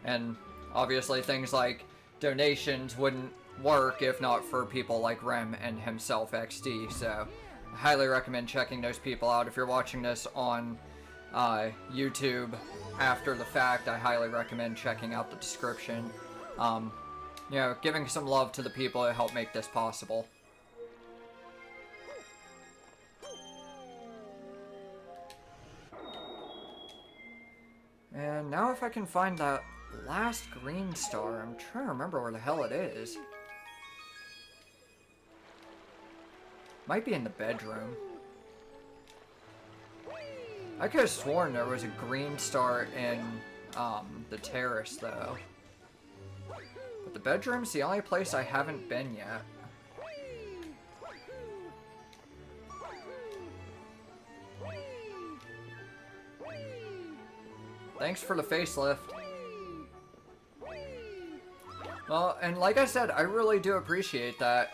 S1: and obviously things like donations wouldn't work if not for people like Rem and himself XD. So I highly recommend checking those people out. If you're watching this on YouTube after the fact, I highly recommend checking out the description. You know, giving some love to the people that help make this possible. And now if I can find that last green star, I'm trying to remember where the hell it is. Might be in the bedroom. I could have sworn there was a green star in the terrace though. But the bedroom's the only place I haven't been yet. Thanks for the facelift. Well, and like I said, I really do appreciate that.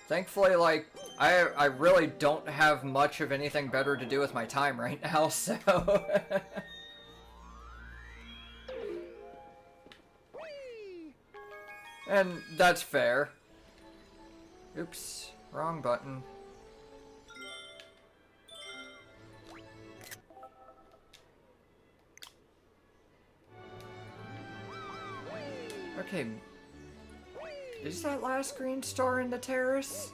S1: Thankfully, like, I really don't have much of anything better to do with my time right now, so... And that's fair. Oops, wrong button. Okay. Is that last green star in the terrace?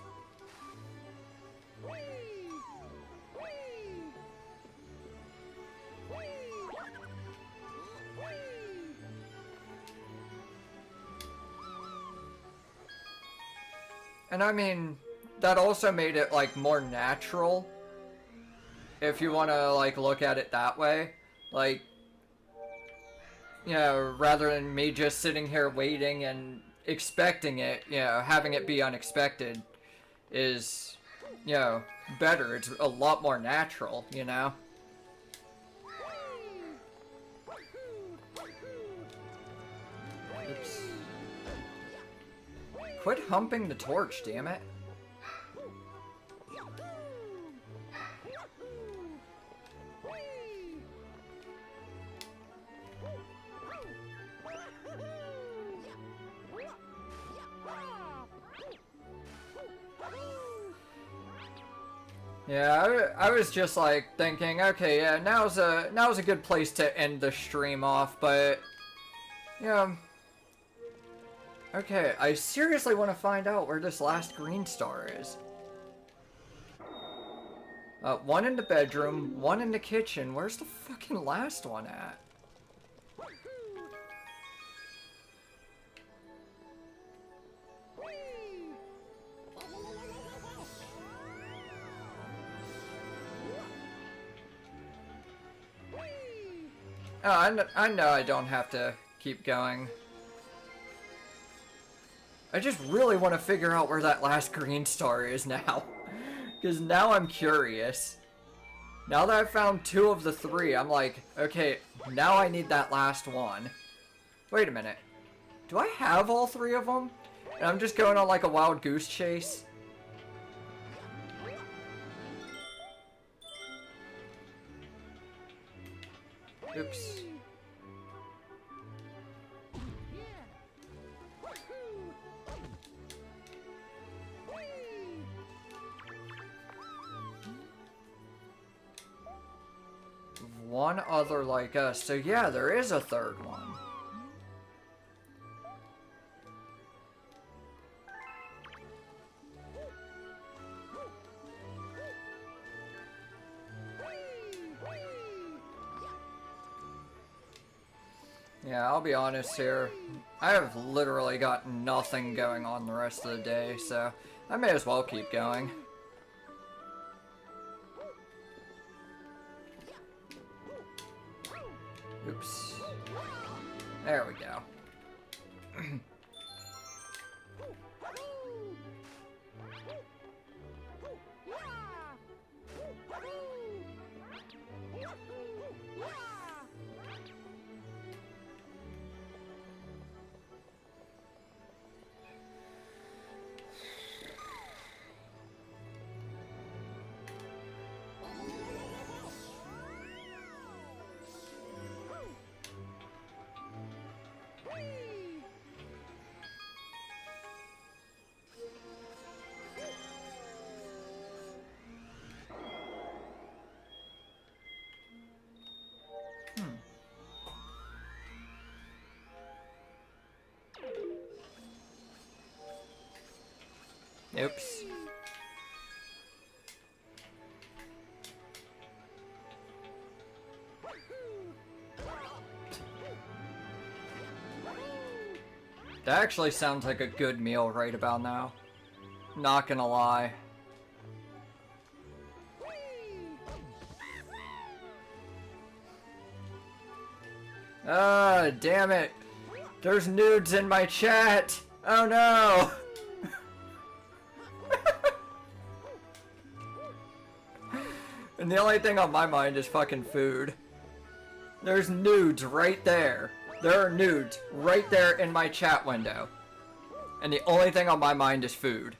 S1: And I mean, that also made it, like, more natural. If you want to, like, look at it that way. Like, you know, rather than me just sitting here waiting and expecting it, you know, having it be unexpected is, you know, better. It's a lot more natural, you know? Oops. Quit humping the torch, damn it. Yeah, I was just like thinking, okay, yeah, now's a good place to end the stream off, but yeah. Okay, I seriously want to find out where this last green star is. One in the bedroom, one in the kitchen. Where's the fucking last one at? Oh, I know I don't have to keep going. I just really want to figure out where that last green star is now. Because now I'm curious. Now that I've found 2 of the 3, I'm like, okay, now I need that last one. Wait a minute. Do I have all 3 of them? And I'm just going on like a wild goose chase? Oops. One other like us. So yeah, there is a third one. Yeah, I'll be honest here. I have literally got nothing going on the rest of the day, so I may as well keep going. Oops. There we go. Oops. That actually sounds like a good meal right about now. Not gonna lie. Ah, damn it. There's nudes in my chat. Oh no. And the only thing on my mind is fucking food. There's nudes right there. There are nudes right there in my chat window. And the only thing on my mind is food.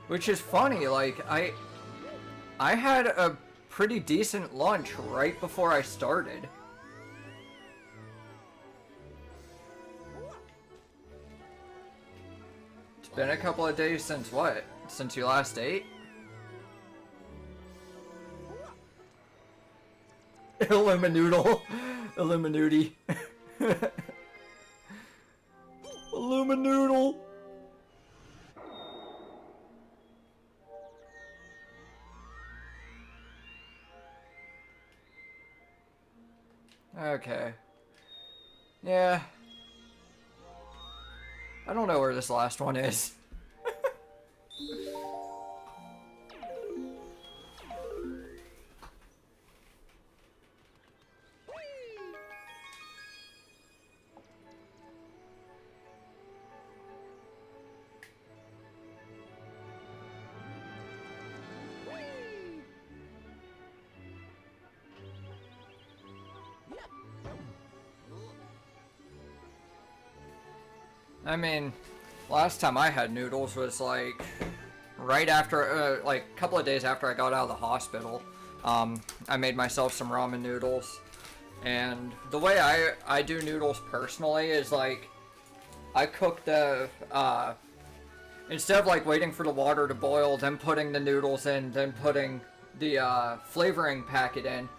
S1: Which is funny, like, I had a pretty decent lunch right before I started. It's been a couple of days since what? Since you last ate? Illuminoodle. Illuminati. Illuminoodle. Okay. Yeah. I don't know where this last one is. I mean, last time I had noodles was like right after, like a couple of days after I got out of the hospital. I made myself some ramen noodles, and the way I do noodles personally is like I cook the instead of like waiting for the water to boil, then putting the noodles in, then putting the flavoring packet in.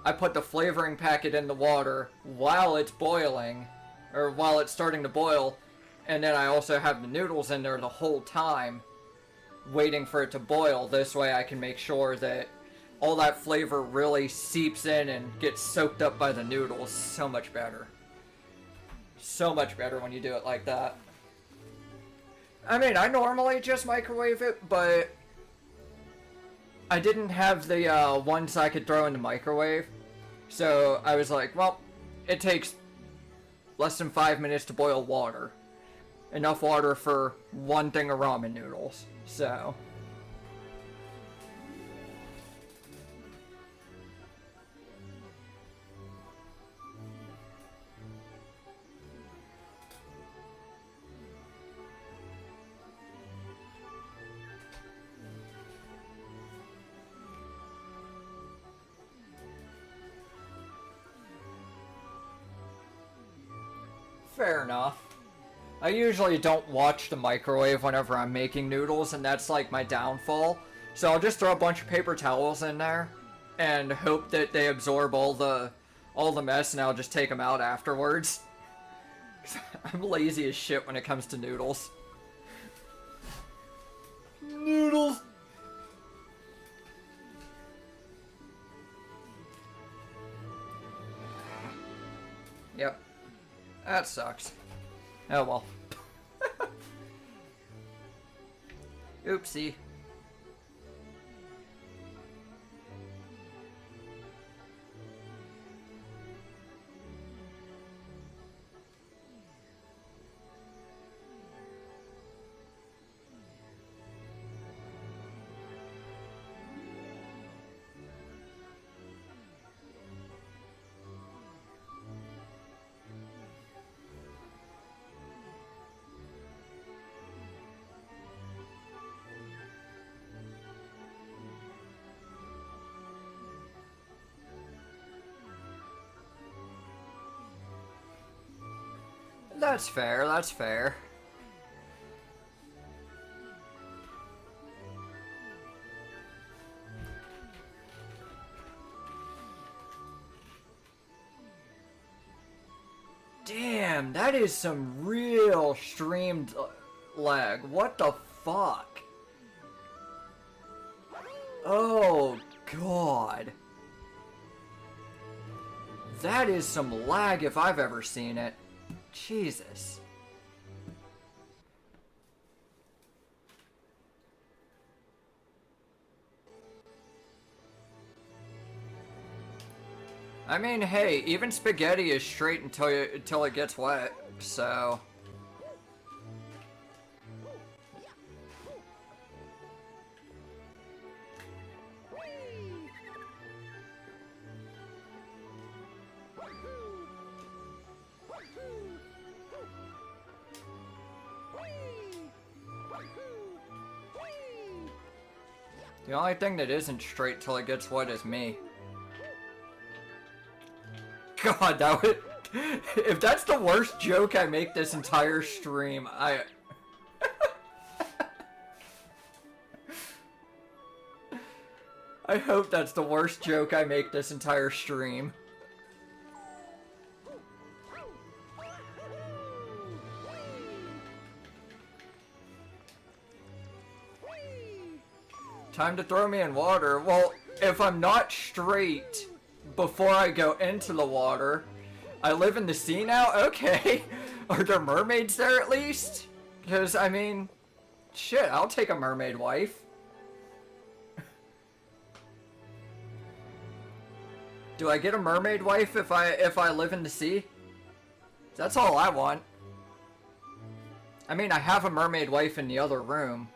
S1: I put the flavoring packet in the water while it's boiling, or while it's starting to boil. And then I also have the noodles in there the whole time, waiting for it to boil. This way I can make sure that all that flavor really seeps in and gets soaked up by the noodles. So much better. So much better when you do it like that. I mean, I normally just microwave it, but I didn't have the ones I could throw in the microwave. So I was like, well, it takes less than 5 minutes to boil water. Enough water for one thing of ramen noodles, so. Fair enough. I usually don't watch the microwave whenever I'm making noodles, and that's like my downfall. So I'll just throw a bunch of paper towels in there and hope that they absorb all the mess, and I'll just take them out afterwards. I'm lazy as shit when it comes to noodles. Noodles! Yep. That sucks. Oh well. Oopsie. That's fair, that's fair. Damn, that is some real streamed, lag. What the fuck? Oh, God. That is some lag if I've ever seen it. Jesus. I mean, hey, even spaghetti is straight until it gets wet, so... The only thing that isn't straight till it gets wet is me. God, that would... If that's the worst joke I make this entire stream, I hope that's the worst joke I make this entire stream. Time to throw me in water. Well, if I'm not straight before I go into the water, I live in the sea now? Okay. Are there mermaids there at least? Because, I mean, shit, I'll take a mermaid wife. Do I get a mermaid wife if I live in the sea? That's all I want. I mean, I have a mermaid wife in the other room.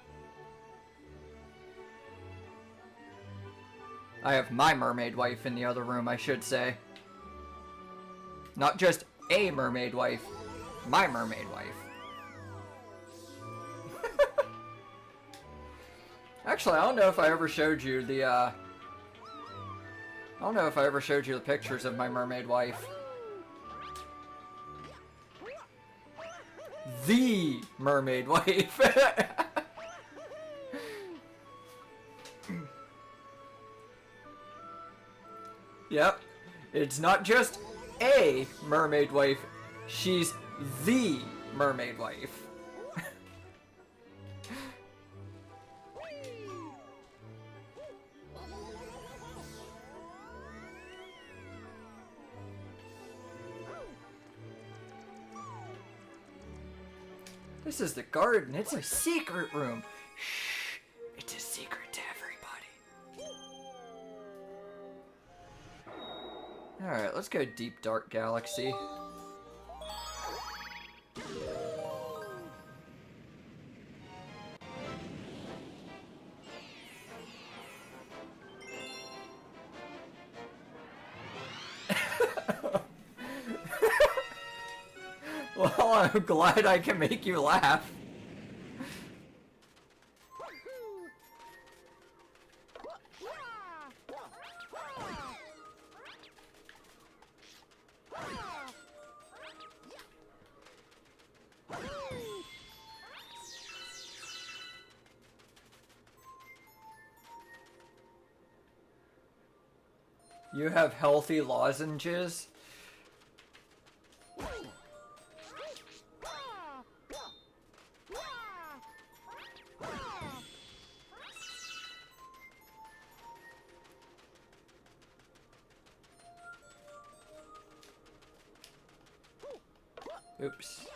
S1: I have my mermaid wife in the other room, I should say. Not just a mermaid wife, my mermaid wife. Actually, I don't know if I ever showed you the, I don't know if I ever showed you the pictures of my mermaid wife. The mermaid wife. Yep. It's not just a mermaid wife, she's the mermaid wife. This is the garden. It's a secret room. Shh. It's a secret to everybody. Alright, let's go Deep Dark Galaxy. Well, I'm glad I can make you laugh. You have healthy lozenges? Oops.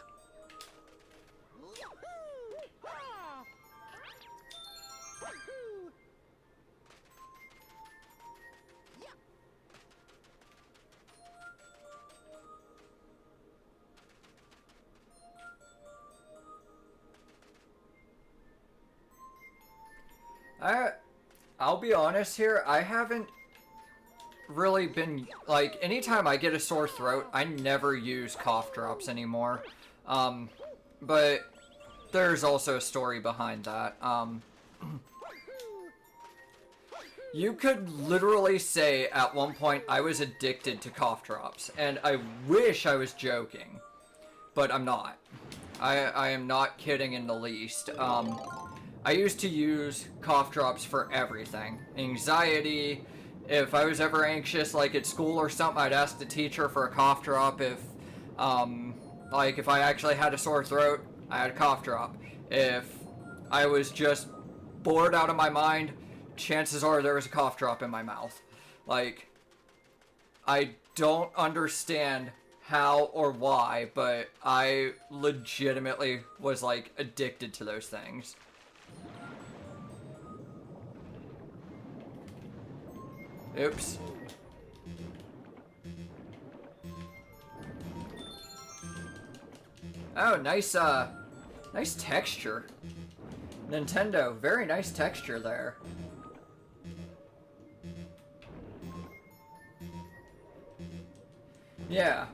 S1: I'll be honest here, I haven't really been, like, anytime I get a sore throat, I never use cough drops anymore. But there's also a story behind that. You could literally say at one point I was addicted to cough drops, and I wish I was joking, but I'm not. I am not kidding in the least. I used to use cough drops for everything. Anxiety. If I was ever anxious, like at school or something, I'd ask the teacher for a cough drop. If, like, if I actually had a sore throat, I had a cough drop. If I was just bored out of my mind, chances are there was a cough drop in my mouth. Like, I don't understand how or why, but I legitimately was, like, addicted to those things. Oops. Oh, nice texture. Nintendo, very nice texture there. Yeah.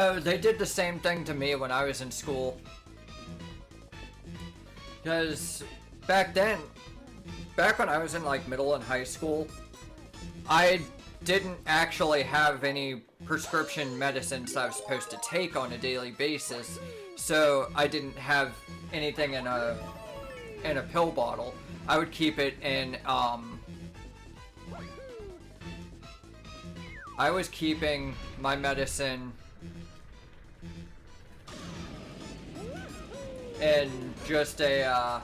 S1: Oh, they did the same thing to me when I was in school. Because back then, back when I was in like middle and high school, I didn't actually have any prescription medicines I was supposed to take on a daily basis, so I didn't have anything in a pill bottle. I would keep it in I was keeping my medicine in just a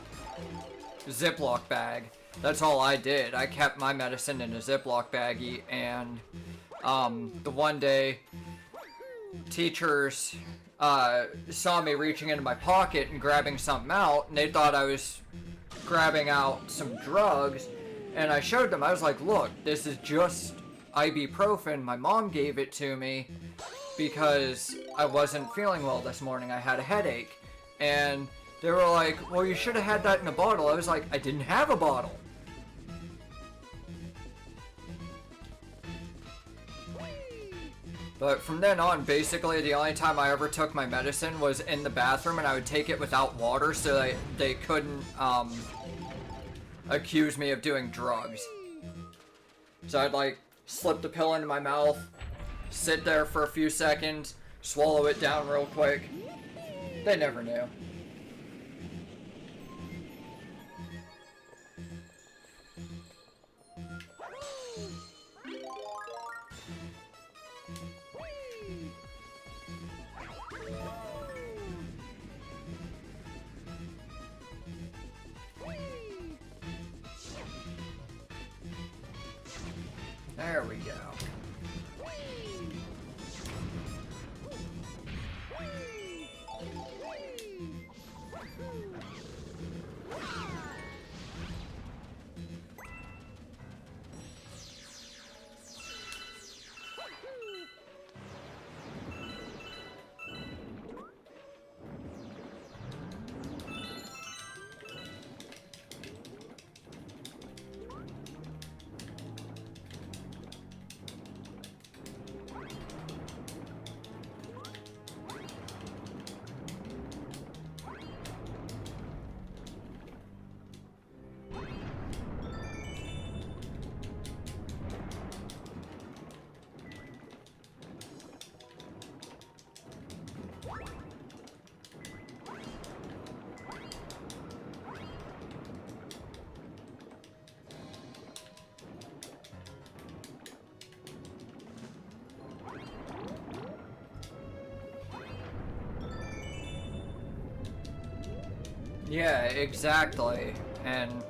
S1: Ziploc bag. That's all I did. I kept my medicine in a Ziploc baggie, and the one day teachers saw me reaching into my pocket and grabbing something out, and they thought I was grabbing out some drugs, and I showed them. I was like, look, this is just ibuprofen. My mom gave it to me because I wasn't feeling well this morning. I had a headache. And they were like, well, you should have had that in a bottle. I was like, I didn't have a bottle. But from then on, basically, the only time I ever took my medicine was in the bathroom, and I would take it without water so they couldn't accuse me of doing drugs. So I'd, like, slip the pill into my mouth, sit there for a few seconds, swallow it down real quick. They never knew. There we go. Yeah, exactly. And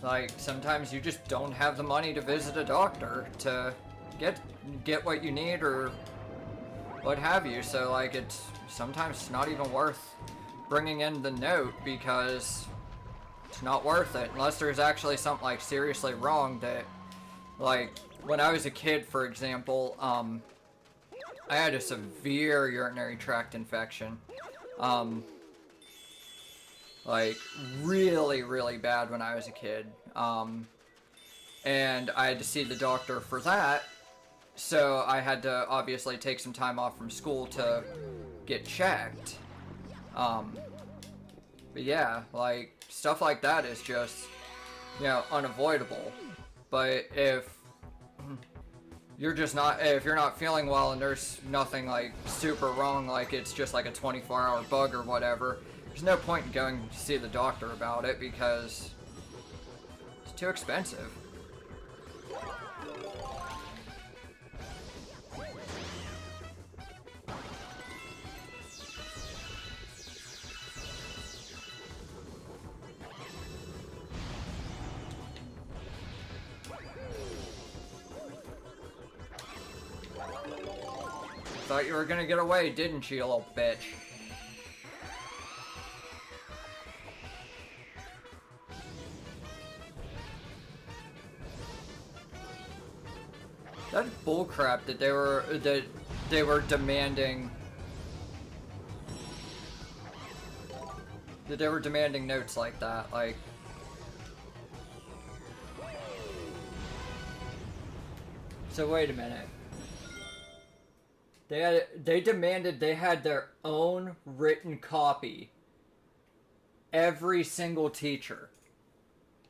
S1: like sometimes you just don't have the money to visit a doctor to get what you need or what have you. So like it's sometimes not even worth bringing in the note because it's not worth it unless there's actually something like seriously wrong that like when I was a kid, for example, I had a severe urinary tract infection. Like really, really bad when I was a kid. And I had to see the doctor for that. So I had to obviously take some time off from school to get checked. Um, but yeah, like stuff like that is just, you know, unavoidable. But if you're not feeling well and there's nothing like super wrong, like it's just like a 24-hour bug or whatever, there's no point in going to see the doctor about it because it's too expensive. Thought you were gonna get away, didn't you, you little bitch? That's bullcrap that they were demanding notes like that. Like, so wait a minute. They demanded they had their own written copy. Every single teacher.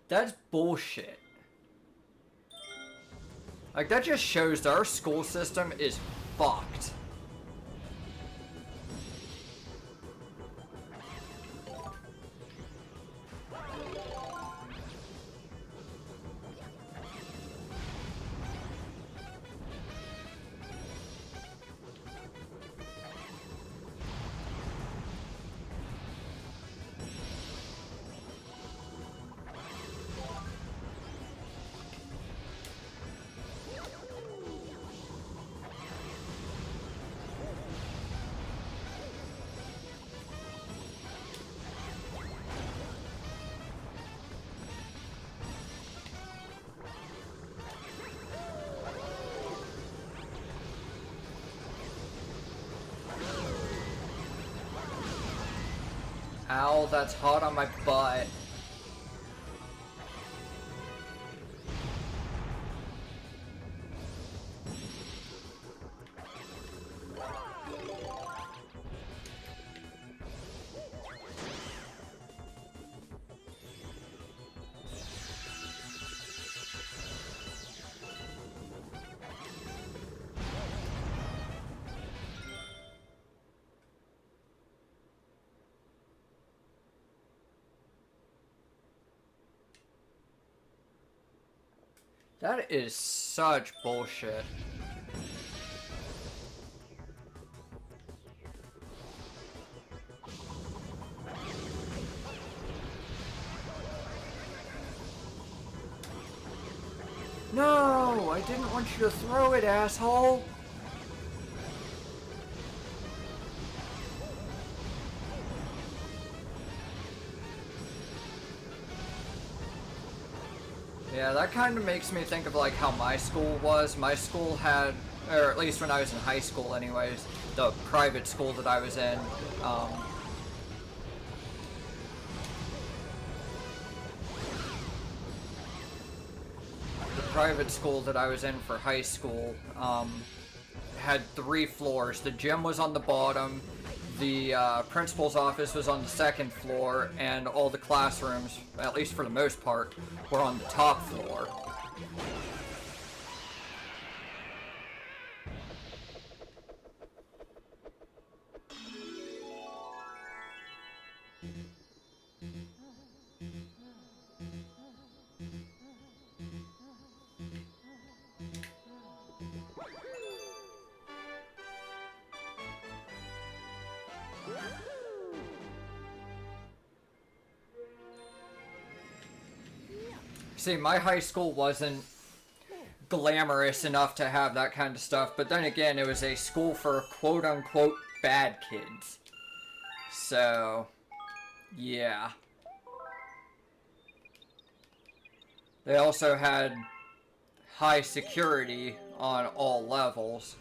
S1: That's bullshit. Like, that just shows that our school system is fucked. Ow, that's hot on my butt. That is such bullshit. No, I didn't want you to throw it, asshole. Yeah, that kind of makes me think of like how my school was. My school had, or at least when I was in high school anyways, the private school that I was in, for high school, had 3 floors. The gym was on the bottom, the principal's office was on the 2nd floor, and all the classrooms, at least for the most part, were on the top floor. See, my high school wasn't glamorous enough to have that kind of stuff, but then again, it was a school for quote-unquote bad kids. So, yeah. They also had high security on all levels.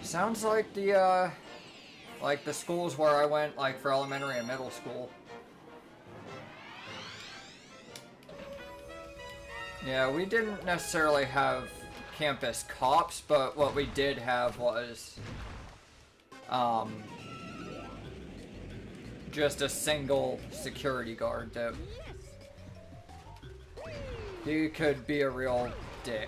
S1: Sounds like the schools where I went, like, for elementary and middle school. Yeah, we didn't necessarily have campus cops, but what we did have was, just a single security guard that he could be a real dick.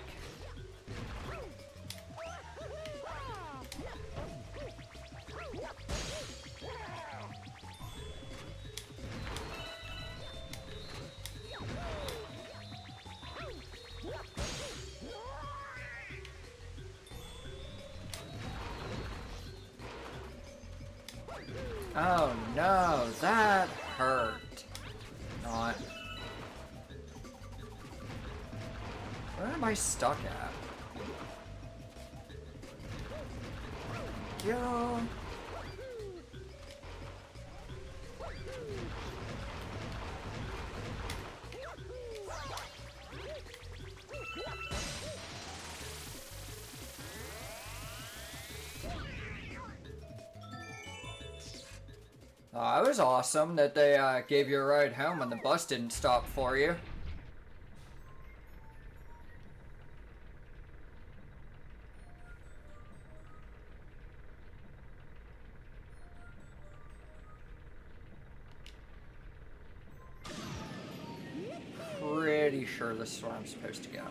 S1: Oh no, that hurt. Not. Where am I stuck at? Yo. Oh, it was awesome that they gave you a ride home when the bus didn't stop for you. Pretty sure this is where I'm supposed to go.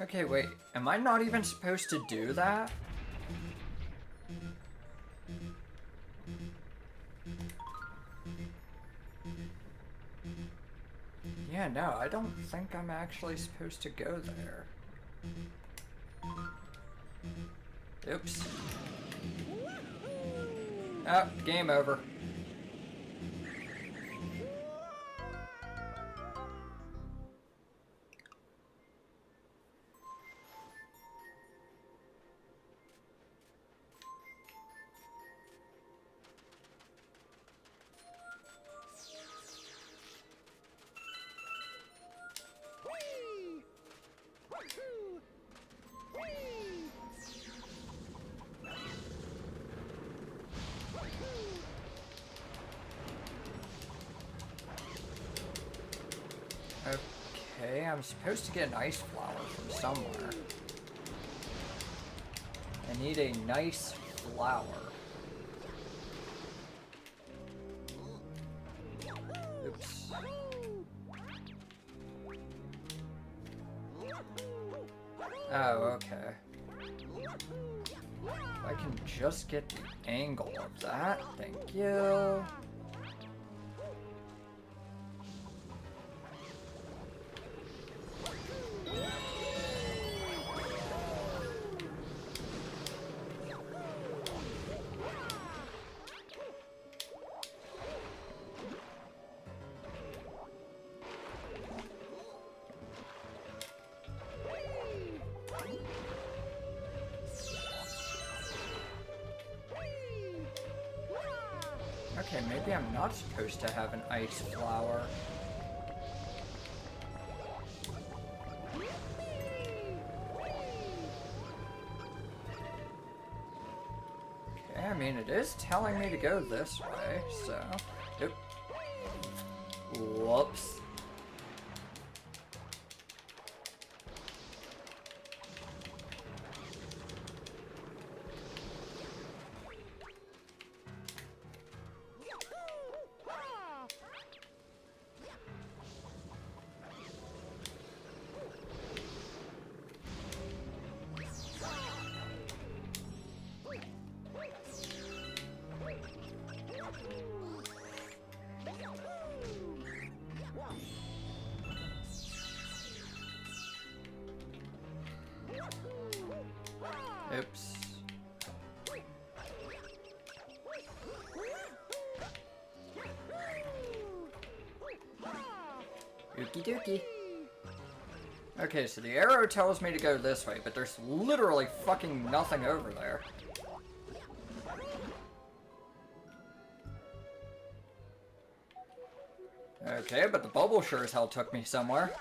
S1: Okay, wait. Am I not even supposed to do that? Yeah, no, I don't think I'm actually supposed to go there. Oops. Oh, game over. Okay, I'm supposed to get an ice flower from somewhere. I need a nice flower. Oops. Oh, okay. If I can just get the angle of that, thank you. Okay, maybe I'm not supposed to have an ice flower. Okay, I mean, it is telling me to go this way, so... Oop. Whoops. Oops. Okie dokie. Okay, so the arrow tells me to go this way, but there's literally fucking nothing over there. Okay, but the bubble sure as hell took me somewhere.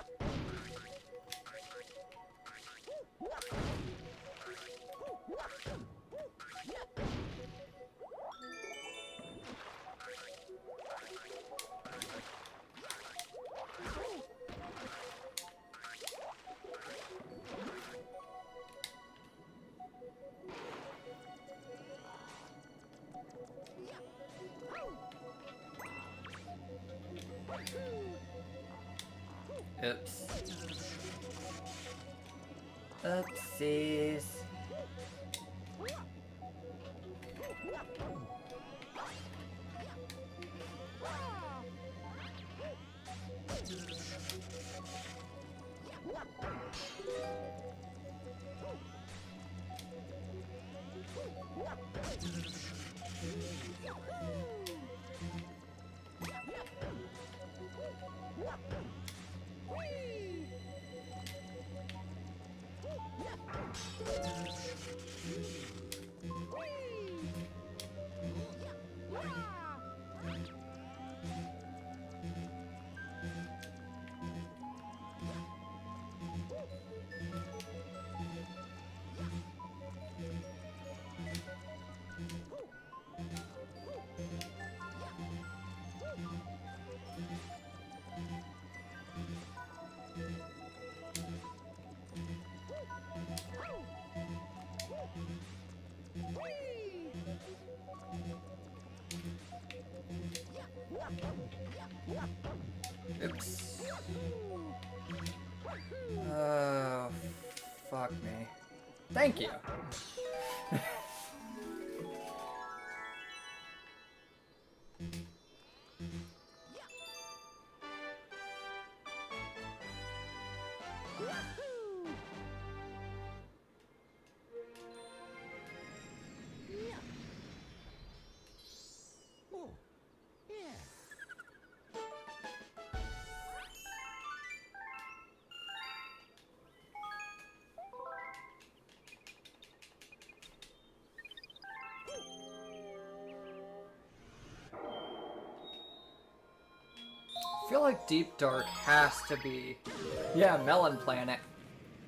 S1: Oops. Oopsies. Oops. Oh, fuck me. Thank you.
S3: Oh, yeah.
S1: I feel like Deep Dark has to be... Yeah, Melon Planet.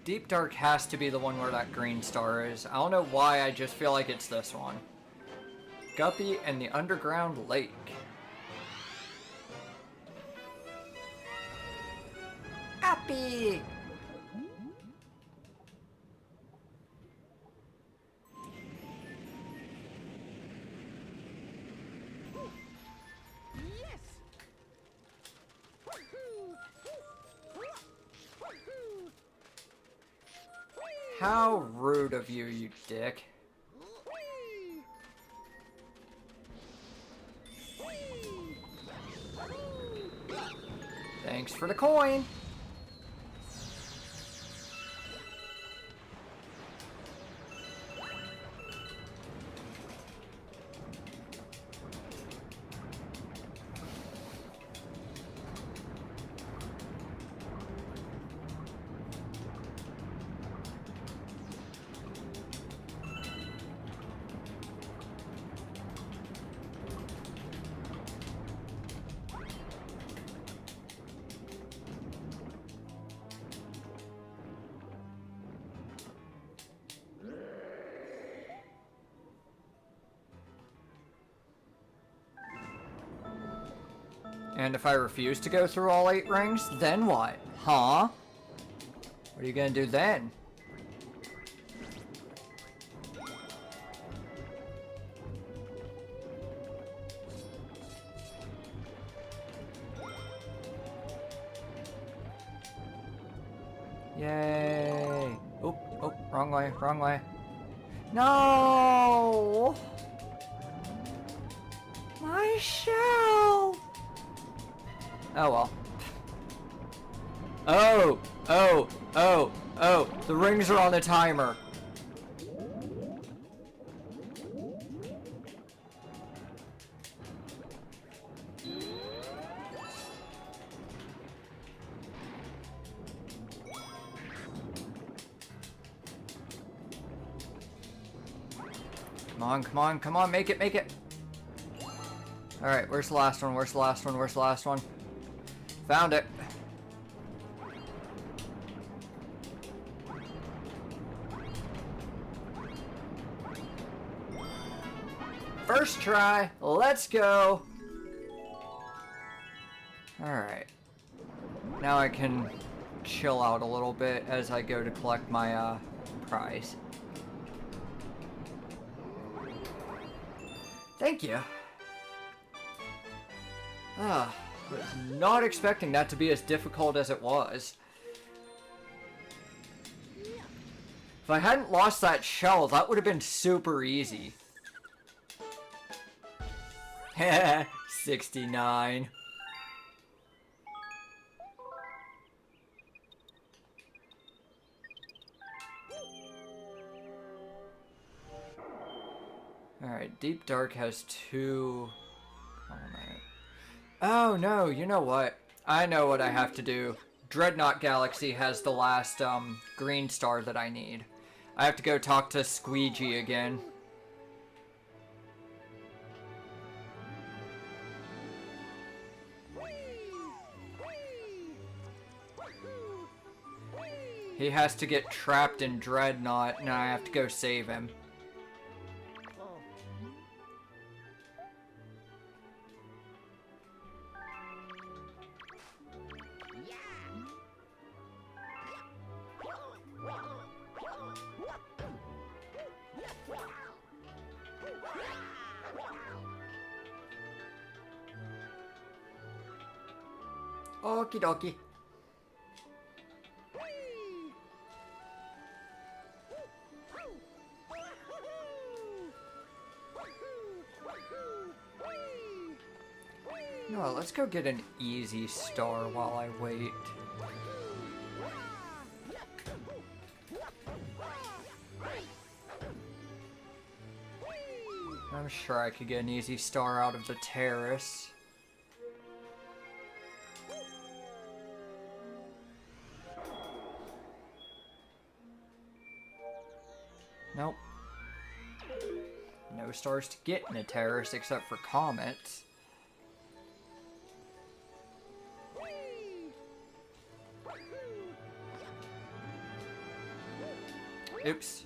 S1: Deep Dark has to be the one where that green star is. I don't know why, I just feel like it's this one. Guppy and the Underground Lake. Happy!
S3: Yes.
S1: How rude of you, you dick. Thanks for the coin. And if I refuse to go through all 8 rings, then what? Huh? What are you gonna do then? Yay! Oh, oh, wrong way, wrong way. No! My shell! Oh well. Oh! Oh! Oh! Oh! The rings are on the timer. Come on, come on, come on, make it, make it! Alright, where's the last one? Where's the last one? Where's the last one? Found it. First try, let's go! Alright. Now I can chill out a little bit as I go to collect my, prize. Thank you. Ah, was not expecting that to be as difficult as it was. If I hadn't lost that shell, that would have been super easy. 69. Alright, Deep Dark has 2... Oh no, you know what? I know what I have to do. Dreadnought Galaxy has the last, green star that I need. I have to go talk to Squeegee again. He has to get trapped in Dreadnought, and I have to go save him. Okie dokie. No, let's go get an easy star while I wait. I'm sure I could get an easy star out of the terrace. Nope. No stars to get in a terrace except for comets. Oops.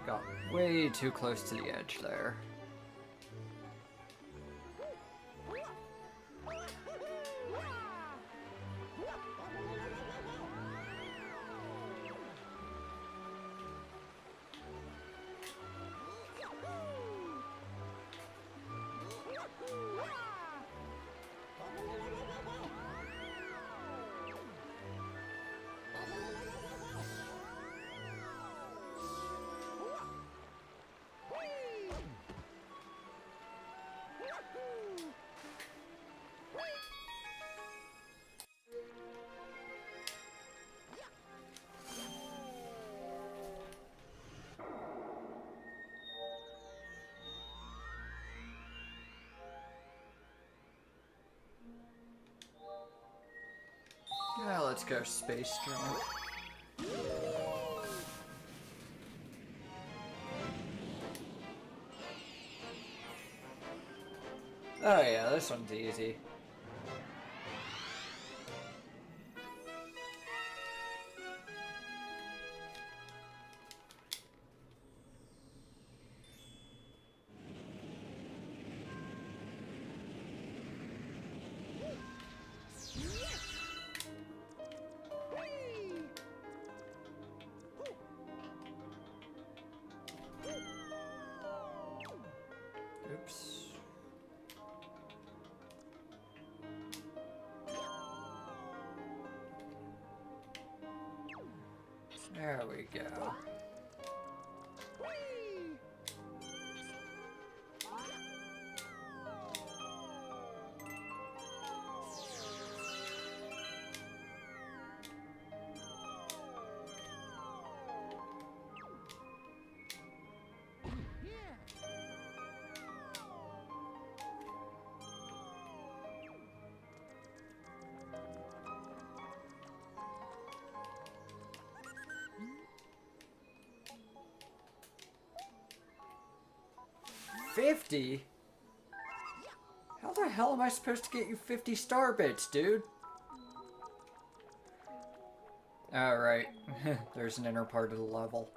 S1: Got way too close to the edge there. Yeah, let's go Space Jump. Oh yeah, this one's easy. There we go. $50? How the hell am I supposed to get you 50 star bits, dude? Alright, there's an inner part of the level.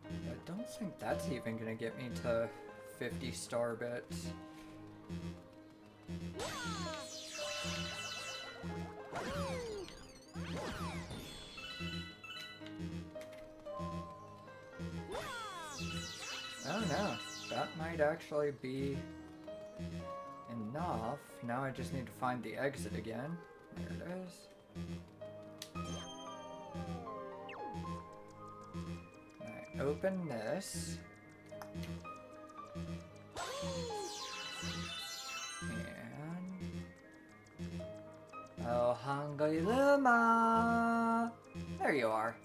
S1: I don't think that's even gonna get me to 50 star bits. Oh no, that might actually be enough. Now I just need to find the exit again. There it is. Alright, open this. And... oh, hungry Luma! There you are.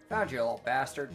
S1: Found you, little bastard.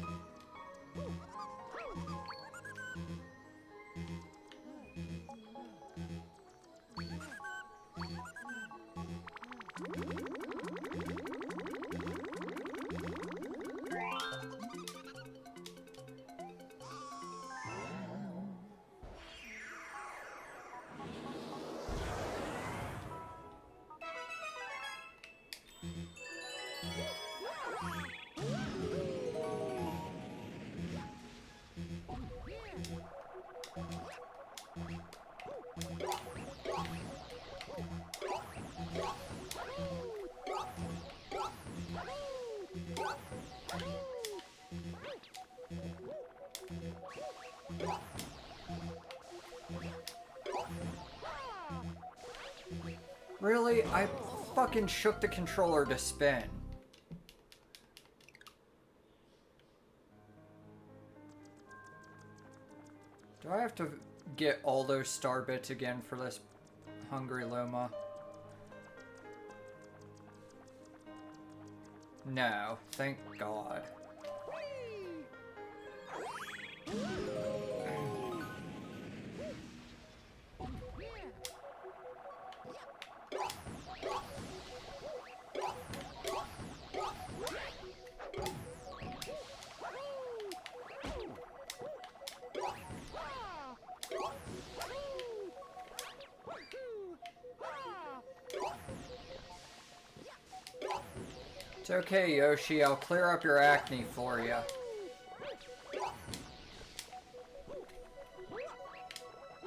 S1: Really? I fucking shook the controller to spin. Do I have to get all those star bits again for this hungry Luma? No, thank God. It's okay, Yoshi. I'll clear up your acne for you.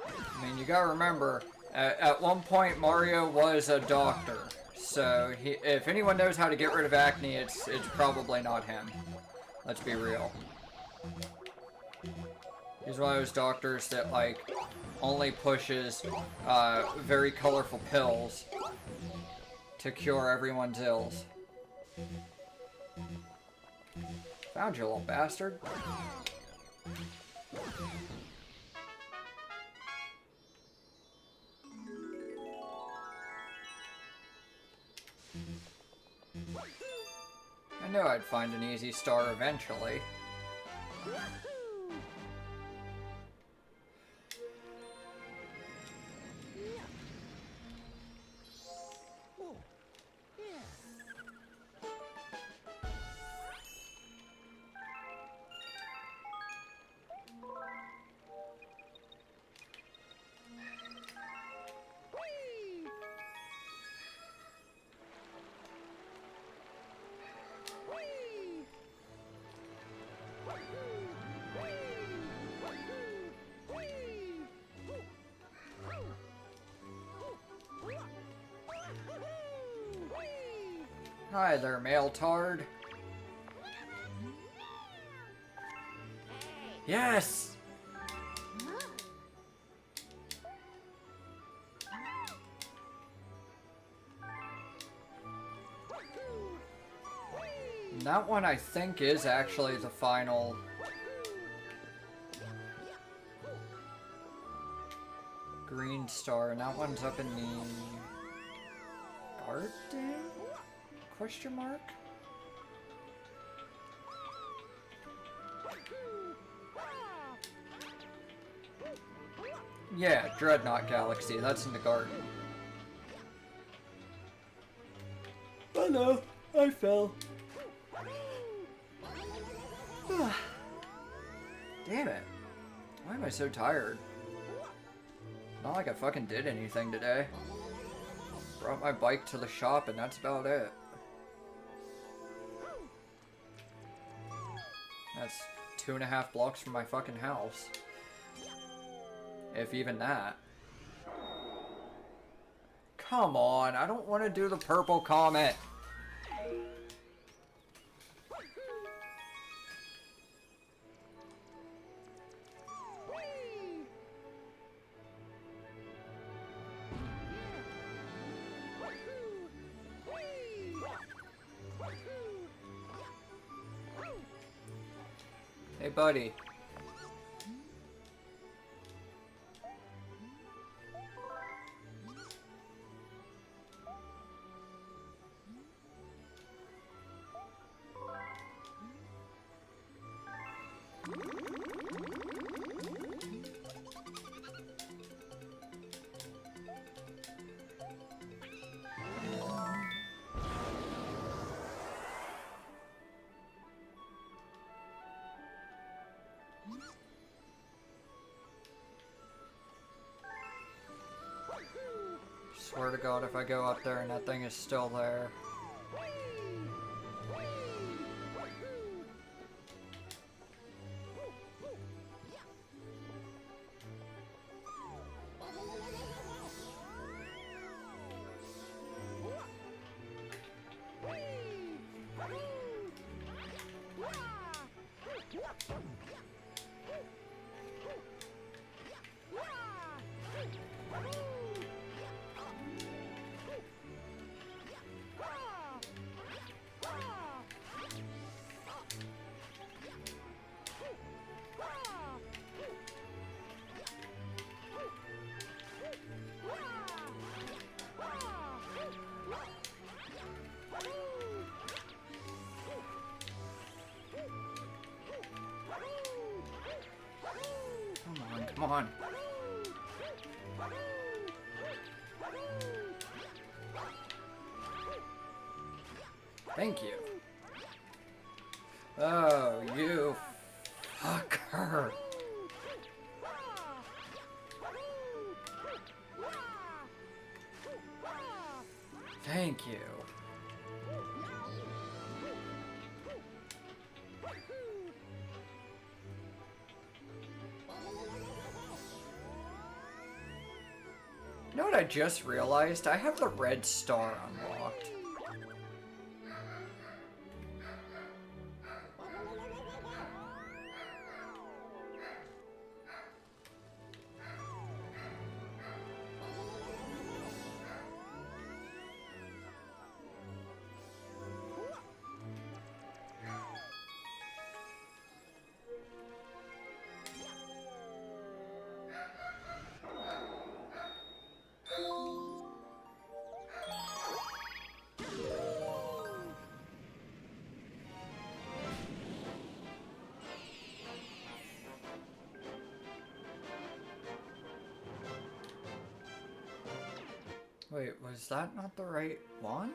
S1: I mean, you gotta remember, at one point Mario was a doctor. So, if anyone knows how to get rid of acne, it's probably not him. Let's be real. He's one of those doctors that, like, only pushes very colorful pills to cure everyone's ills. Found you, little bastard. I knew I'd find an easy star eventually. Hi there, male tard. Yes! And that one I think is actually the final green star, and that one's up in the garden? Question mark? Yeah, Dreadnought Galaxy, that's in the garden. Oh no, I fell. Damn it. Why am I so tired? Not like I fucking did anything today. Brought my bike to the shop and that's about it. That's 2.5 blocks from my fucking house. If even that. Come on, I don't want to do the purple comet. Hey, buddy. Swear to God, if I go up there and that thing is still there. Come on. Thank you. Oh, you fucker. Thank you. You know what I just realized? I have the red star unlocked. Wait, was that not the right one?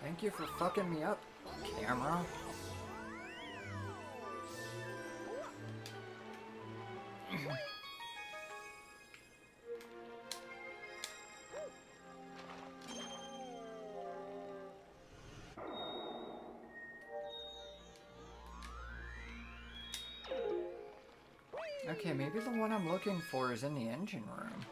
S1: Thank you for fucking me up, camera. Okay, maybe the one I'm looking for is in the engine room.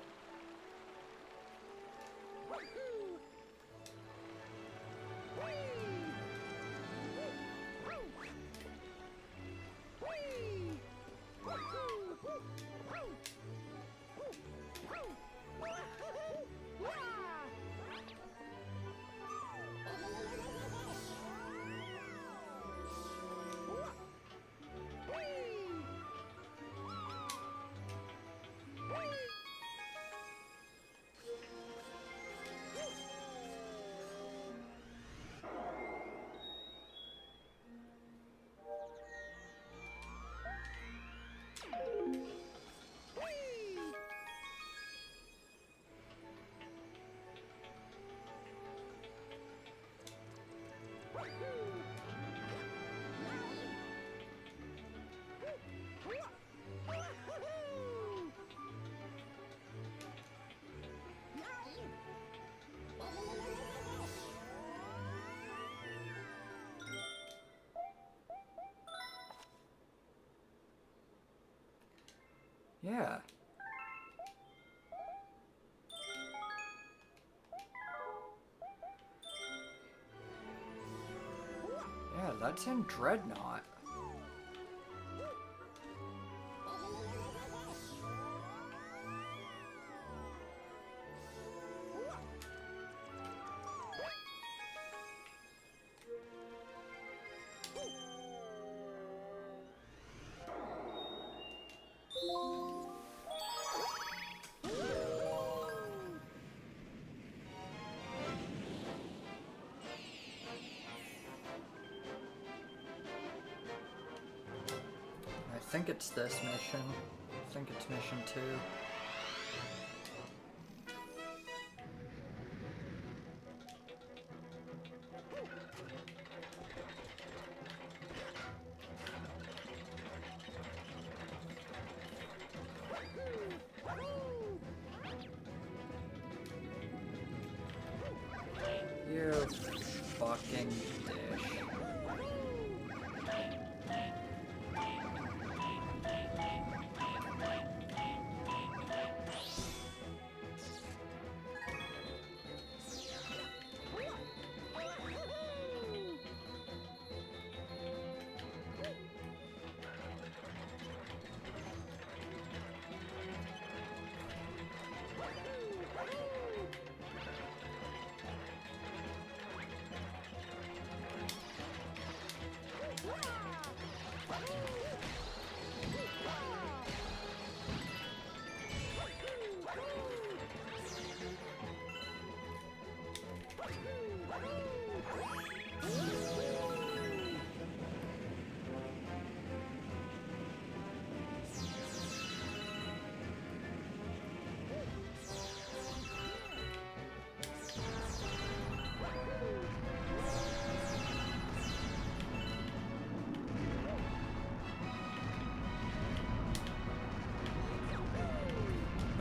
S1: Yeah. Yeah, that's in Dreadnought. I think it's this mission. I think it's mission 2. You fucking dish.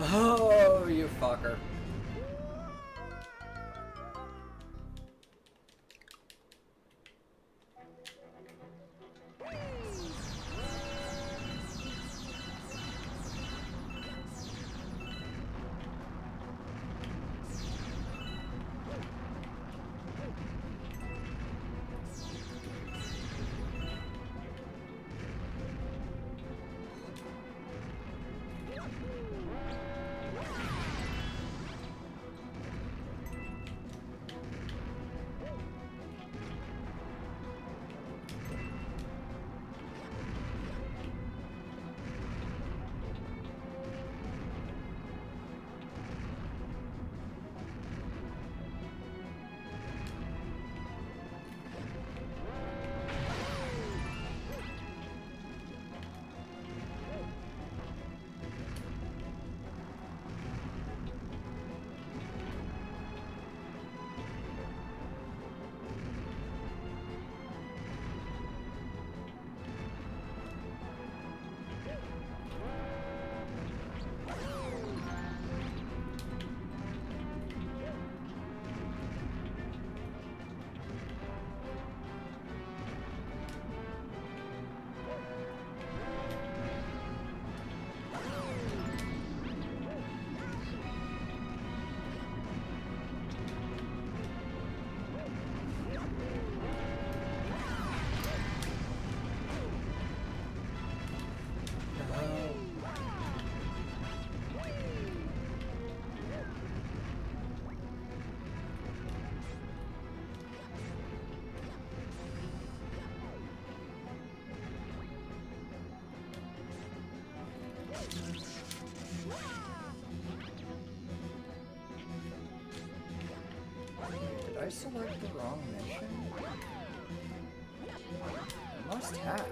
S1: Oh, you fucker. Did I select the wrong mission? I must have.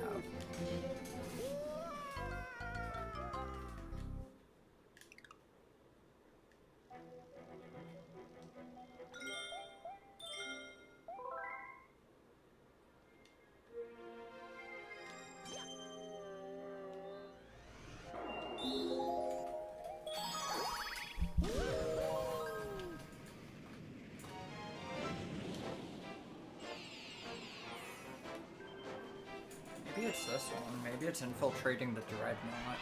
S1: Maybe it's this one. Maybe it's infiltrating the Dreadnought.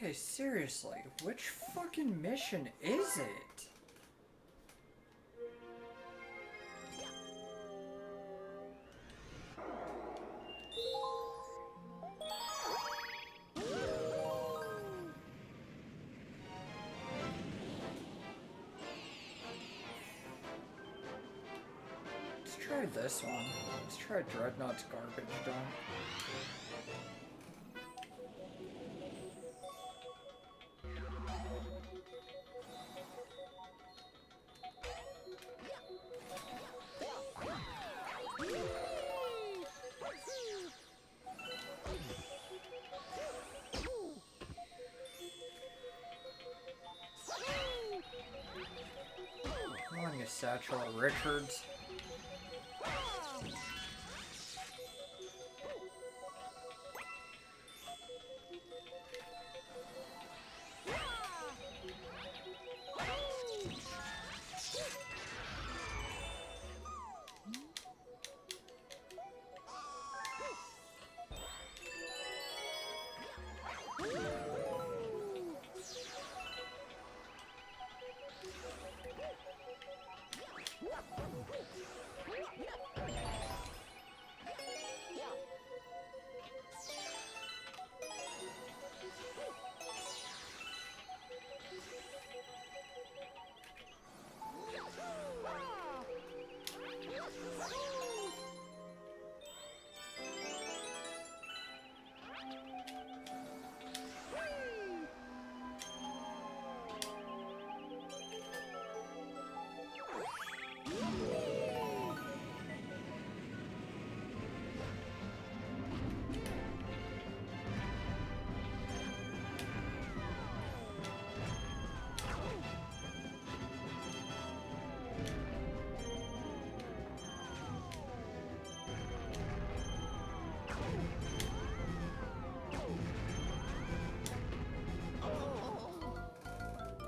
S1: Okay, seriously, which fucking mission is it? Let's try this one. Let's try Dreadnought's garbage dump. Come on, you Satchel of Richards.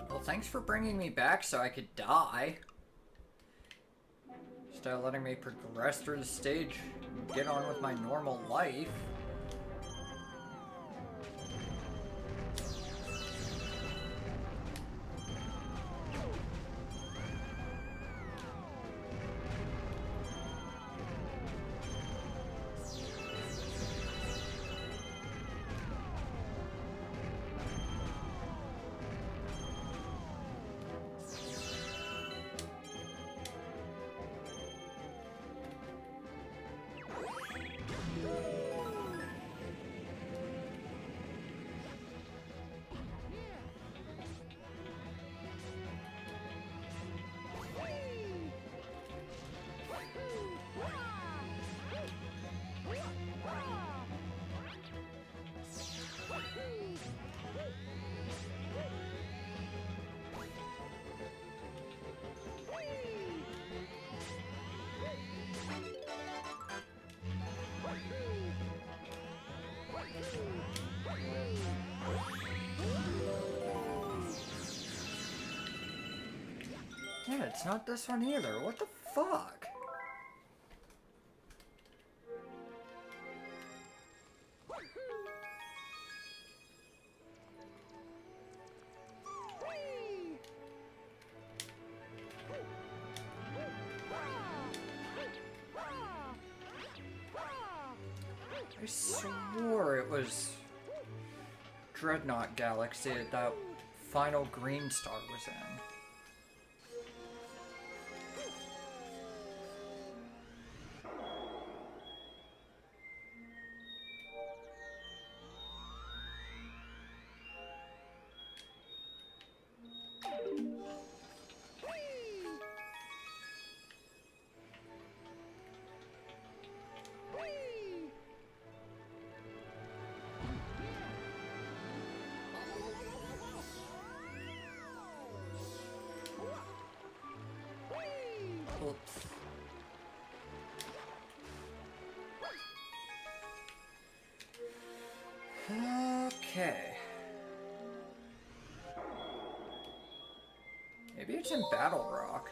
S1: Well, thanks for bringing me back so I could die. Instead of letting me progress through the stage and get on with my normal life. Yeah, it's not this one either. What the fuck? I swore it was Dreadnought Galaxy that final green star was in. Oops. Okay. Maybe it's in Battle Rock.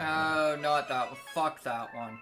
S1: Oh, not that one. Fuck that one.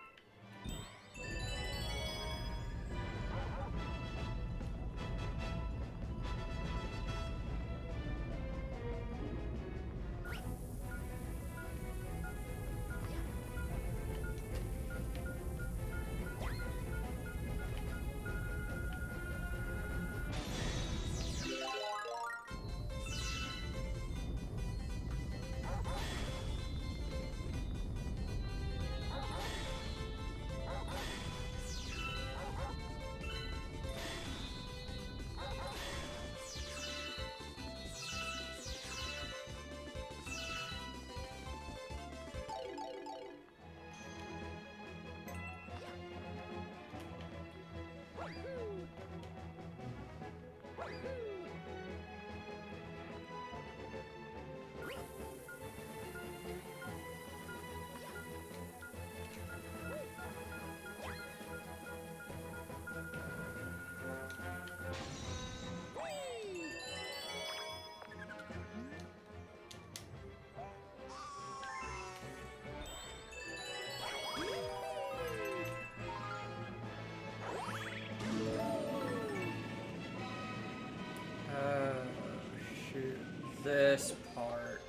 S1: Shoot. This part.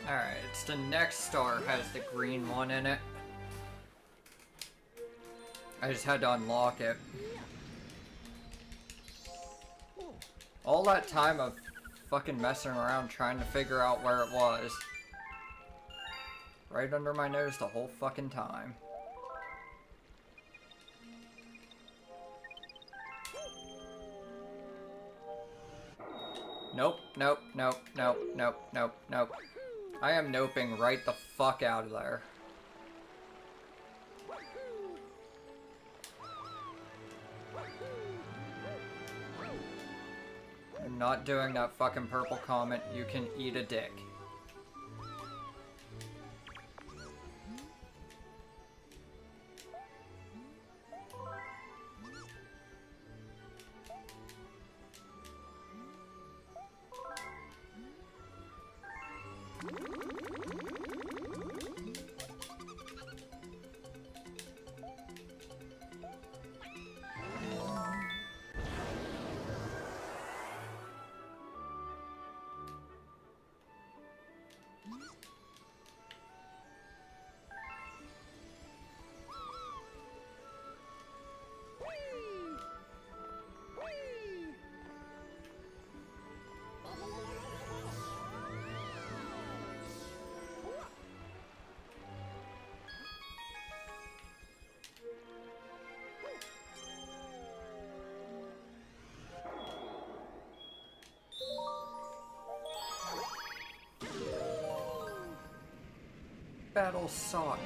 S1: Alright, it's the next star has the green one in it. I just had to unlock it. All that time of fucking messing around trying to figure out where it was. Right under my nose the whole fucking time. Nope, nope, nope, nope, nope, nope, nope. I am noping right the fuck out of there. not doing that fucking purple comment, you can eat a dick. Battle sock.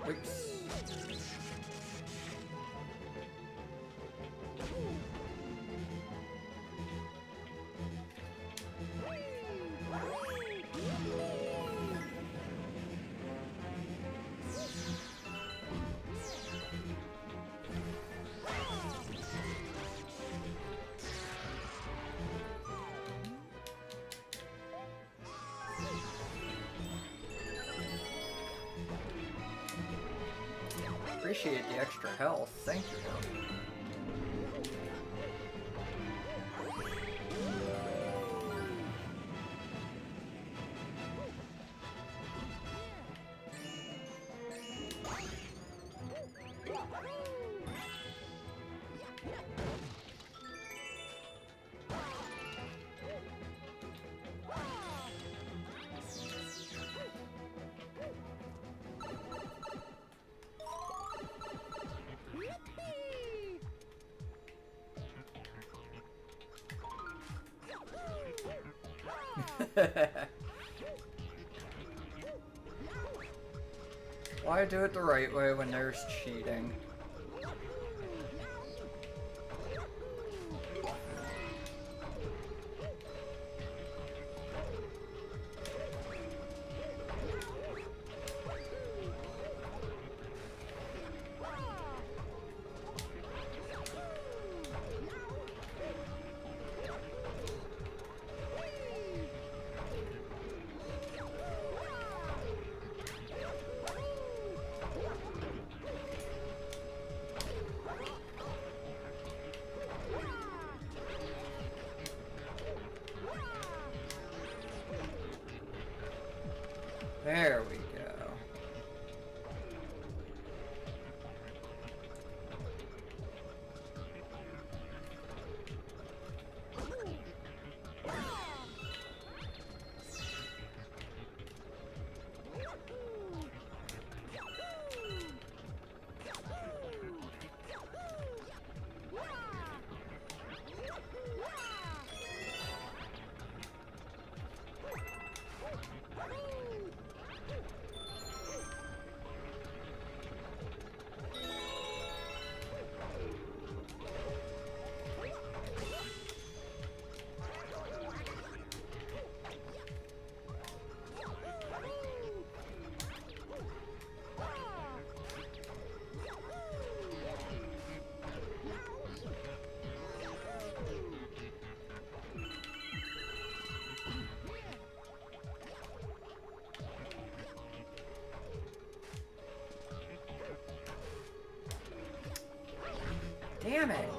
S1: Oops. Appreciate the extra health, thank you. Why do it the right way when there's cheating? There we go. Damn it!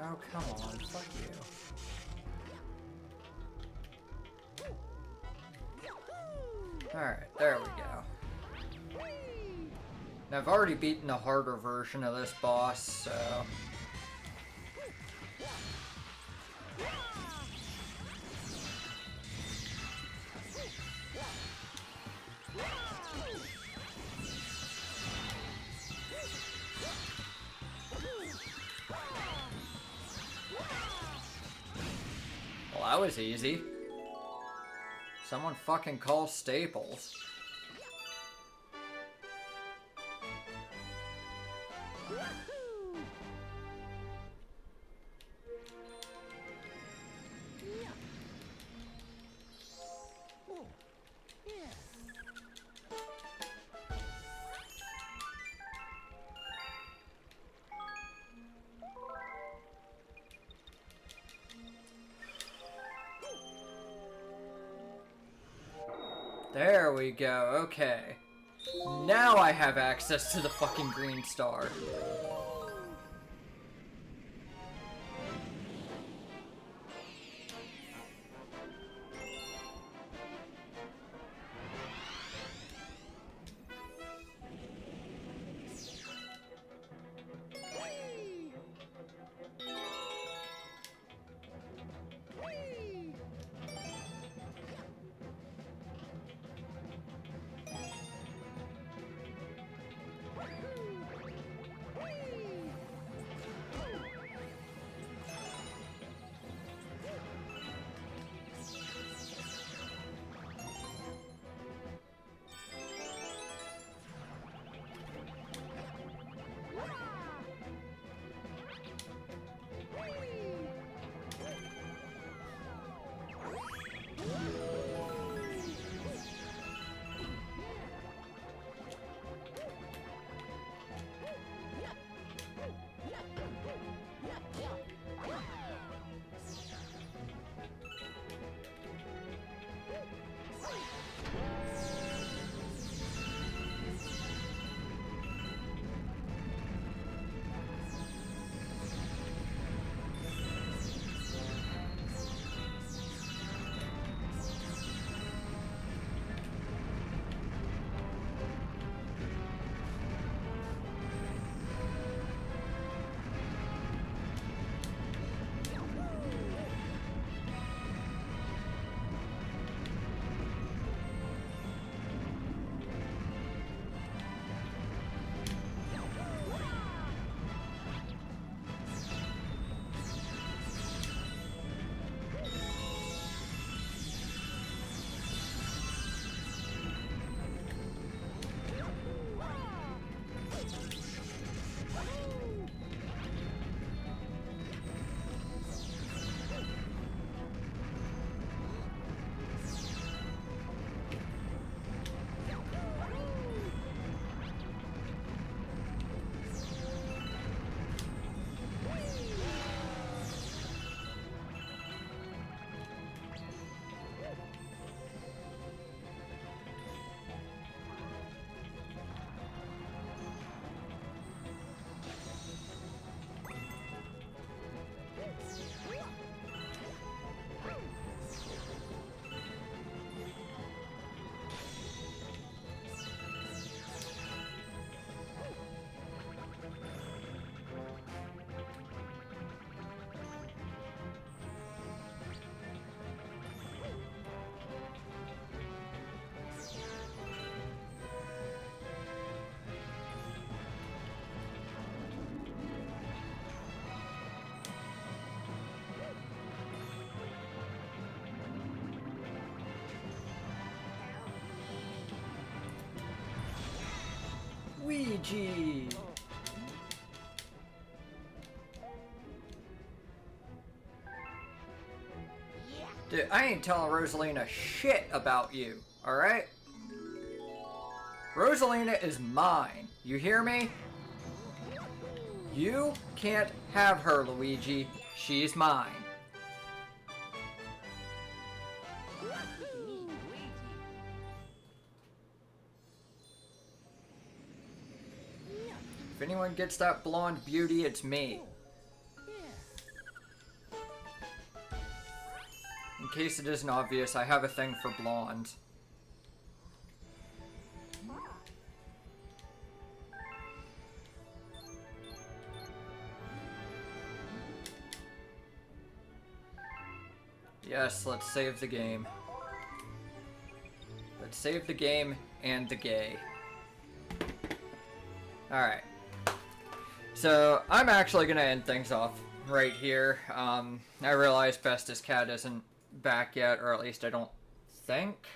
S1: Oh, come on. Fuck you. Alright, there we go. Now, I've already beaten the harder version of this boss, so... Well, that was easy. Someone fucking call Staples. There we go, okay. Now I have access to the fucking green star. Luigi!
S3: Yeah.
S1: Dude, I ain't telling Rosalina shit about you, alright? Rosalina is mine. You hear me? You can't have her, Luigi. She's mine.
S3: Me, Luigi. Yeah.
S1: If anyone gets that blonde beauty, it's me.
S3: Yeah.
S1: In case it isn't obvious, I have a thing for blondes. Yes, let's save the game. Let's save the game and the gay. Alright. So, I'm actually gonna end things off right here. I realize Bestest Cat isn't back yet, or at least I don't think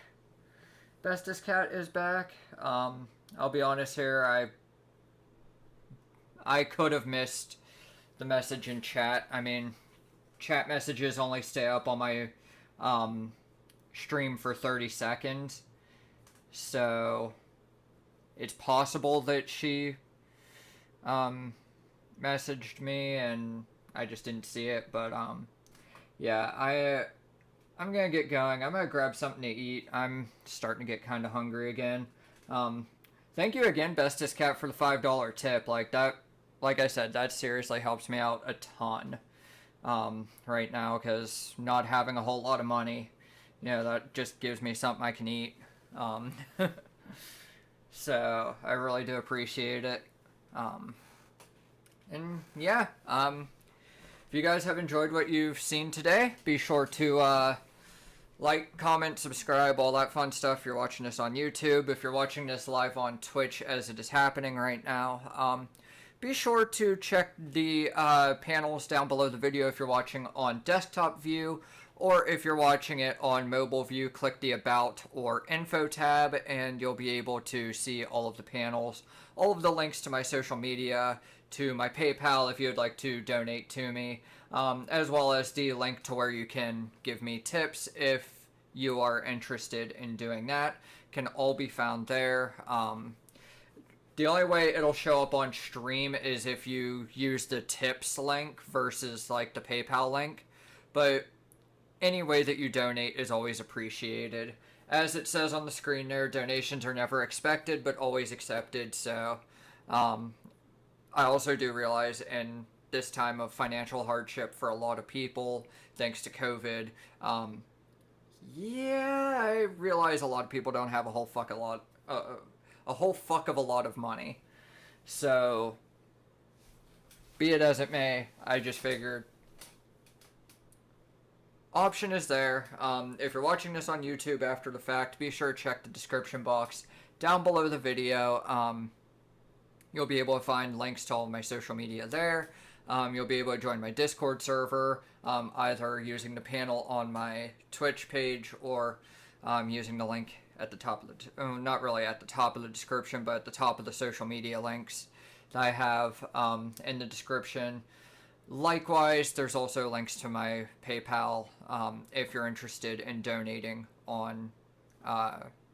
S1: Bestest Cat is back. I'll be honest here, I could have missed the message in chat. I mean, chat messages only stay up on my stream for 30 seconds. So it's possible that she messaged me and I just didn't see it, but yeah, I'm gonna get going. I'm gonna grab something to eat. I'm starting to get kind of hungry again. Thank you again, Bestest Cat, for the $5 tip. Like that, like I said, that seriously helps me out a ton right now, because not having a whole lot of money, you know, that just gives me something I can eat. So I really do appreciate it. And yeah, if you guys have enjoyed what you've seen today, be sure to like, comment, subscribe, all that fun stuff. If you're watching this on YouTube, if you're watching this live on Twitch as it is happening right now, be sure to check the panels down below the video if you're watching on desktop view, or if you're watching it on mobile view, click the About or Info tab, and you'll be able to see all of the panels, all of the links to my social media, to my PayPal if you'd like to donate to me, as well as the link to where you can give me tips if you are interested in doing that, can all be found there. The only way it'll show up on stream is if you use the tips link versus like the PayPal link, but any way that you donate is always appreciated. As it says on the screen there, donations are never expected but always accepted. So I also do realize in this time of financial hardship for a lot of people, thanks to COVID, yeah, I realize a lot of people don't have a whole fuck of a lot of money. So, be it as it may, I just figured option is there. If you're watching this on YouTube after the fact, be sure to check the description box down below the video. You'll be able to find links to all of my social media there. You'll be able to join my Discord server, either using the panel on my Twitch page or using the link at the top of the, not really at the top of the description, but at the top of the social media links that I have in the description. Likewise, there's also links to my PayPal if you're interested in donating on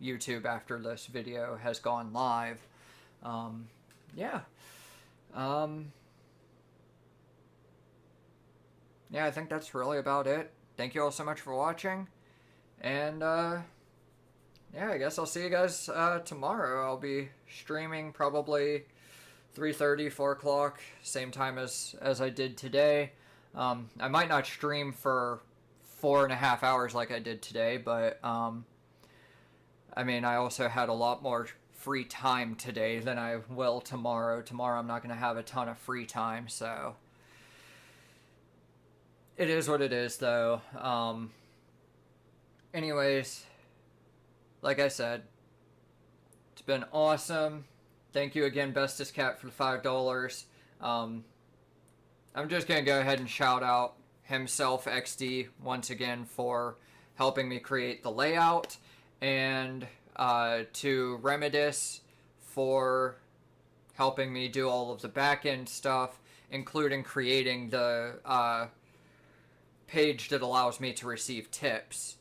S1: YouTube after this video has gone live. Yeah. Yeah, I think that's really about it. Thank you all so much for watching. And, yeah, I guess I'll see you guys tomorrow. I'll be streaming probably 3:30, 4 o'clock, same time as I did today. I might not stream for 4.5 hours like I did today, but, I mean, I also had a lot more free time today than I will tomorrow. Tomorrow I'm not going to have a ton of free time, so it is what it is, though. Anyways, like I said, it's been awesome. Thank you again, Bestest Cat, for the $5. I'm just going to go ahead and shout out himself, XD, once again for helping me create the layout, and to Remedis for helping me do all of the back-end stuff, including creating the page that allows me to receive tips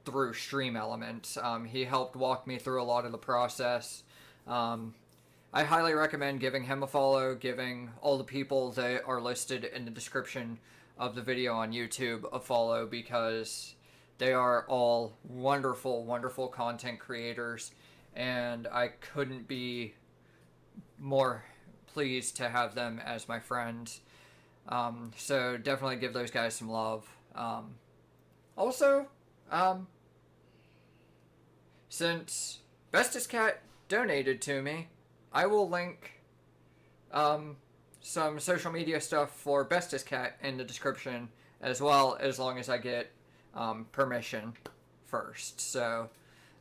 S1: through Stream Elements. He helped walk me through a lot of the process. I highly recommend giving him a follow, giving all the people that are listed in the description of the video on YouTube a follow, because they are all wonderful, wonderful content creators, and I couldn't be more pleased to have them as my friends. So definitely give those guys some love. Also, since Bestest Cat donated to me, I will link some social media stuff for Bestest Cat in the description as well, as long as I get permission first. So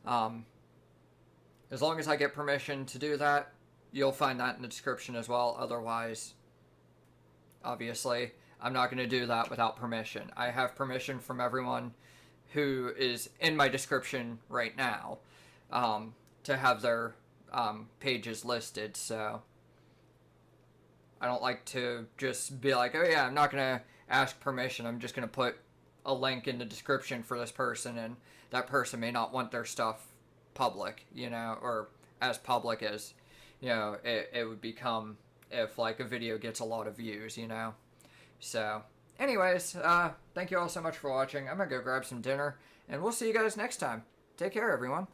S1: as long as I get permission to do that, you'll find that in the description as well. Otherwise, obviously, I'm not going to do that without permission. I have permission from everyone who is in my description right now to have their pages listed. So I don't like to just be like, oh yeah, I'm not going to ask permission. I'm just going to put a link in the description for this person, and that person may not want their stuff public, you know, or as public as, you know, it would become if like a video gets a lot of views, you know. So anyways, thank you all so much for watching. I'm gonna go grab some dinner, and we'll see you guys next time. Take care, everyone.